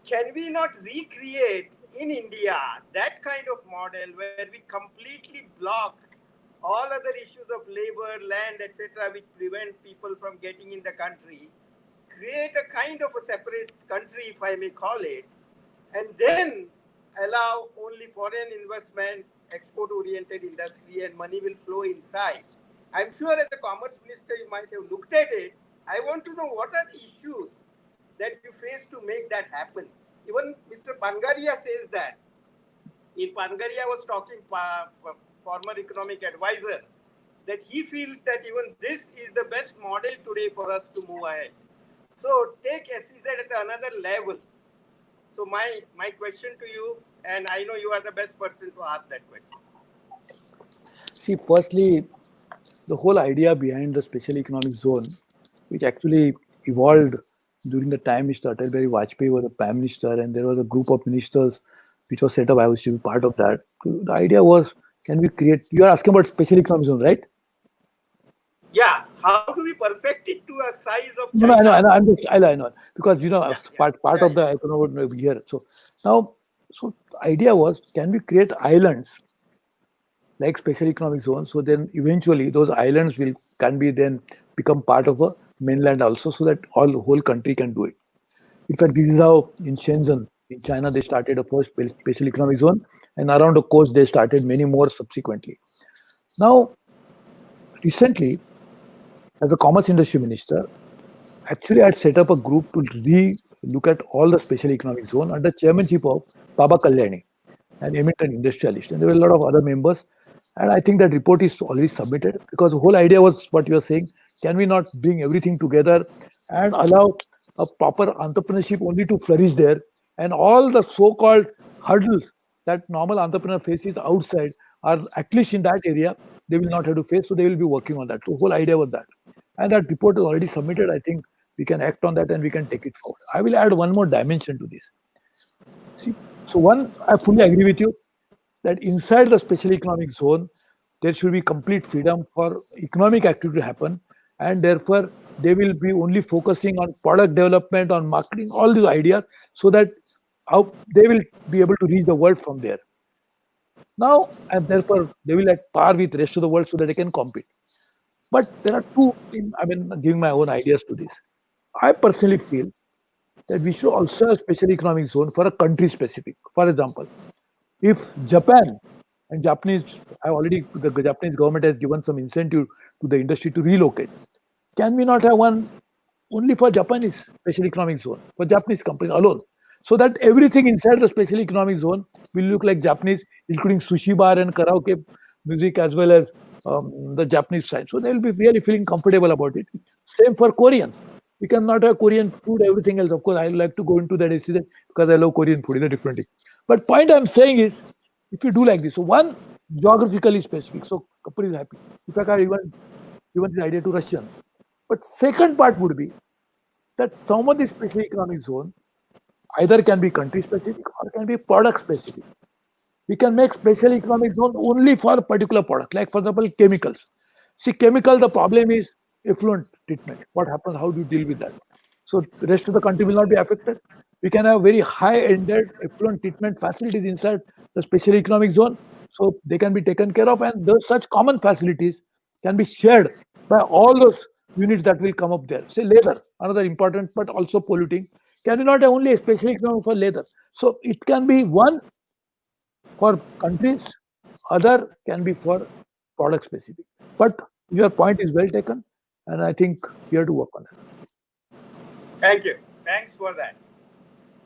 Can we not recreate in India that kind of model where we completely block all other issues of labor, land, etc., which prevent people from getting in the country, create a kind of a separate country, if I may call it, and then allow only foreign investment, export-oriented industry, and money will flow inside. I'm sure as a commerce minister, you might have looked at it. I want to know what are the issues that you face to make that happen. Even Mr. Pangaria says that. In Pangaria was talking, former economic advisor, that he feels that even this is the best model today for us to move ahead. So take SEZ at another level. So my question to you, and I know you are the best person to ask that question. See, firstly, the whole idea behind the special economic zone, which actually evolved during the time Mr. Atal Bihari Vajpayee was the Prime Minister, and there was a group of ministers which was set up. I was to be part of that. So the idea was, can we create, you are asking about special economic zone, right? Yeah, how do we perfect it to a size of China? No, I know, because part of the economic here. So now, so the idea was, can we create islands like special economic zones. So then eventually those islands can be then become part of a mainland also, so that whole country can do it. In fact, this is how in Shenzhen, in China, they started a first special economic zone, and around the coast they started many more subsequently. Now, recently, as a commerce industry minister, actually I had set up a group to look at all the special economic zone under chairmanship of Baba Kalyani, an eminent industrialist, and there were a lot of other members. And I think that report is already submitted, because the whole idea was what you are saying: can we not bring everything together and allow a proper entrepreneurship only to flourish there, and all the so-called hurdles that normal entrepreneur faces outside are at least in that area they will not have to face, so they will be working on that. So the whole idea was that, and that report is already submitted. I think we can act on that and we can take it forward. I will add one more dimension to this. See, so one, I fully agree with you that inside the special economic zone, there should be complete freedom for economic activity to happen, and therefore they will be only focusing on product development, on marketing, all these ideas, so that how they will be able to reach the world from there. Now, and therefore they will at par with the rest of the world so that they can compete. But there are two, I mean, giving my own ideas to this. I personally feel that we should also have a special economic zone for a country specific. For example, if Japan and the Japanese government has given some incentive to the industry to relocate, can we not have one only for Japanese special economic zone, for Japanese companies alone, so that everything inside the special economic zone will look like Japanese, including sushi bar and karaoke music, as well as the Japanese side. So they will be really feeling comfortable about it. Same for Koreans. We cannot have Korean food, everything else. Of course, I like to go into that incident because I love Korean food in a different thing. But point I'm saying is, if you do like this, so one, geographically specific, so Kapur is happy. In fact, I even given this idea to Russian. But second part would be that some of the special economic zone either can be country specific or can be product specific. We can make special economic zone only for a particular product, like for example, chemicals. See, chemical, the problem is effluent treatment. What happens? How do you deal with that? So the rest of the country will not be affected. We can have very high-ended effluent treatment facilities inside the special economic zone, so they can be taken care of, and those such common facilities can be shared by all those units that will come up there. Say leather, another important but also polluting. Can we not have only a special economic for leather? So it can be one for countries, other can be for product specific. But your point is well taken, and I think we have to work on it. Thank you. Thanks for that.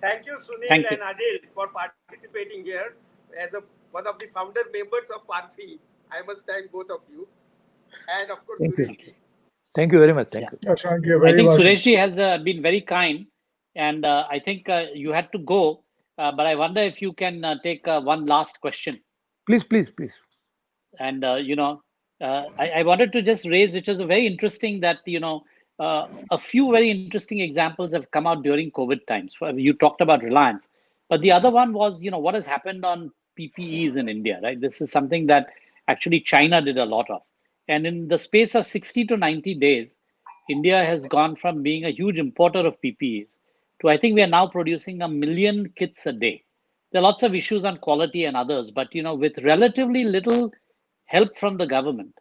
Thank you, Sunil Thank you. and Adil, for participating here. As one of the founder members of PARFI, I must thank both of you. And of course, Thank you. Suresh. Thank you very much. Thank you. Thank you. I Very think welcome. Sureshji has been very kind, and I think you had to go, but I wonder if you can take one last question. Please. And I wanted to just raise, which was a very interesting that a few very interesting examples have come out during COVID times. You talked about Reliance, but the other one was what has happened on PPEs in India, right? This is something that actually China did a lot of, and in the space of 60 to 90 days, India has gone from being a huge importer of PPEs to, I think we are now producing 1 million kits a day. There are lots of issues on quality and others, but with relatively little help from the government,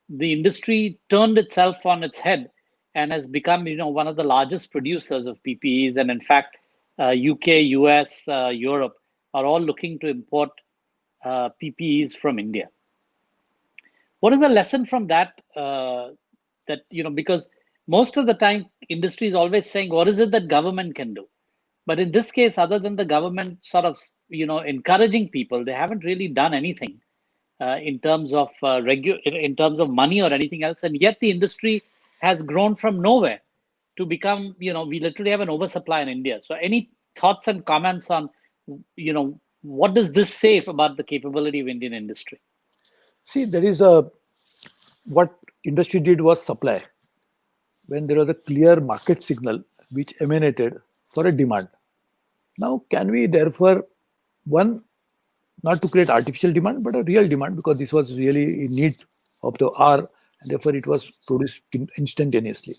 the industry turned itself on its head and has become one of the largest producers of PPEs. And in fact, UK, US, Europe are all looking to import PPEs from India. What is the lesson from that? Because most of the time industry is always saying, what is it that government can do? But in this case, other than the government sort of encouraging people, they haven't really done anything in terms of in terms of money or anything else. And yet the industry has grown from nowhere to become, we literally have an oversupply in India. So any thoughts and comments on, what does this say about the capability of Indian industry? See, there is what industry did was supply. When there was a clear market signal which emanated for a demand. Now, can we therefore, one, not to create artificial demand, but a real demand, because this was really in need of the hour, and therefore it was produced instantaneously.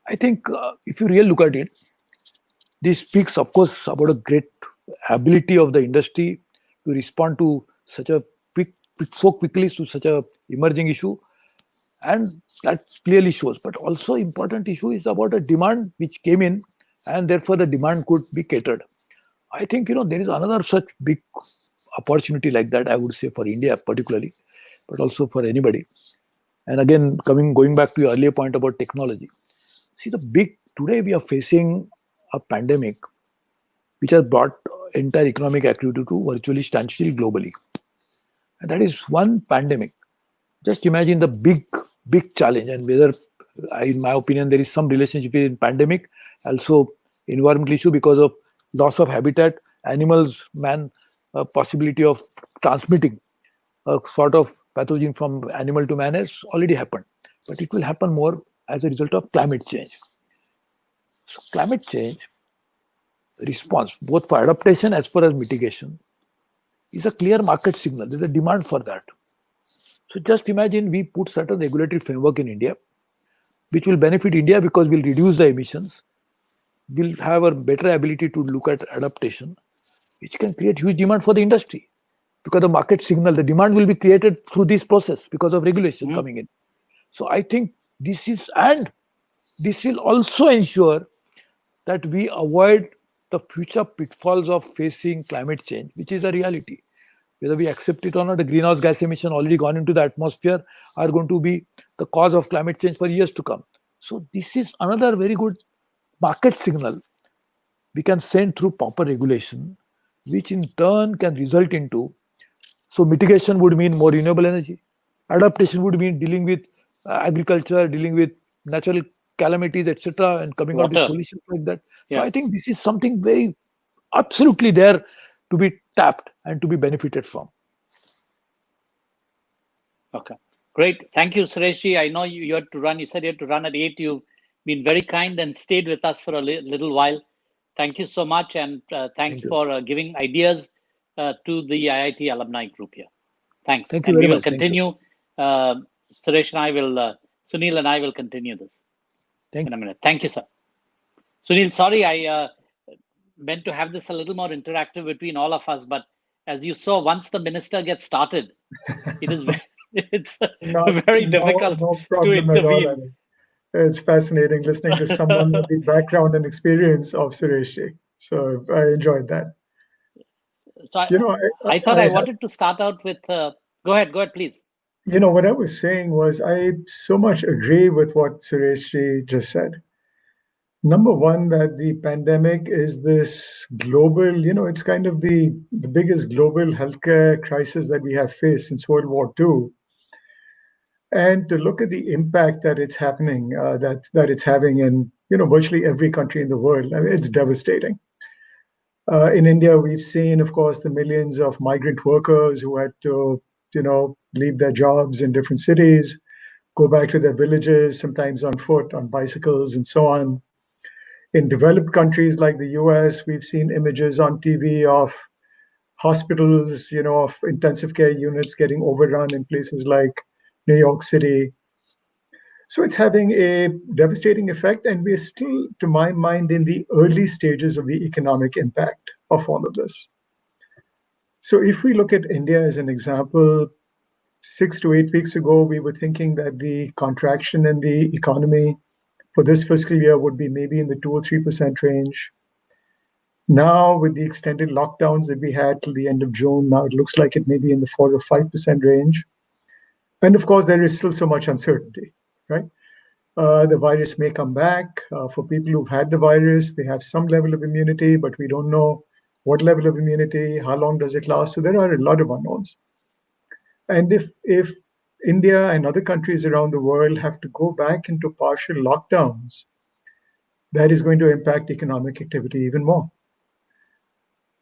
I think if you really look at it, this speaks, of course, about a great ability of the industry to respond to such a quick so quickly to such a emerging issue, and that clearly shows. But also important issue is about a demand which came in, and therefore the demand could be catered. I think there is another such big opportunity like that, I would say, for India particularly, but also for anybody. And again, going back to your earlier point about technology. See, today we are facing a pandemic which has brought entire economic activity to virtually standstill globally. And that is one pandemic. Just imagine the big challenge, and whether, in my opinion, there is some relationship in pandemic, also environmental issue because of loss of habitat, animals, man, possibility of transmitting a sort of pathogen from animal to man has already happened. But it will happen more as a result of climate change. So climate change response, both for adaptation as well as mitigation, is a clear market signal. There's a demand for that. So just imagine we put certain regulatory framework in India, which will benefit India because we'll reduce the emissions, we'll have a better ability to look at adaptation, which can create huge demand for the industry. Because the market signal, the demand will be created through this process because of regulation coming in. So I think this will also ensure that we avoid the future pitfalls of facing climate change, which is a reality. Whether we accept it or not, the greenhouse gas emission already gone into the atmosphere are going to be the cause of climate change for years to come. So this is another very good market signal we can send through proper regulation, which in turn can result into, so mitigation would mean more renewable energy. Adaptation would mean dealing with agriculture, dealing with natural calamities, etc., and coming out with solutions like that. So I think this is something very absolutely there to be tapped and to be benefited from. Okay, great. Thank you, Suresh. I know you had to run. You said you had to run at 8. You've been very kind and stayed with us for a little while. Thank you so much, and thanks for giving ideas to the IIT alumni group here. Thanks. Thank you very much. We will continue. Suresh and I will, Sunil and I will continue this in a minute. Thank you, sir. Sunil, sorry, I meant to have this a little more interactive between all of us, but as you saw, once the minister gets started, it is very difficult to intervene. It's fascinating listening to someone with the background and experience of Suresh. So I enjoyed that. So I thought I wanted to start out with, go ahead, please. What I was saying was I so much agree with what Suresh just said. Number one, that the pandemic is this global, it's kind of the biggest global healthcare crisis that we have faced since World War II. And to look at the impact that it's happening, that it's having in, virtually every country in the world, I mean, it's devastating. In India, we've seen, of course, the millions of migrant workers who had to, leave their jobs in different cities, go back to their villages, sometimes on foot, on bicycles, and so on. In developed countries like the US, we've seen images on TV of hospitals, of intensive care units getting overrun in places like New York City. So it's having a devastating effect, and we're still, to my mind, in the early stages of the economic impact of all of this. So if we look at India as an example, 6 to 8 weeks ago, we were thinking that the contraction in the economy for this fiscal year would be maybe in the 2 or 3% range. Now, with the extended lockdowns that we had till the end of June, now it looks like it may be in the 4 or 5% range. And of course, there is still so much uncertainty, right? The virus may come back. For people who've had the virus, they have some level of immunity, but we don't know what level of immunity, how long does it last? So there are a lot of unknowns. And if India and other countries around the world have to go back into partial lockdowns, that is going to impact economic activity even more.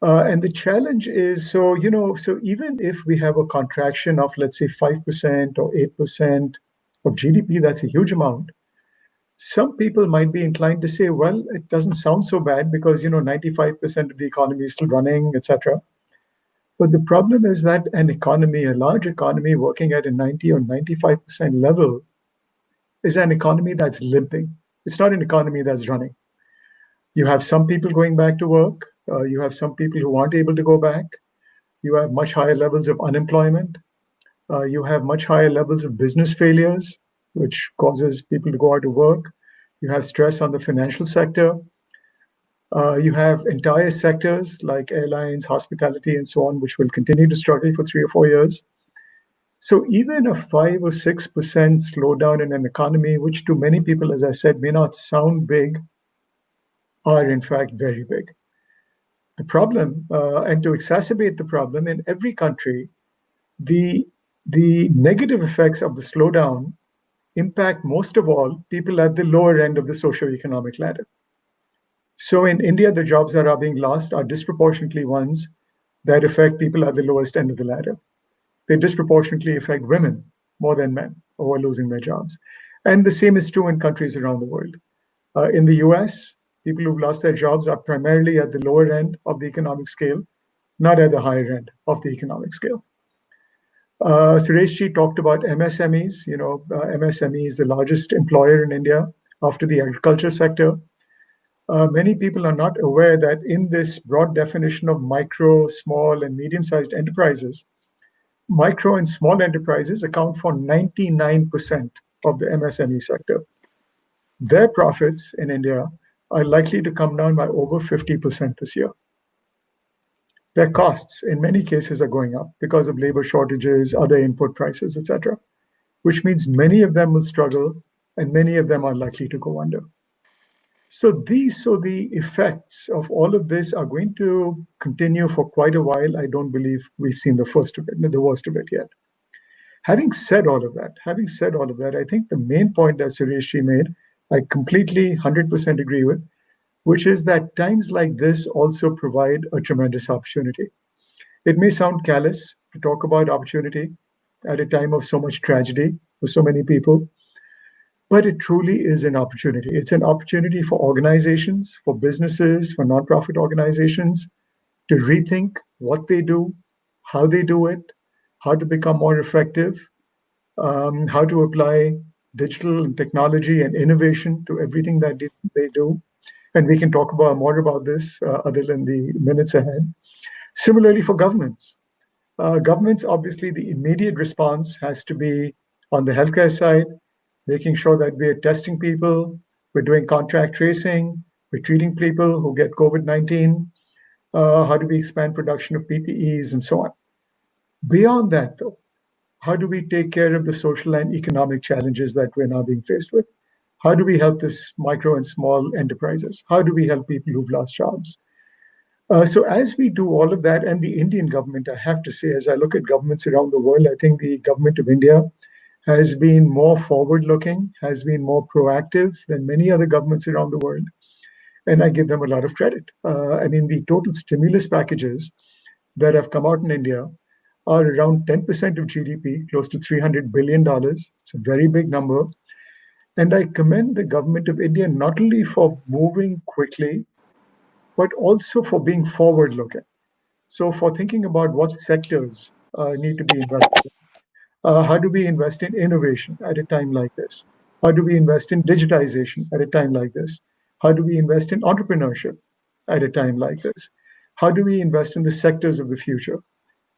And the challenge is, so even if we have a contraction of, let's say, 5% or 8% of GDP, that's a huge amount. Some people might be inclined to say, well, it doesn't sound so bad because, 95% of the economy is still running, etc. But the problem is that an economy, a large economy working at a 90 or 95% level, is an economy that's limping. It's not an economy that's running. You have some people going back to work. You have some people who aren't able to go back. You have much higher levels of unemployment. You have much higher levels of business failures, which causes people to go out to work. You have stress on the financial sector. You have entire sectors like airlines, hospitality, and so on, which will continue to struggle for 3 or 4 years. So even a 5 or 6% slowdown in an economy, which to many people, as I said, may not sound big, are in fact very big. The problem, and to exacerbate the problem, in every country, the negative effects of the slowdown impact most of all people at the lower end of the socioeconomic ladder. So in India, the jobs that are being lost are disproportionately ones that affect people at the lowest end of the ladder. They disproportionately affect women more than men who are losing their jobs. And the same is true in countries around the world. In the US, people who've lost their jobs are primarily at the lower end of the economic scale, not at the higher end of the economic scale. Suresh talked about MSMEs. MSME is the largest employer in India after the agriculture sector. Many people are not aware that in this broad definition of micro, small, and medium-sized enterprises, micro and small enterprises account for 99% of the MSME sector. Their profits in India are likely to come down by over 50% this year. Their costs, in many cases, are going up because of labor shortages, other input prices, etc., which means many of them will struggle and many of them are likely to go under. So the effects of all of this are going to continue for quite a while. I don't believe we've seen the worst of it yet. Having said all of that, I think the main point that Suresh made, I completely 100% agree with, which is that times like this also provide a tremendous opportunity. It may sound callous to talk about opportunity at a time of so much tragedy for so many people, but it truly is an opportunity. It's an opportunity for organizations, for businesses, for nonprofit organizations to rethink what they do, how they do it, how to become more effective, how to apply digital and technology and innovation to everything that they do. And we can talk more about this other than the minutes ahead. Similarly for governments. Governments, obviously, the immediate response has to be on the healthcare side, making sure that we're testing people, we're doing contact tracing, we're treating people who get COVID-19, how do we expand production of PPEs and so on. Beyond that, though, how do we take care of the social and economic challenges that we're now being faced with? How do we help this micro and small enterprises? How do we help people who've lost jobs? So as we do all of that, and the Indian government, I have to say, as I look at governments around the world, I think the government of India has been more forward-looking, has been more proactive than many other governments around the world. And I give them a lot of credit. The total stimulus packages that have come out in India are around 10% of GDP, close to $300 billion. It's a very big number. And I commend the government of India not only for moving quickly, but also for being forward-looking. So for thinking about what sectors need to be invested in. How do we invest in innovation at a time like this? How do we invest in digitization at a time like this? How do we invest in entrepreneurship at a time like this? How do we invest in the sectors of the future?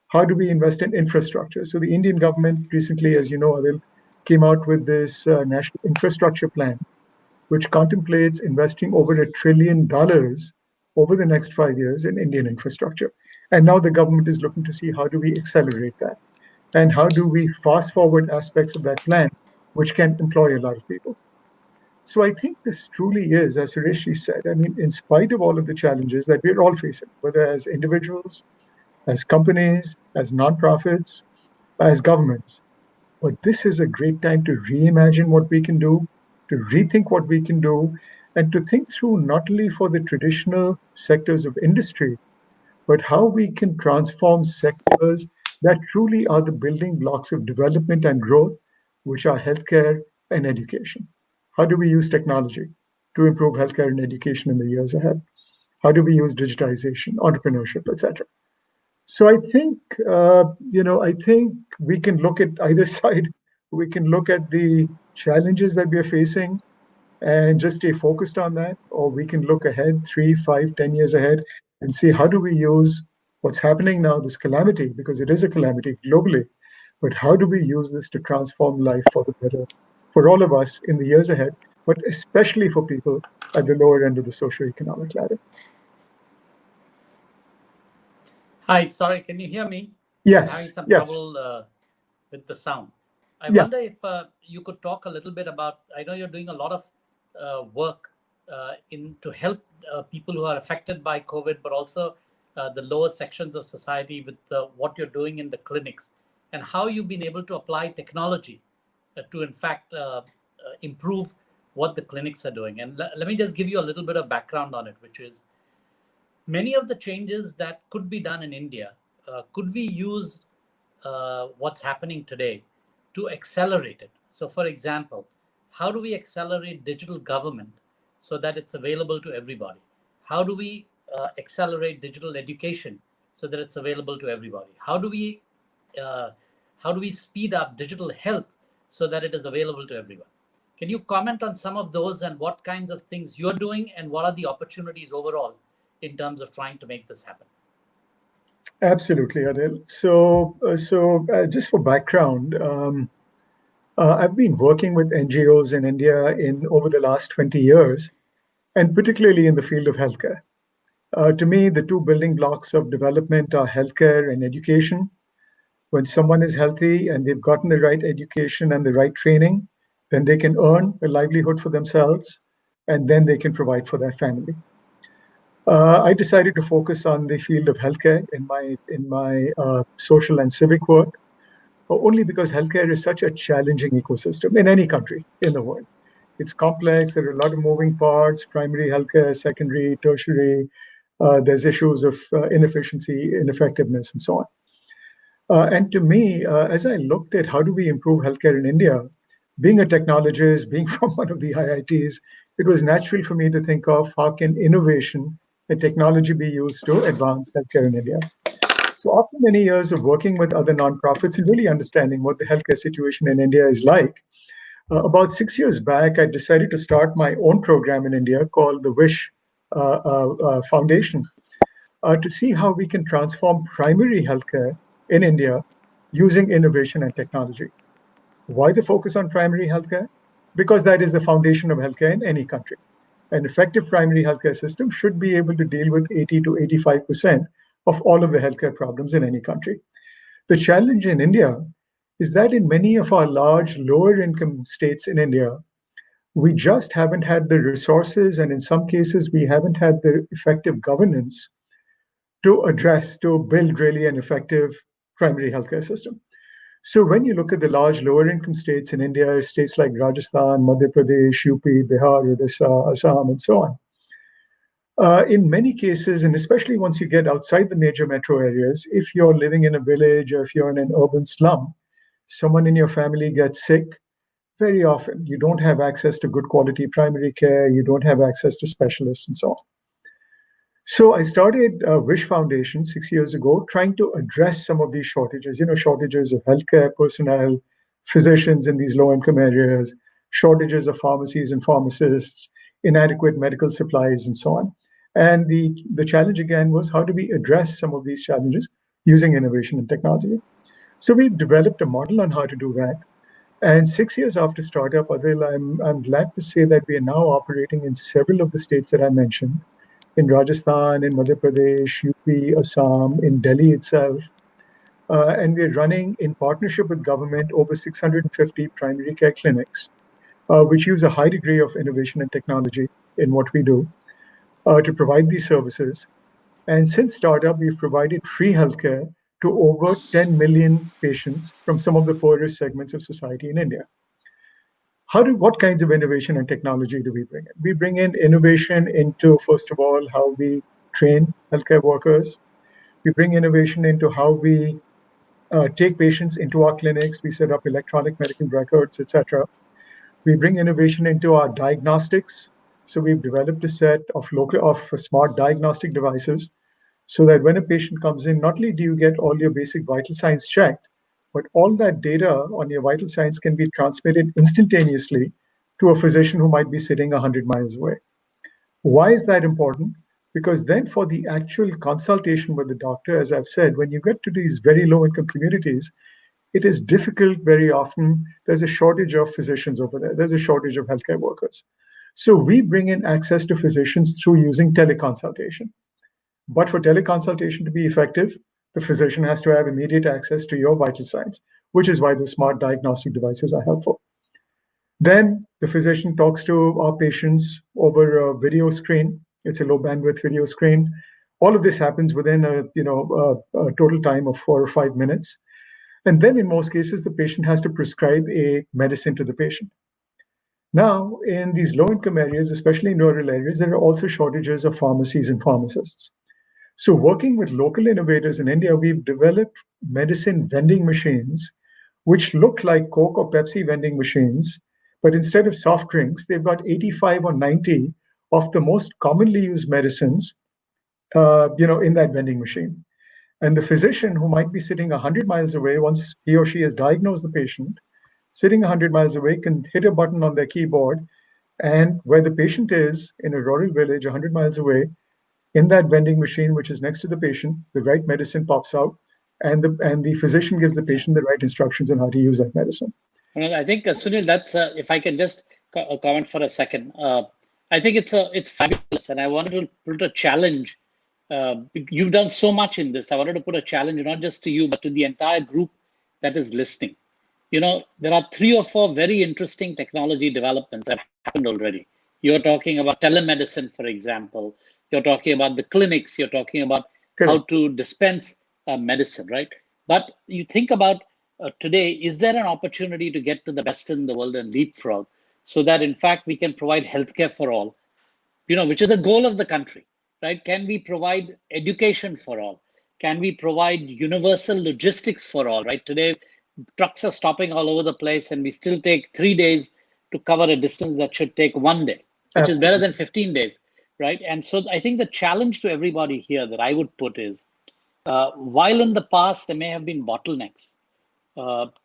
How do we invest in infrastructure? So the Indian government recently, as you know, Adil, came out with this national infrastructure plan, which contemplates investing over $1 trillion over the next 5 years in Indian infrastructure. And now the government is looking to see how do we accelerate that? And how do we fast forward aspects of that plan, which can employ a lot of people? So I think this truly is, as Suresh said, in spite of all of the challenges that we're all facing, whether as individuals, as companies, as nonprofits, as governments, but this is a great time to reimagine what we can do, to rethink what we can do, and to think through not only for the traditional sectors of industry, but how we can transform sectors that truly are the building blocks of development and growth, which are healthcare and education. How do we use technology to improve healthcare and education in the years ahead? How do we use digitization, entrepreneurship, etc.? So I think, I think we can look at either side. We can look at the challenges that we are facing and just stay focused on that, or we can look ahead 3, 5, 10 years ahead and see how do we use what's happening now, this calamity, because it is a calamity globally, but how do we use this to transform life for the better for all of us in the years ahead, but especially for people at the lower end of the socioeconomic ladder? Hi, sorry, can you hear me? Yes. I'm having some yes. trouble with the sound. I Yeah. wonder if you could talk a little bit about, I know you're doing a lot of work to help people who are affected by COVID, but also the lower sections of society with what you're doing in the clinics, and how you've been able to apply technology to, in fact, improve what the clinics are doing. And let me just give you a little bit of background on it, which is many of the changes that could be done in India, could we use what's happening today to accelerate it? So for example, how do we accelerate digital government so that it's available to everybody? How do we accelerate digital education so that it's available to everybody? How do we speed up digital health so that it is available to everyone? Can you comment on some of those and what kinds of things you're doing and what are the opportunities overall in terms of trying to make this happen? Absolutely, Adil. So just for background, I've been working with NGOs in India over the last 20 years, and particularly in the field of healthcare. To me, the two building blocks of development are healthcare and education. When someone is healthy and they've gotten the right education and the right training, then they can earn a livelihood for themselves, and then they can provide for their family. I decided to focus on the field of healthcare in my social and civic work, only because healthcare is such a challenging ecosystem in any country in the world. It's complex. There are a lot of moving parts: primary healthcare, secondary, tertiary. There's issues of inefficiency, ineffectiveness, and so on. And to me, as I looked at how do we improve healthcare in India, being a technologist, being from one of the IITs, it was natural for me to think of how can innovation and technology be used to advance healthcare in India. So after many years of working with other nonprofits and really understanding what the healthcare situation in India is like, about 6 years back, I decided to start my own program in India called the WISH Foundation to see how we can transform primary healthcare in India using innovation and technology. Why the focus on primary healthcare? Because that is the foundation of healthcare in any country. An effective primary healthcare system should be able to deal with 80 to 85% of all of the healthcare problems in any country. The challenge in India is that in many of our large lower income states in India, we just haven't had the resources, and in some cases, we haven't had the effective governance to build really an effective primary healthcare system. So when you look at the large lower income states in India, states like Rajasthan, Madhya Pradesh, UP, Bihar, Odisha, Assam, and so on, in many cases, and especially once you get outside the major metro areas, if you're living in a village or if you're in an urban slum, someone in your family gets sick, very often you don't have access to good quality primary care, you don't have access to specialists, and so on. So I started WISH Foundation 6 years ago, trying to address some of these shortages, shortages of healthcare personnel, physicians in these low-income areas, shortages of pharmacies and pharmacists, inadequate medical supplies, and so on. And the challenge again was, how do we address some of these challenges using innovation and technology? So we've developed a model on how to do that. And 6 years after startup, Adil, I'm glad to say that we are now operating in several of the states that I mentioned, in Rajasthan, in Madhya Pradesh, UP, Assam, in Delhi itself. And we're running in partnership with government over 650 primary care clinics, which use a high degree of innovation and technology in what we do to provide these services. And since startup, we've provided free healthcare to over 10 million patients from some of the poorest segments of society in India. What kinds of innovation and technology do we bring in? We bring in innovation into, first of all, how we train healthcare workers. We bring innovation into how we take patients into our clinics. We set up electronic medical records, etc. We bring innovation into our diagnostics. So we've developed a set of smart diagnostic devices so that when a patient comes in, not only do you get all your basic vital signs checked, but all that data on your vital signs can be transmitted instantaneously to a physician who might be sitting 100 miles away. Why is that important? Because then for the actual consultation with the doctor, as I've said, when you get to these very low-income communities, it is difficult very often. There's a shortage of physicians over there. There's a shortage of healthcare workers. So we bring in access to physicians through using teleconsultation. But for teleconsultation to be effective, the physician has to have immediate access to your vital signs, which is why the smart diagnostic devices are helpful. Then the physician talks to our patients over a video screen. It's a low bandwidth video screen. All of this happens within a total time of 4 or 5 minutes. And then in most cases, the patient has to prescribe a medicine to the patient. Now, in these low-income areas, especially in rural areas, there are also shortages of pharmacies and pharmacists. So working with local innovators in India, we've developed medicine vending machines, which look like Coke or Pepsi vending machines, but instead of soft drinks, they've got 85 or 90 of the most commonly used medicines, in that vending machine. And the physician who might be sitting 100 miles away, once he or she has diagnosed the patient, sitting 100 miles away can hit a button on their keyboard, and where the patient is in a rural village 100 miles away, in that vending machine, which is next to the patient, the right medicine pops out, and the physician gives the patient the right instructions on how to use that medicine. Well, I think, Sunil, that's if I can just comment for a second. I think it's fabulous, and I wanted to put a challenge. You've done so much in this. I wanted to put a challenge not just to you, but to the entire group that is listening. There are 3 or 4 very interesting technology developments that have happened already. You're talking about telemedicine, for example. You're talking about the clinics. You're talking about how to dispense medicine, right? But you think about today, is there an opportunity to get to the best in the world and leapfrog so that, in fact, we can provide healthcare for all, which is a goal of the country, right? Can we provide education for all? Can we provide universal logistics for all, right? Today, trucks are stopping all over the place, and we still take 3 days to cover a distance that should take 1 day, which is better than 15 days, right? And so I think the challenge to everybody here that I would put is, while in the past there may have been bottlenecks,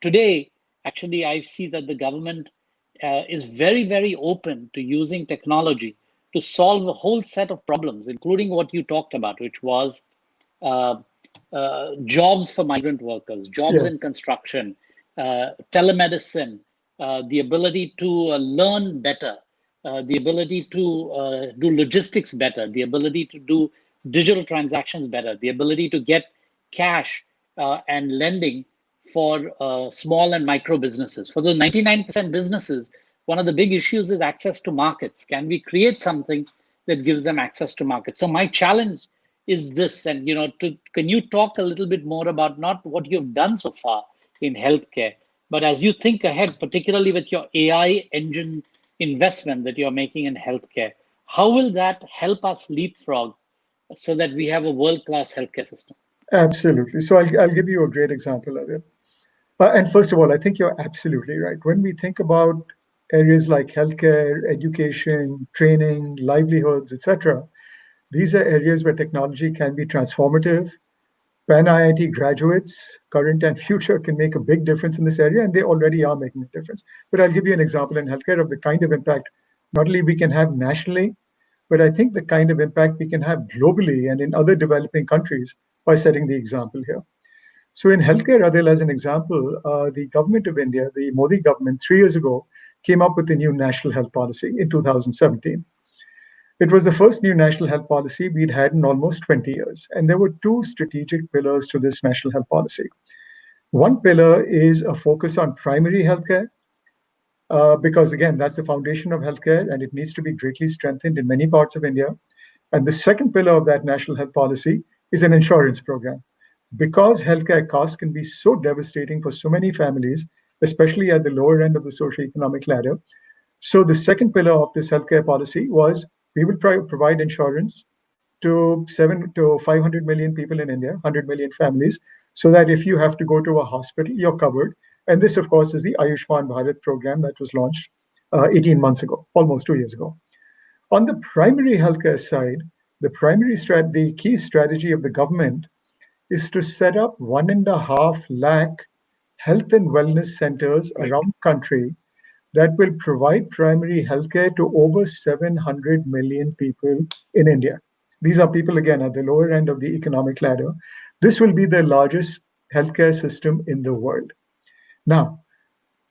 today, actually, I see that the government is very, very open to using technology to solve a whole set of problems, including what you talked about, which was jobs for migrant workers, jobs in construction, telemedicine, the ability to learn better, the ability to do logistics better, the ability to do digital transactions better, the ability to get cash and lending for small and micro businesses. For the 99% businesses, one of the big issues is access to markets. Can we create something that gives them access to markets? So my challenge is this, and can you talk a little bit more about not what you've done so far in healthcare, but as you think ahead, particularly with your AI engine investment that you're making in healthcare, how will that help us leapfrog so that we have a world-class healthcare system? Absolutely. So I'll give you a great example of it. And first of all, I think you're absolutely right. When we think about areas like healthcare, education, training, livelihoods, etc., these are areas where technology can be transformative. PanIIT graduates, current and future, can make a big difference in this area, and they already are making a difference. But I'll give you an example in healthcare of the kind of impact not only we can have nationally, but I think the kind of impact we can have globally and in other developing countries by setting the example here. So in healthcare, Adil, as an example, the government of India, the Modi government, 3 years ago, came up with a new national health policy in 2017. It was the first new national health policy we'd had in almost 20 years. And there were 2 strategic pillars to this national health policy. One pillar is a focus on primary healthcare, because again, that's the foundation of healthcare, and it needs to be greatly strengthened in many parts of India. And the second pillar of that national health policy is an insurance program. Because healthcare costs can be so devastating for so many families, especially at the lower end of the socioeconomic ladder. So the second pillar of this healthcare policy was we will provide insurance to 500 million people in India, 100 million families, so that if you have to go to a hospital, you're covered. And this, of course, is the Ayushman Bharat program that was launched 18 months ago, almost 2 years ago. On the primary healthcare side, the key strategy of the government is to set up 1.5 lakh health and wellness centers around the country that will provide primary healthcare to over 700 million people in India. These are people, again, at the lower end of the economic ladder. This will be the largest healthcare system in the world. Now,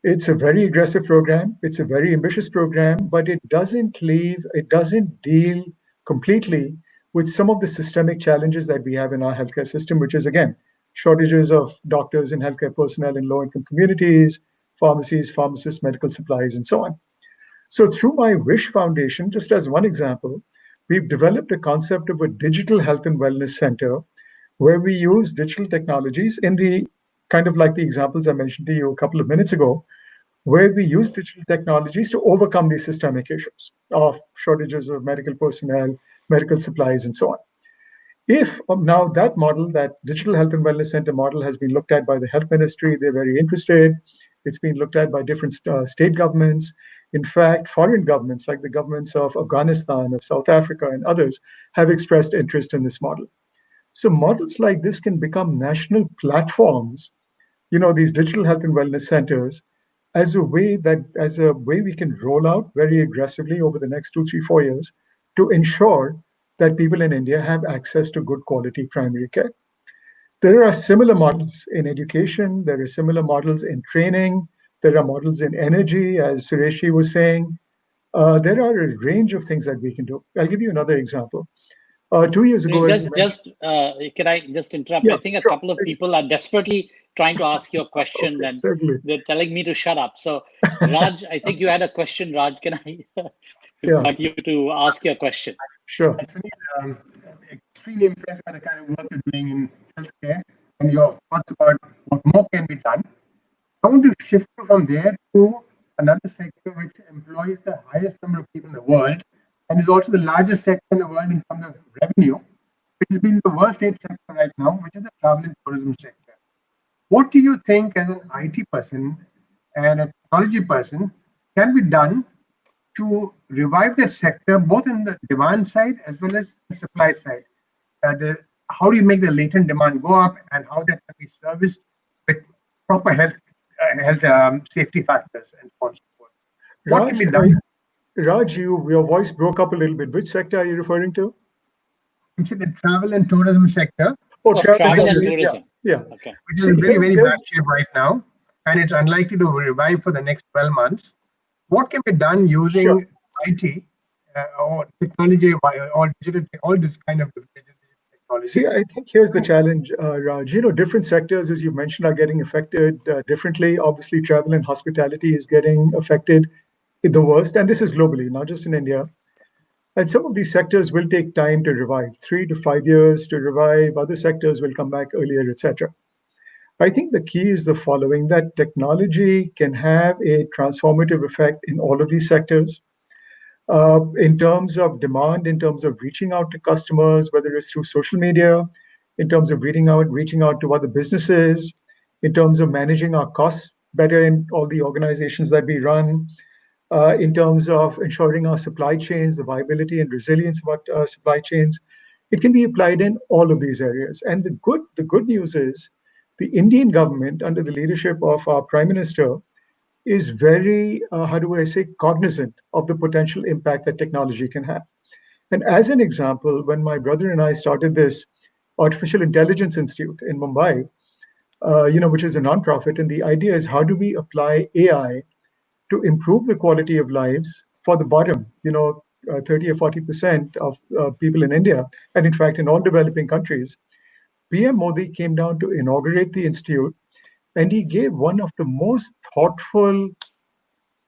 it's a very aggressive program. It's a very ambitious program, but it doesn't deal completely with some of the systemic challenges that we have in our healthcare system, which is, again, shortages of doctors and healthcare personnel in low-income communities, pharmacies, pharmacists, medical supplies, and so on. So through my Wish Foundation, just as one example, we've developed a concept of a digital health and wellness center where we use digital technologies in the kind of like the examples I mentioned to you a couple of minutes ago, where we use digital technologies to overcome these systemic issues of shortages of medical personnel, medical supplies, and so on. If now that model, that digital health and wellness center model, has been looked at by the health ministry, they're very interested. It's been looked at by different state governments. In fact, foreign governments like the governments of Afghanistan, of South Africa, and others have expressed interest in this model. So models like this can become national platforms, these digital health and wellness centers, as a way we can roll out very aggressively over the next 2, 3, 4 years to ensure that people in India have access to good quality primary care. There are similar models in education. There are similar models in training. There are models in energy, as Suresh was saying. There are a range of things that we can do. I'll give you another example. 2 years ago, can I just interrupt? Yeah, I think a couple of people are desperately trying to ask you a question, Okay, and certainly. they're telling me to shut up. So, Raj, I think you had a question. Raj, can I invite you to ask your question? Sure. I'm extremely impressed by the kind of work you're doing in healthcare and your thoughts about what more can be done. I want to shift you from there to another sector which employs the highest number of people in the world and is also the largest sector in the world in terms of revenue, which has been the worst hit sector right now, which is the travel and tourism sector. What do you think as an IT person and a technology person can be done to revive that sector, both in the demand side as well as the supply side? How do you make the latent demand go up, and how that can be serviced with proper health safety factors and so on and so forth? What can be done? Raj, your voice broke up a little bit. Which sector are you referring to? I'm saying the travel and tourism sector. Oh, travel and tourism. Yeah. Okay. Which is in very, very bad shape right now, and it's unlikely to revive for the next 12 months. What can be done using IT or technology or digital, all this kind of digital technology? See, I think here's the challenge, Raj. Different sectors, as you mentioned, are getting affected differently. Obviously, travel and hospitality is getting affected the worst, and this is globally, not just in India. And some of these sectors will take time to revive, 3 to 5 years to revive. Other sectors will come back earlier, etc. I think the key is the following, that technology can have a transformative effect in all of these sectors. In terms of demand, in terms of reaching out to customers, whether it's through social media, in terms of reaching out to other businesses, in terms of managing our costs better in all the organizations that we run, in terms of ensuring our supply chains, the viability and resilience of our supply chains. It can be applied in all of these areas. And the good news is the Indian government, under the leadership of our Prime Minister, is very, cognizant of the potential impact that technology can have. And as an example, when my brother and I started this Artificial Intelligence Institute in Mumbai, which is a nonprofit, and the idea is, how do we apply AI to improve the quality of lives for the bottom, 30 or 40% of people in India, and in fact in all developing countries. PM Modi came down to inaugurate the institute, and he gave one of the most thoughtful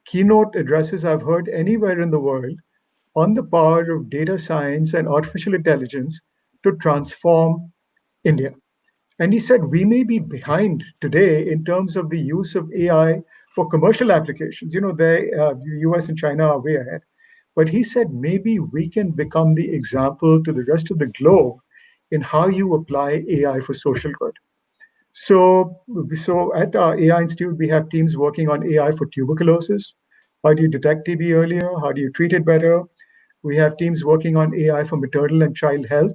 keynote addresses I've heard anywhere in the world on the power of data science and artificial intelligence to transform India. And he said, we may be behind today in terms of the use of AI for commercial applications. The US and China are way ahead. But he said, maybe we can become the example to the rest of the globe in how you apply AI for social good. So at our AI Institute, we have teams working on AI for tuberculosis. How do you detect TB earlier? How do you treat it better? We have teams working on AI for maternal and child health.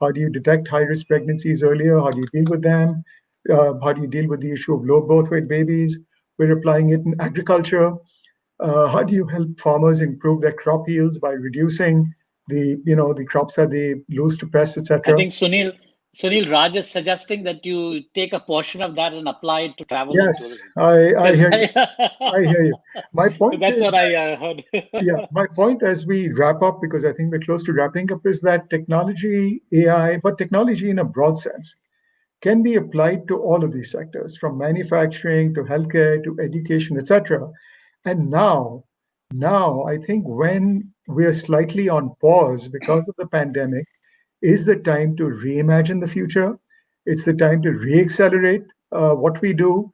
How do you detect high-risk pregnancies earlier? How do you deal with them? How do you deal with the issue of low birth weight babies? We're applying it in agriculture. How do you help farmers improve their crop yields by reducing the crops that they lose to pests, etc.? I think Sunil, Sunil, Raj is suggesting that you take a portion of that and apply it to travel and Yes, tourism. I hear you. I hear you. My point That's is what I heard. yeah, my point as we wrap up, because I think we're close to wrapping up, is that technology, AI, but technology in a broad sense, can be applied to all of these sectors, from manufacturing to healthcare to education, etc. And now I think when we're slightly on pause because of the pandemic, is the time to reimagine the future. It's the time to reaccelerate what we do,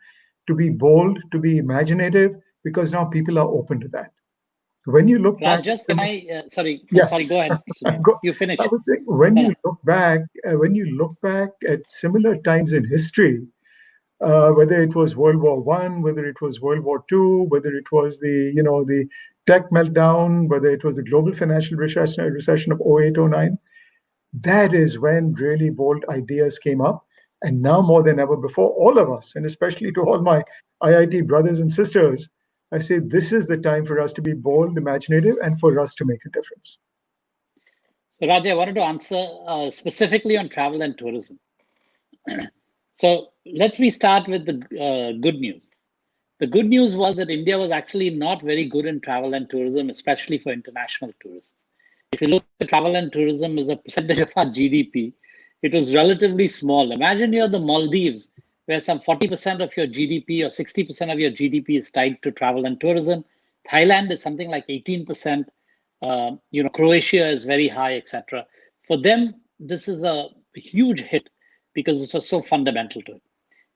to be bold, to be imaginative, because now people are open to that. When you look back, Rajas, can I? Sorry, yes, sorry. Go ahead. Sunil. You finish. I was saying, when you look back, at similar times in history, whether it was World War I, whether it was World War II, whether it was the tech meltdown, whether it was the global financial recession of 08-09, that is when really bold ideas came up. And now more than ever before, all of us, and especially to all my IIT brothers and sisters, I say this is the time for us to be bold, imaginative, and for us to make a difference. So, Raj, I wanted to answer specifically on travel and tourism. So let's start with the good news. The good news was that India was actually not very good in travel and tourism, especially for international tourists. If you look at travel and tourism as a percentage of our GDP, it was relatively small. Imagine you're the Maldives, where some 40% of your GDP or 60% of your GDP is tied to travel and tourism. Thailand is something like 18%. Croatia is very high, etc. For them, this is a huge hit because it's so fundamental to it.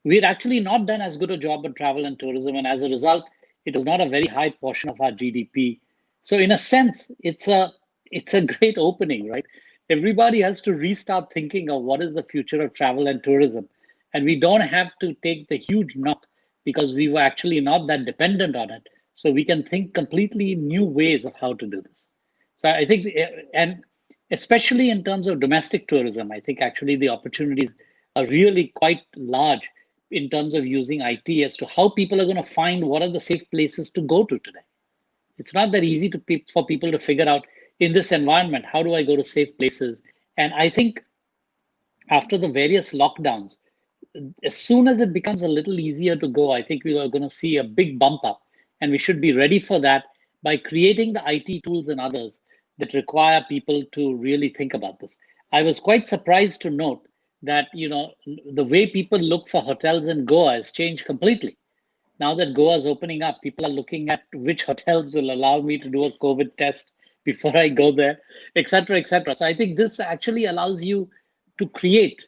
We had actually not done as good a job on travel and tourism, and as a result, it was not a very high portion of our GDP. So in a sense, it's a great opening, right? Everybody has to restart thinking of what is the future of travel and tourism. And we don't have to take the huge knock because we were actually not that dependent on it. So we can think completely new ways of how to do this. So I think, and especially in terms of domestic tourism, I think actually the opportunities are really quite large in terms of using IT as to how people are going to find what are the safe places to go to today. It's not that easy for people to figure out in this environment, how do I go to safe places? And I think after the various lockdowns, as soon as it becomes a little easier to go, I think we are going to see a big bump up, and we should be ready for that by creating the IT tools and others that require people to really think about this. I was quite surprised to note that the way people look for hotels in Goa has changed completely. Now that Goa is opening up, people are looking at which hotels will allow me to do a COVID test before I go there, etc., etc. So I think this actually allows you to create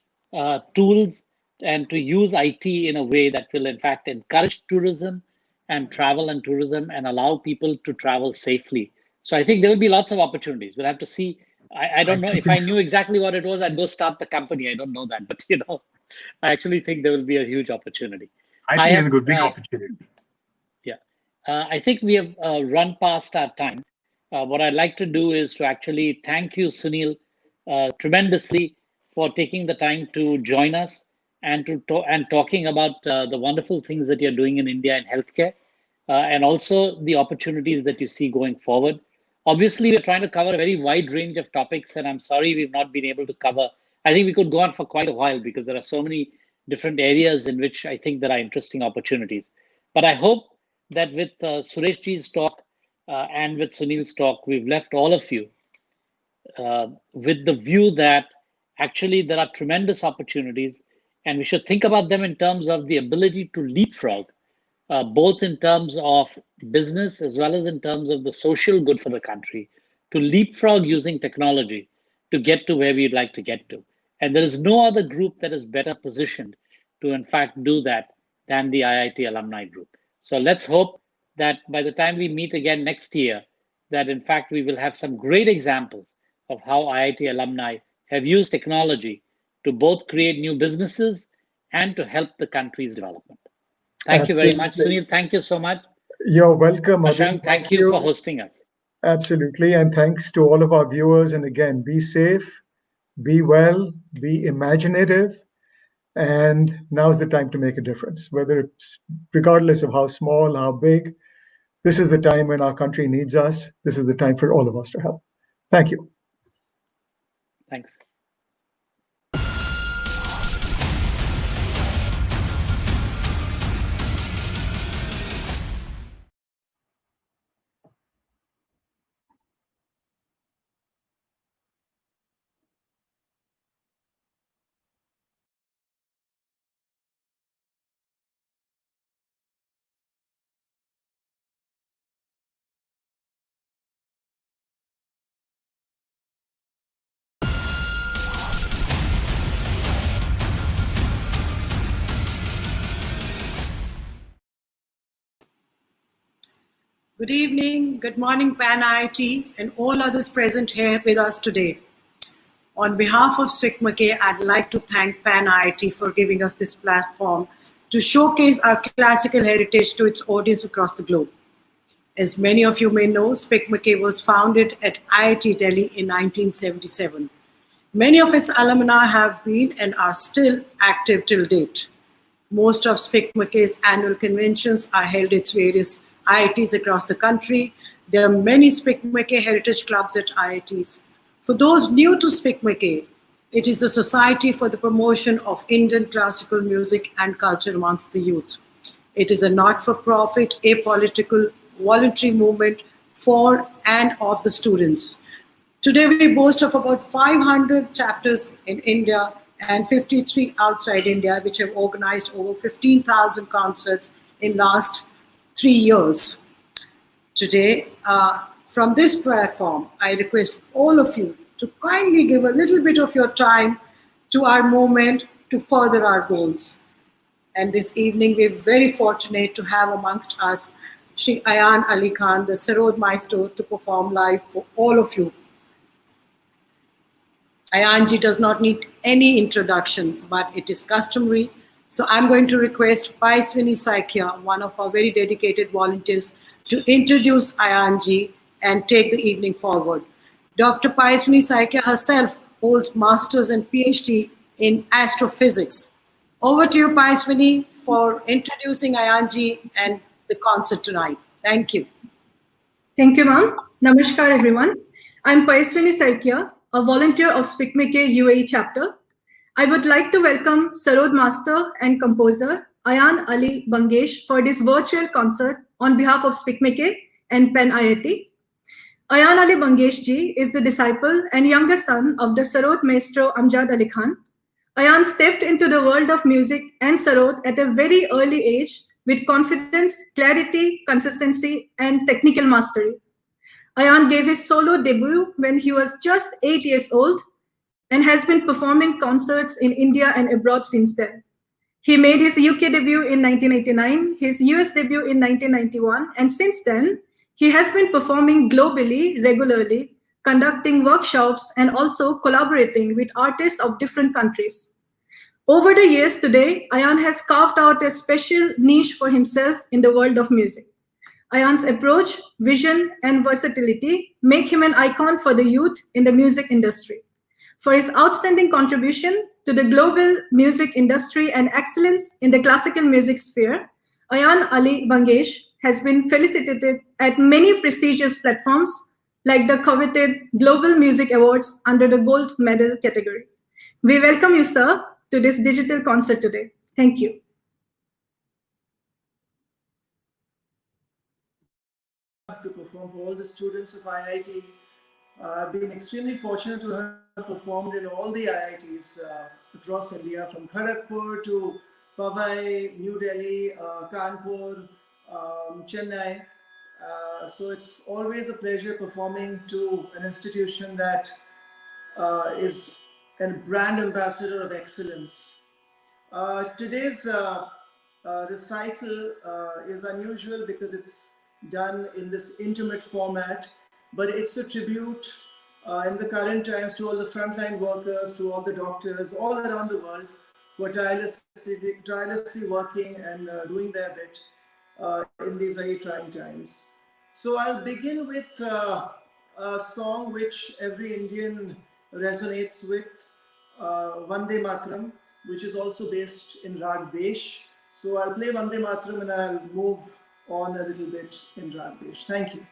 tools and to use IT in a way that will in fact encourage tourism and travel and tourism and allow people to travel safely. So I think there will be lots of opportunities. We'll have to see. I don't know if I knew exactly what it was, I'd go start the company. I don't know that, but I actually think there will be a huge opportunity. I think it's a good big opportunity. Yeah, I think we have run past our time. What I'd like to do is to actually thank you, Sunil, tremendously for taking the time to join us and talking about the wonderful things that you're doing in India in healthcare, and also the opportunities that you see going forward. Obviously, we're trying to cover a very wide range of topics, and I'm sorry we've not been able to cover. I think we could go on for quite a while because there are so many different areas in which I think there are interesting opportunities. But I hope that with Sureshji's talk and with Sunil's talk, we've left all of you with the view that actually there are tremendous opportunities, and we should think about them in terms of the ability to leapfrog, both in terms of business as well as in terms of the social good for the country, to leapfrog using technology to get to where we'd like to get to. And there is no other group that is better positioned to in fact do that than the IIT Alumni Group. So let's hope that by the time we meet again next year, that in fact we will have some great examples of how IIT alumni have used technology to both create new businesses and to help the country's development. Thank you very much, Sunil. Thank you so much. You're welcome. Ashank, thank you for hosting us. Absolutely. And thanks to all of our viewers. And again, be safe, be well, be imaginative. And now's the time to make a difference, whether it's regardless of how small, how big. This is the time when our country needs us. This is the time for all of us to help. Thank you. Thanks. Good evening, good morning, PanIIT, and all others present here with us today. On behalf of SPICMACAY, I'd like to thank PanIIT for giving us this platform to showcase our classical heritage to its audience across the globe. As many of you may know, SPICMACAY was founded at IIT Delhi in 1977. Many of its alumni have been and are still active till date. Most of SPICMACAY's annual conventions are held at various IITs across the country. There are many SPICMACAY heritage clubs at IITs. For those new to SPICMACAY, it is the Society for the Promotion of Indian Classical Music and Culture amongst the youth. It is a not-for-profit, apolitical, voluntary movement for and of the students. Today we boast of about 500 chapters in India and 53 outside India, which have organized over 15,000 concerts in last 3 years. Today, from this platform, I request all of you to kindly give a little bit of your time to our movement to further our goals. And this evening, we're very fortunate to have amongst us Shri Ayan Ali Khan, the Sarod Maestro, to perform live for all of you. Ayanji does not need any introduction, but it is customary. So I'm going to request Paiswini Saikia, one of our very dedicated volunteers, to introduce Ayanji and take the evening forward. Dr. Paiswini Saikia herself holds Masters and PhD in Astrophysics. Over to you, Paiswini, for introducing Ayanji and the concert tonight. Thank you. Thank you, ma'am. Namaskar, everyone. I'm Paiswini Saikia, a volunteer of SPICMACAY UAE chapter. I would like to welcome Sarod Master and composer Ayan Ali Bangesh for this virtual concert on behalf of SPICMACAY and PanIIT. Ayan Ali Bangesh ji is the disciple and younger son of the Sarod Maestro Amjad Ali Khan. Ayan stepped into the world of music and Sarod at a very early age with confidence, clarity, consistency, and technical mastery. Ayan gave his solo debut when he was just 8 years old and has been performing concerts in India and abroad since then. He made his UK debut in 1989, his US debut in 1991, and since then, he has been performing globally, regularly, conducting workshops and also collaborating with artists of different countries. Over the years today, Ayan has carved out a special niche for himself in the world of music. Ayan's approach, vision, and versatility make him an icon for the youth in the music industry. For his outstanding contribution to the global music industry and excellence in the classical music sphere, Ayan Ali Bangesh has been felicitated at many prestigious platforms like the coveted Global Music Awards under the Gold Medal category. We welcome you, sir, to this digital concert today. Thank you. To perform for all the students of IIT. I've been extremely fortunate to have performed in all the IITs across India, from Kharagpur to Powai, New Delhi, Kanpur, Chennai. So it's always a pleasure performing to an institution that is a brand ambassador of excellence. Today's recital is unusual because it's done in this intimate format, but it's a tribute in the current times to all the frontline workers, to all the doctors all around the world who are tirelessly working and doing their bit in these very trying times. So I'll begin with a song which every Indian resonates with, Vande Mataram, which is also based in Rag Desh. So I'll play Vande Mataram and I'll move on a little bit in Rag Desh. Thank you.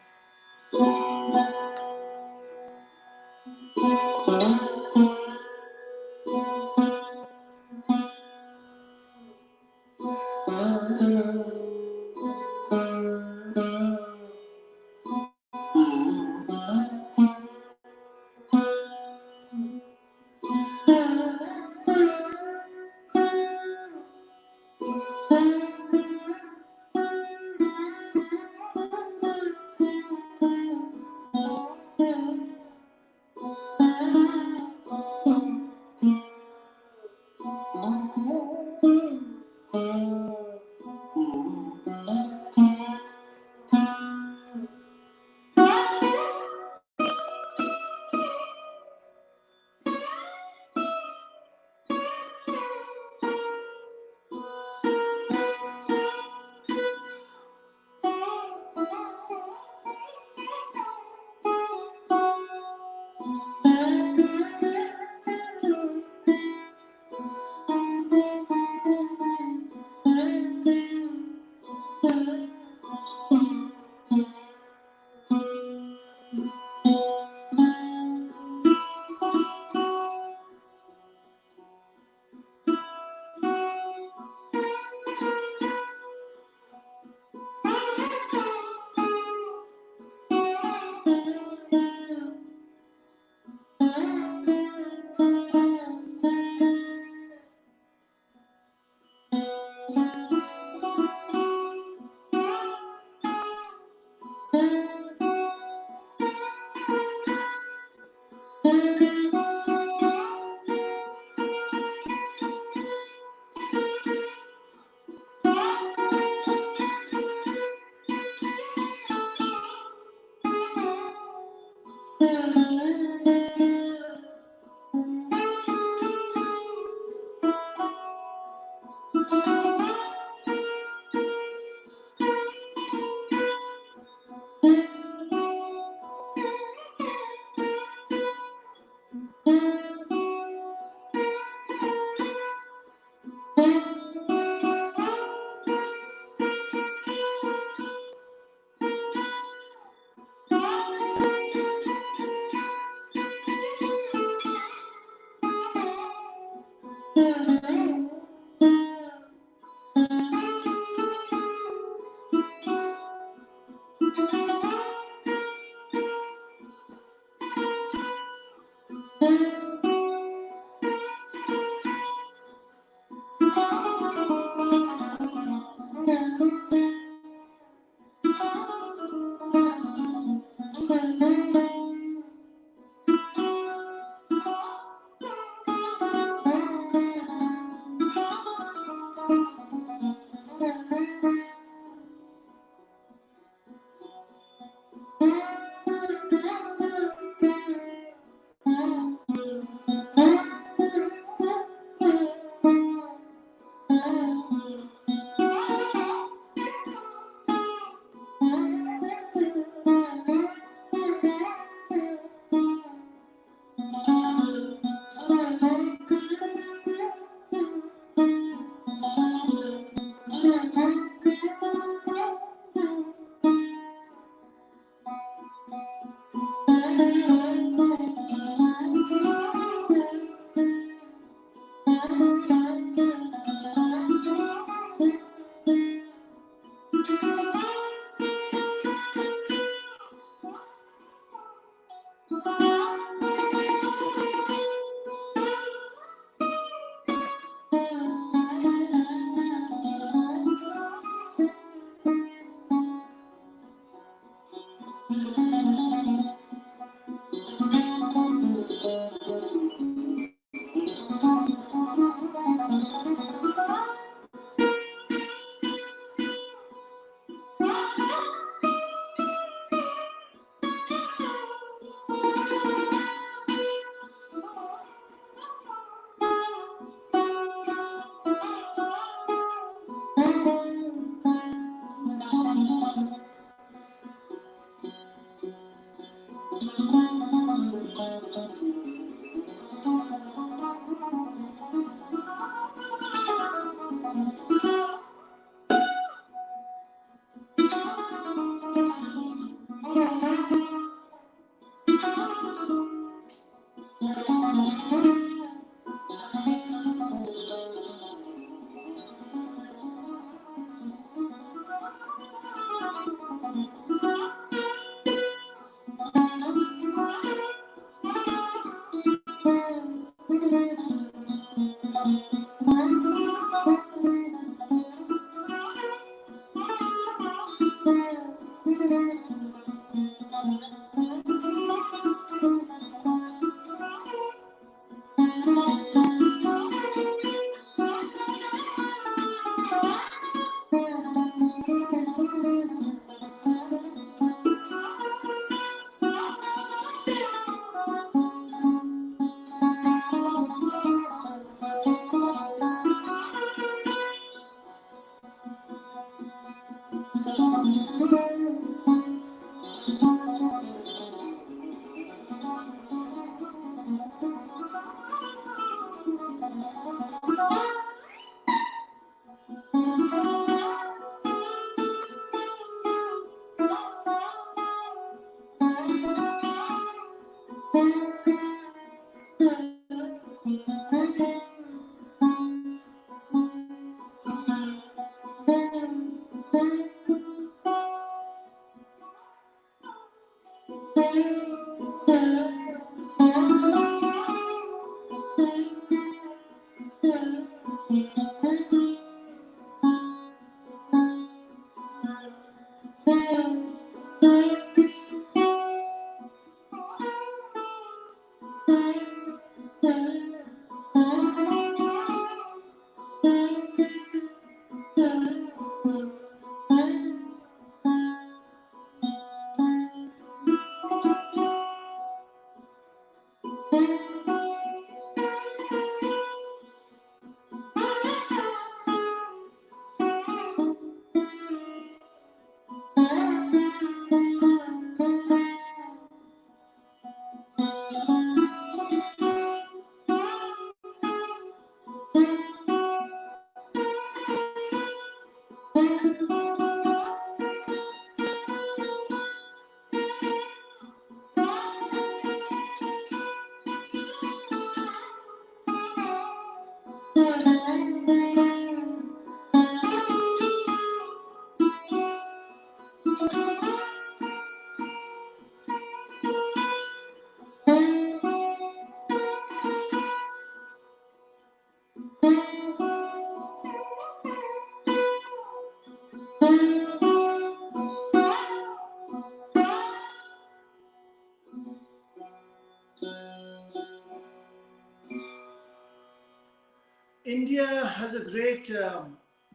India has a great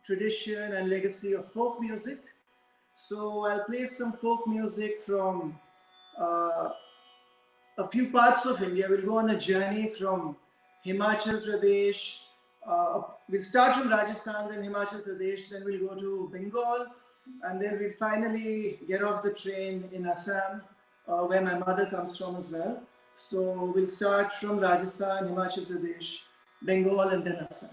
tradition and legacy of folk music. So I'll play some folk music from a few parts of India. We'll go on a journey from Himachal Pradesh. We'll start from Rajasthan, then Himachal Pradesh, then we'll go to Bengal, and then we'll finally get off the train in Assam, where my mother comes from as well. So we'll start from Rajasthan, Himachal Pradesh, Bengal, and then Assam.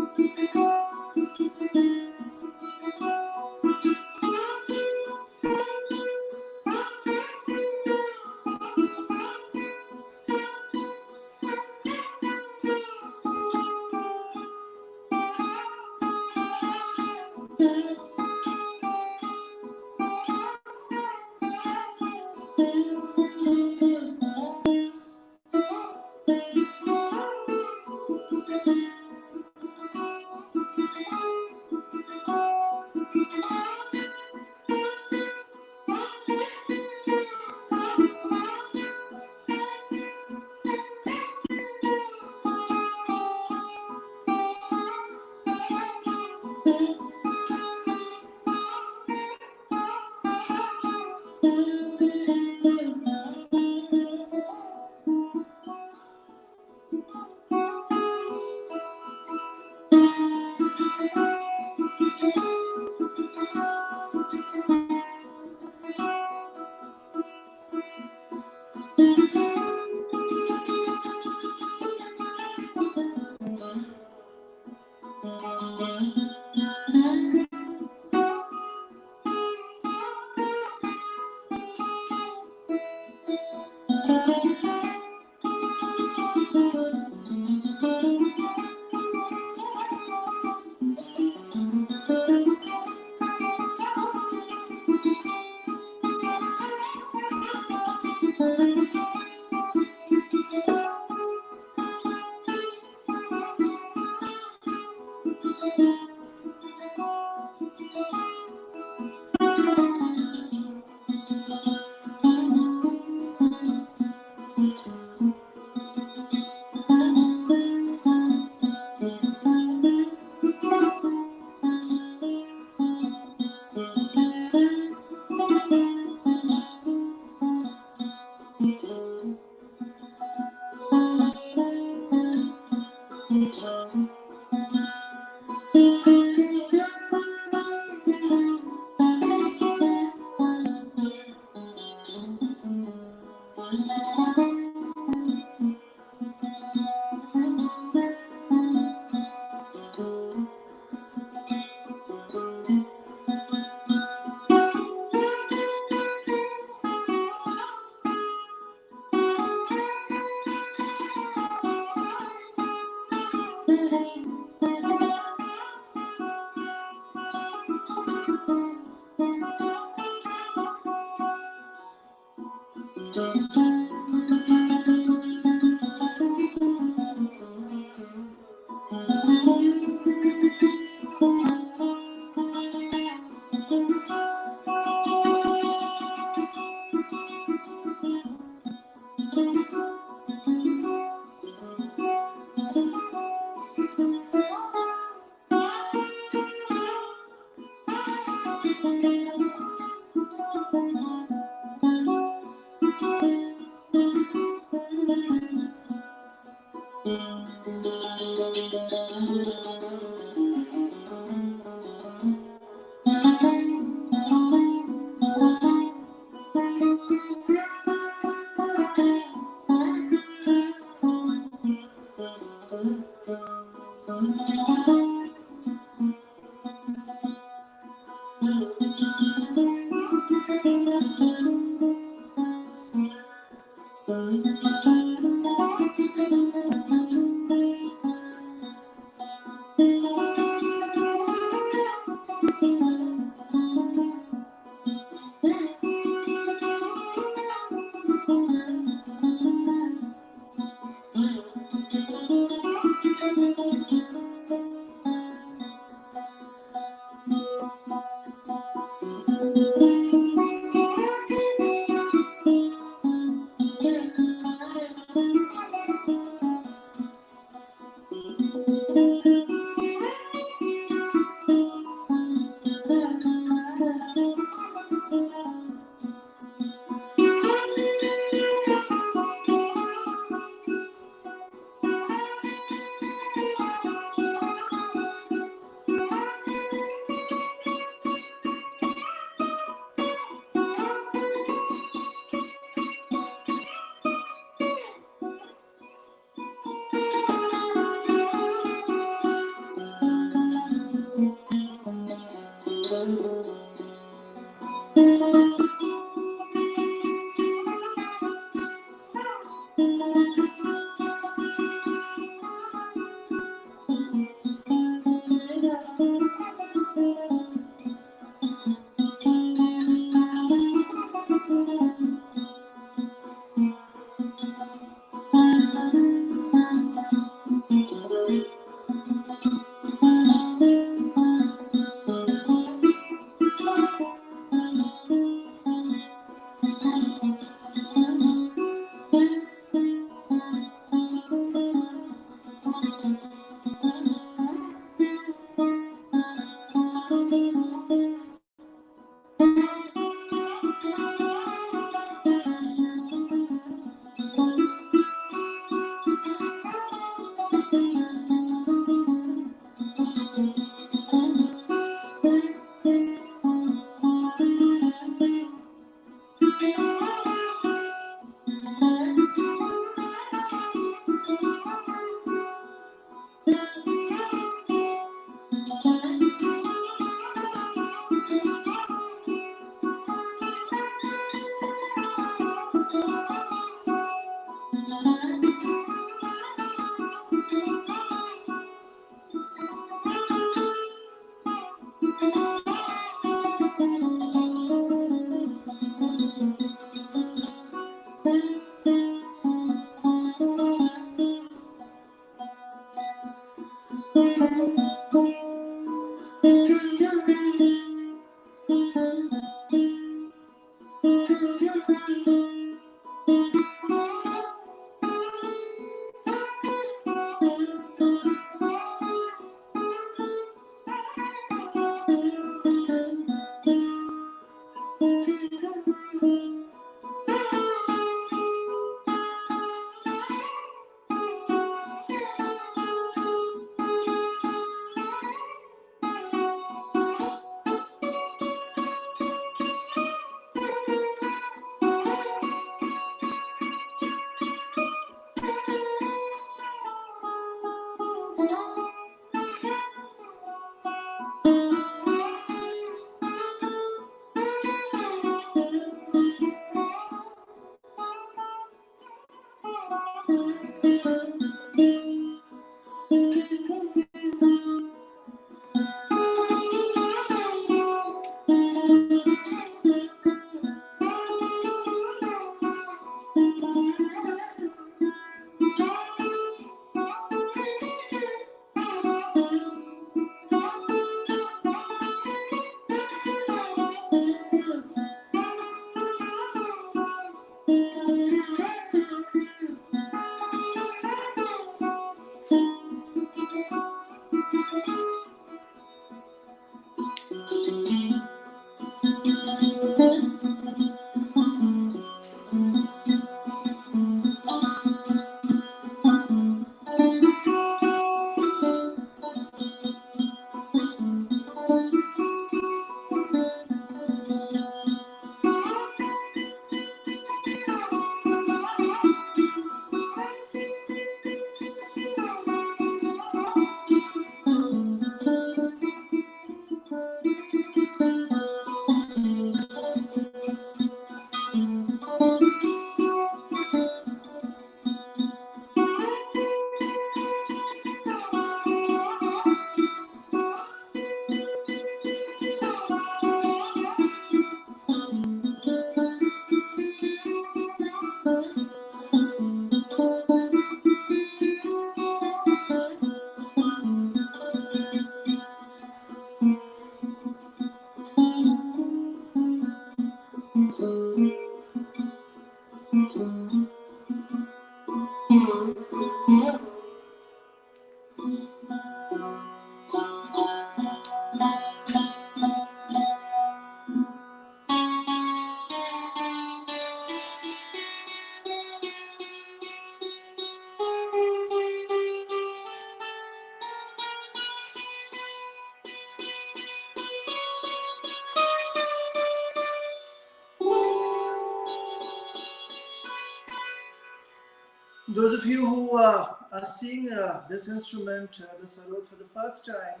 Those of you who are seeing this instrument, the sarod, for the first time,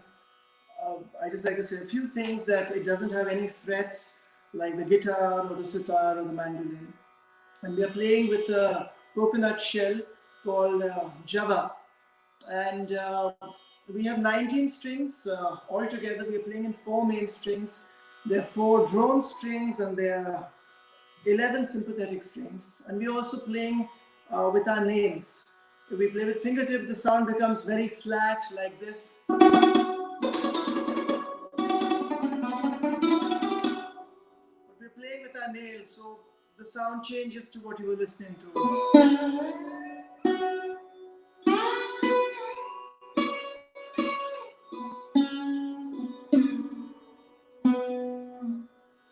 I just like to say a few things: that it doesn't have any frets like the guitar or the sitar or the mandolin. And we are playing with a coconut shell called Java. And we have 19 strings. Altogether, we are playing in 4 main strings. There are 4 drone strings and there are 11 sympathetic strings. And we're also playing with our nails. If we play with fingertip, the sound becomes very flat like this. But we're playing with our nails, so the sound changes to what you were listening to.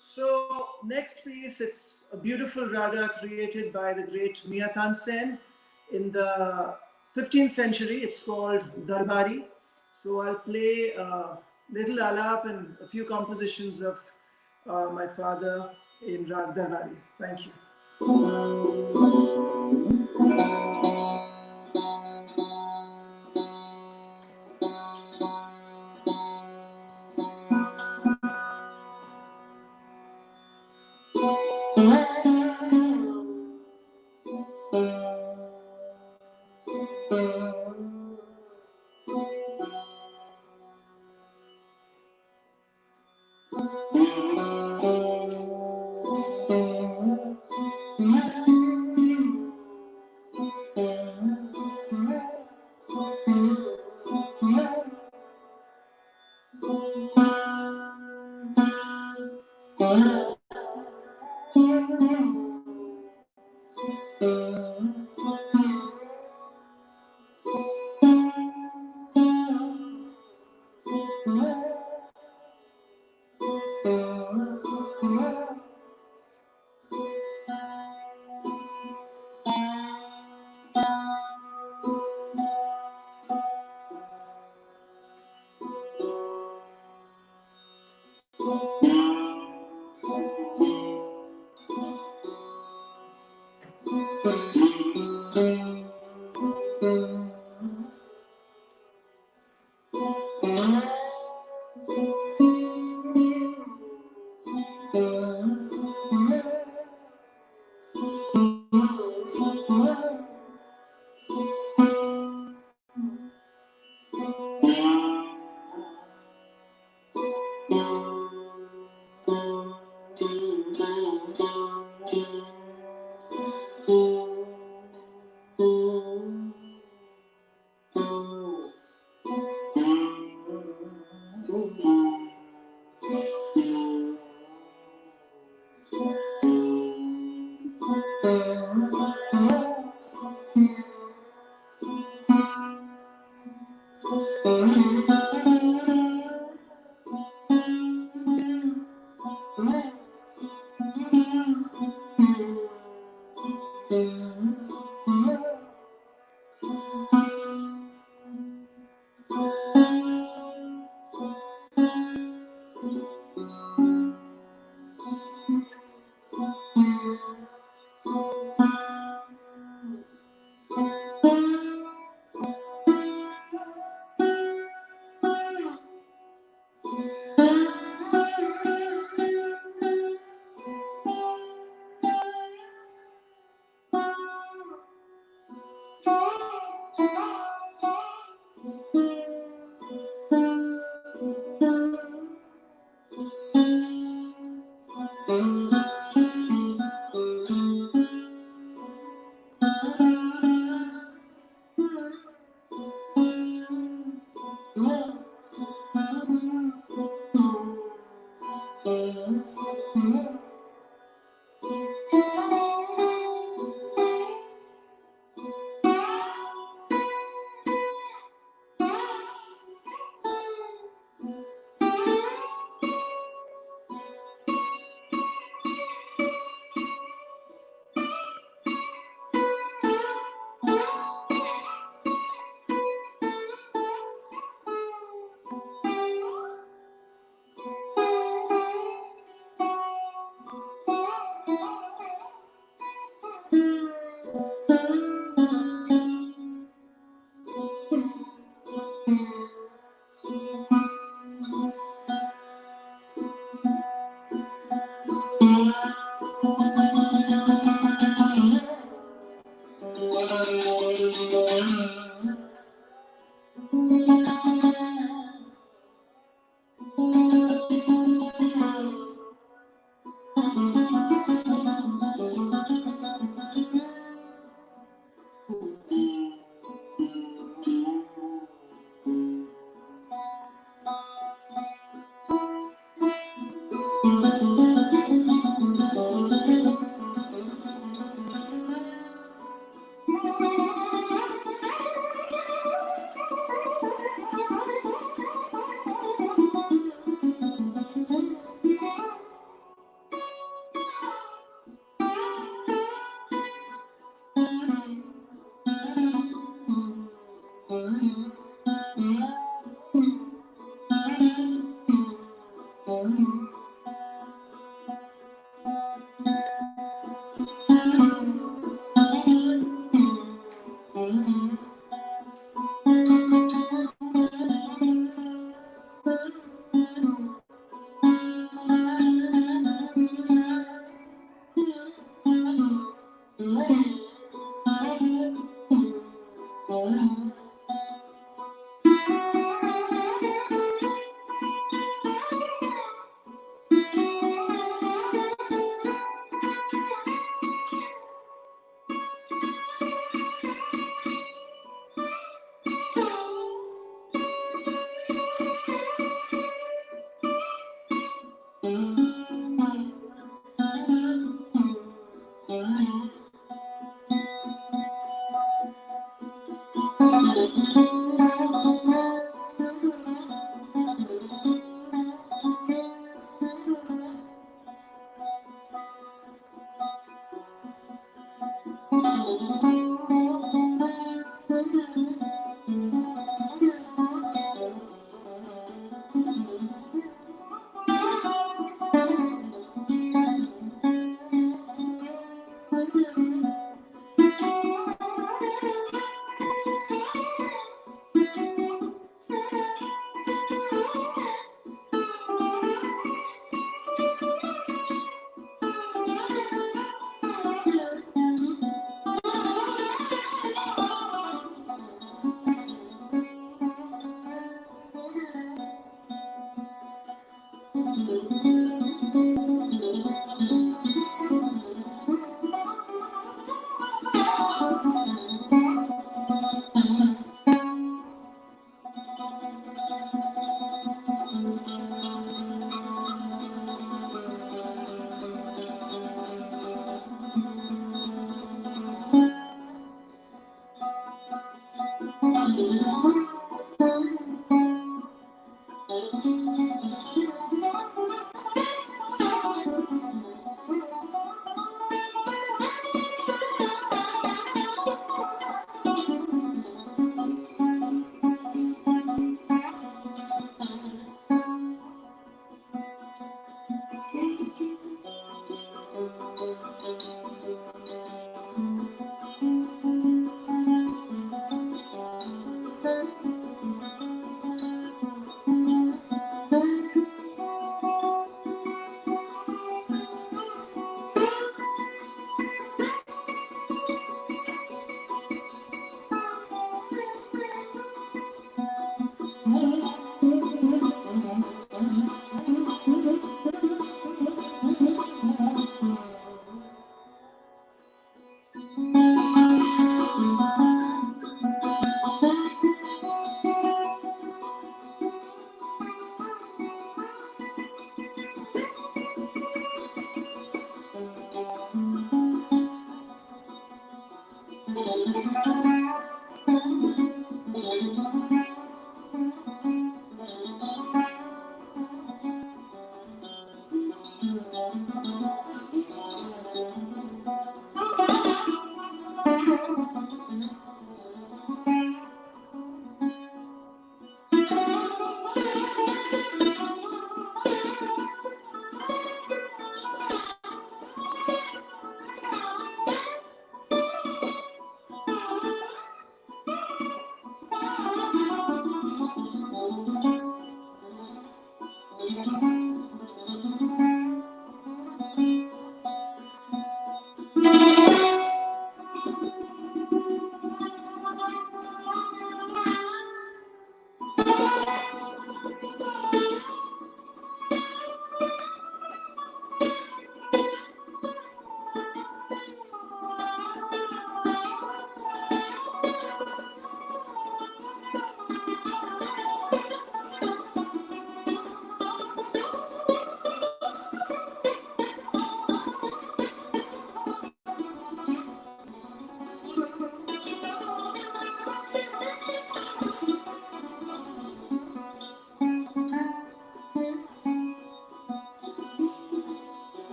So next piece, it's a beautiful raga created by the great Miya Tansen in the 15th century. It's called Darbari. So I'll play a little alap and a few compositions of my father in Rag Darbari. Thank you.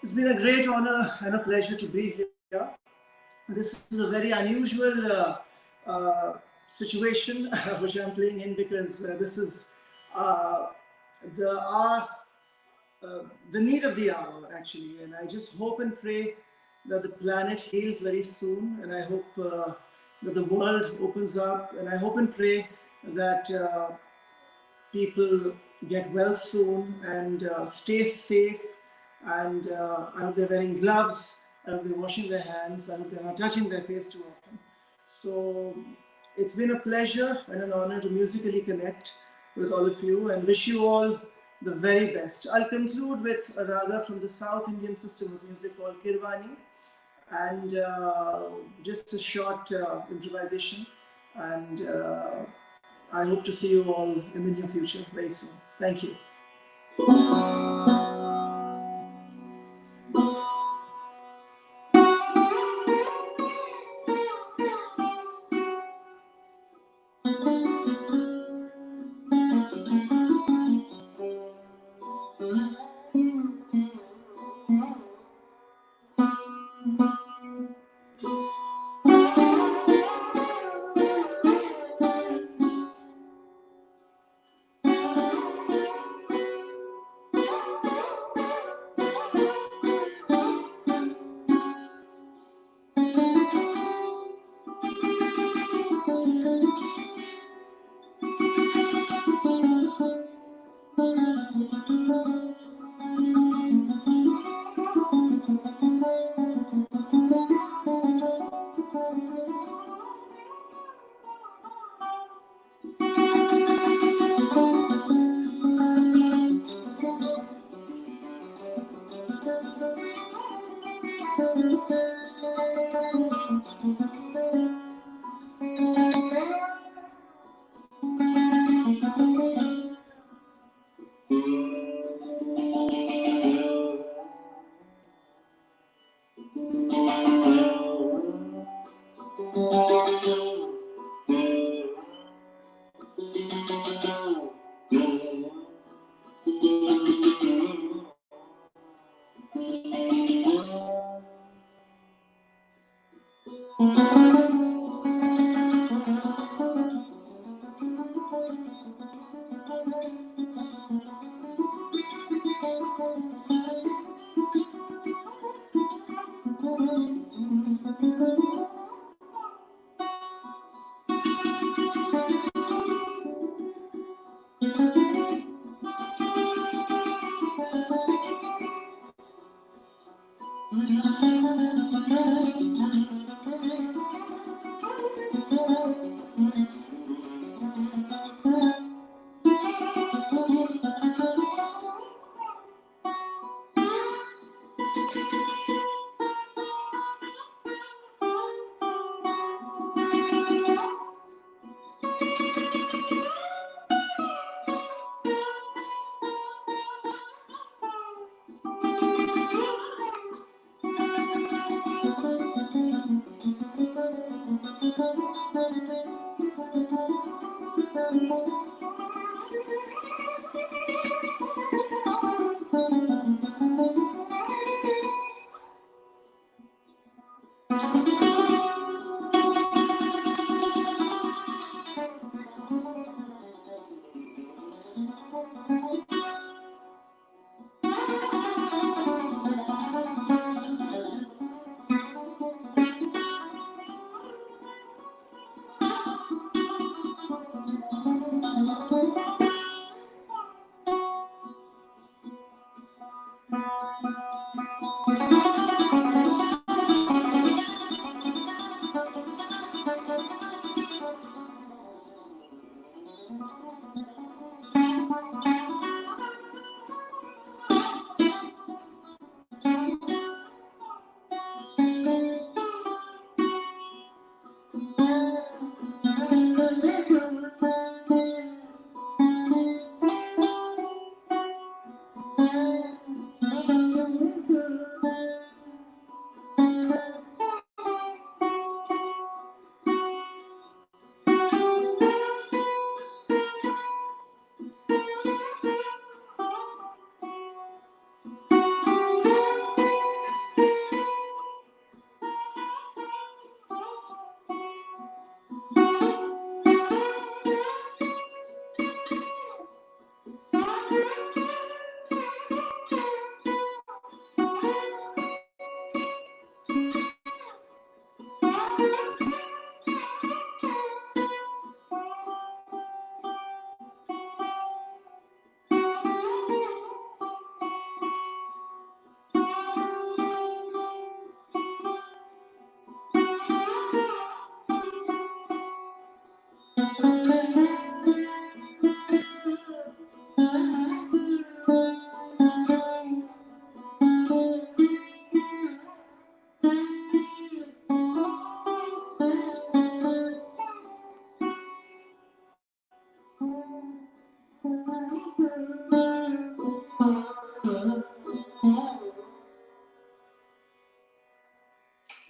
It's been a great honor and a pleasure to be here. This is a very unusual situation which I'm playing in, because this is the need of the hour, actually. And I just hope and pray that the planet heals very soon, and I hope that the world opens up, and I hope and pray that people get well soon and stay safe. And I hope they're wearing gloves, I hope they're washing their hands, I hope they're not touching their face too often. So it's been a pleasure and an honor to musically connect with all of you, and wish you all the very best. I'll conclude with a raga from the South Indian system of music called Kirwani, and just a short improvisation. And I hope to see you all in the near future very soon. Thank you.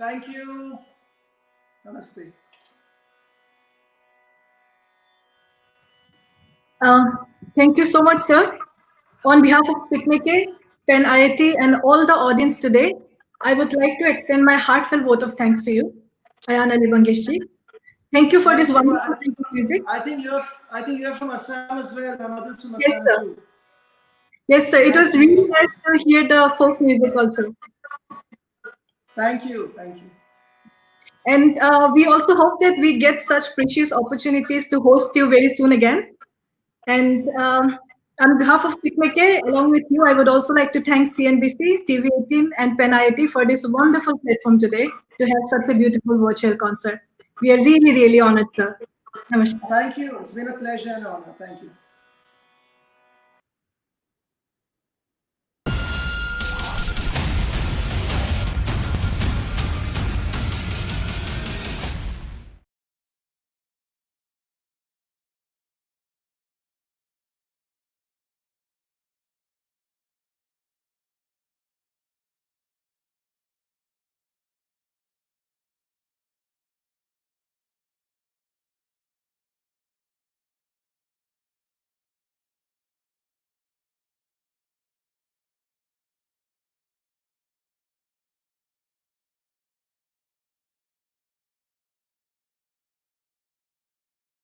Thank you. Namaste. Thank you so much, sir. On behalf of SPICMACAY, PanIIT, and all the audience today, I would like to extend my heartfelt vote of thanks to you, Ayana Libangeshji. Thank you for this wonderful music. I think you're from Assam as well. My mother's from Yes, Assam sir. too. Yes, sir. It was really nice to hear the folk music also. Thank you. Thank you. And we also hope that we get such precious opportunities to host you very soon again. And on behalf of SPICMACAY, along with you, I would also like to thank CNBC, TV18, and PanIIT for this wonderful platform today to have such a beautiful virtual concert. We are really, really honored, sir. Namaskar. Thank you. It's been a pleasure and honor. Thank you.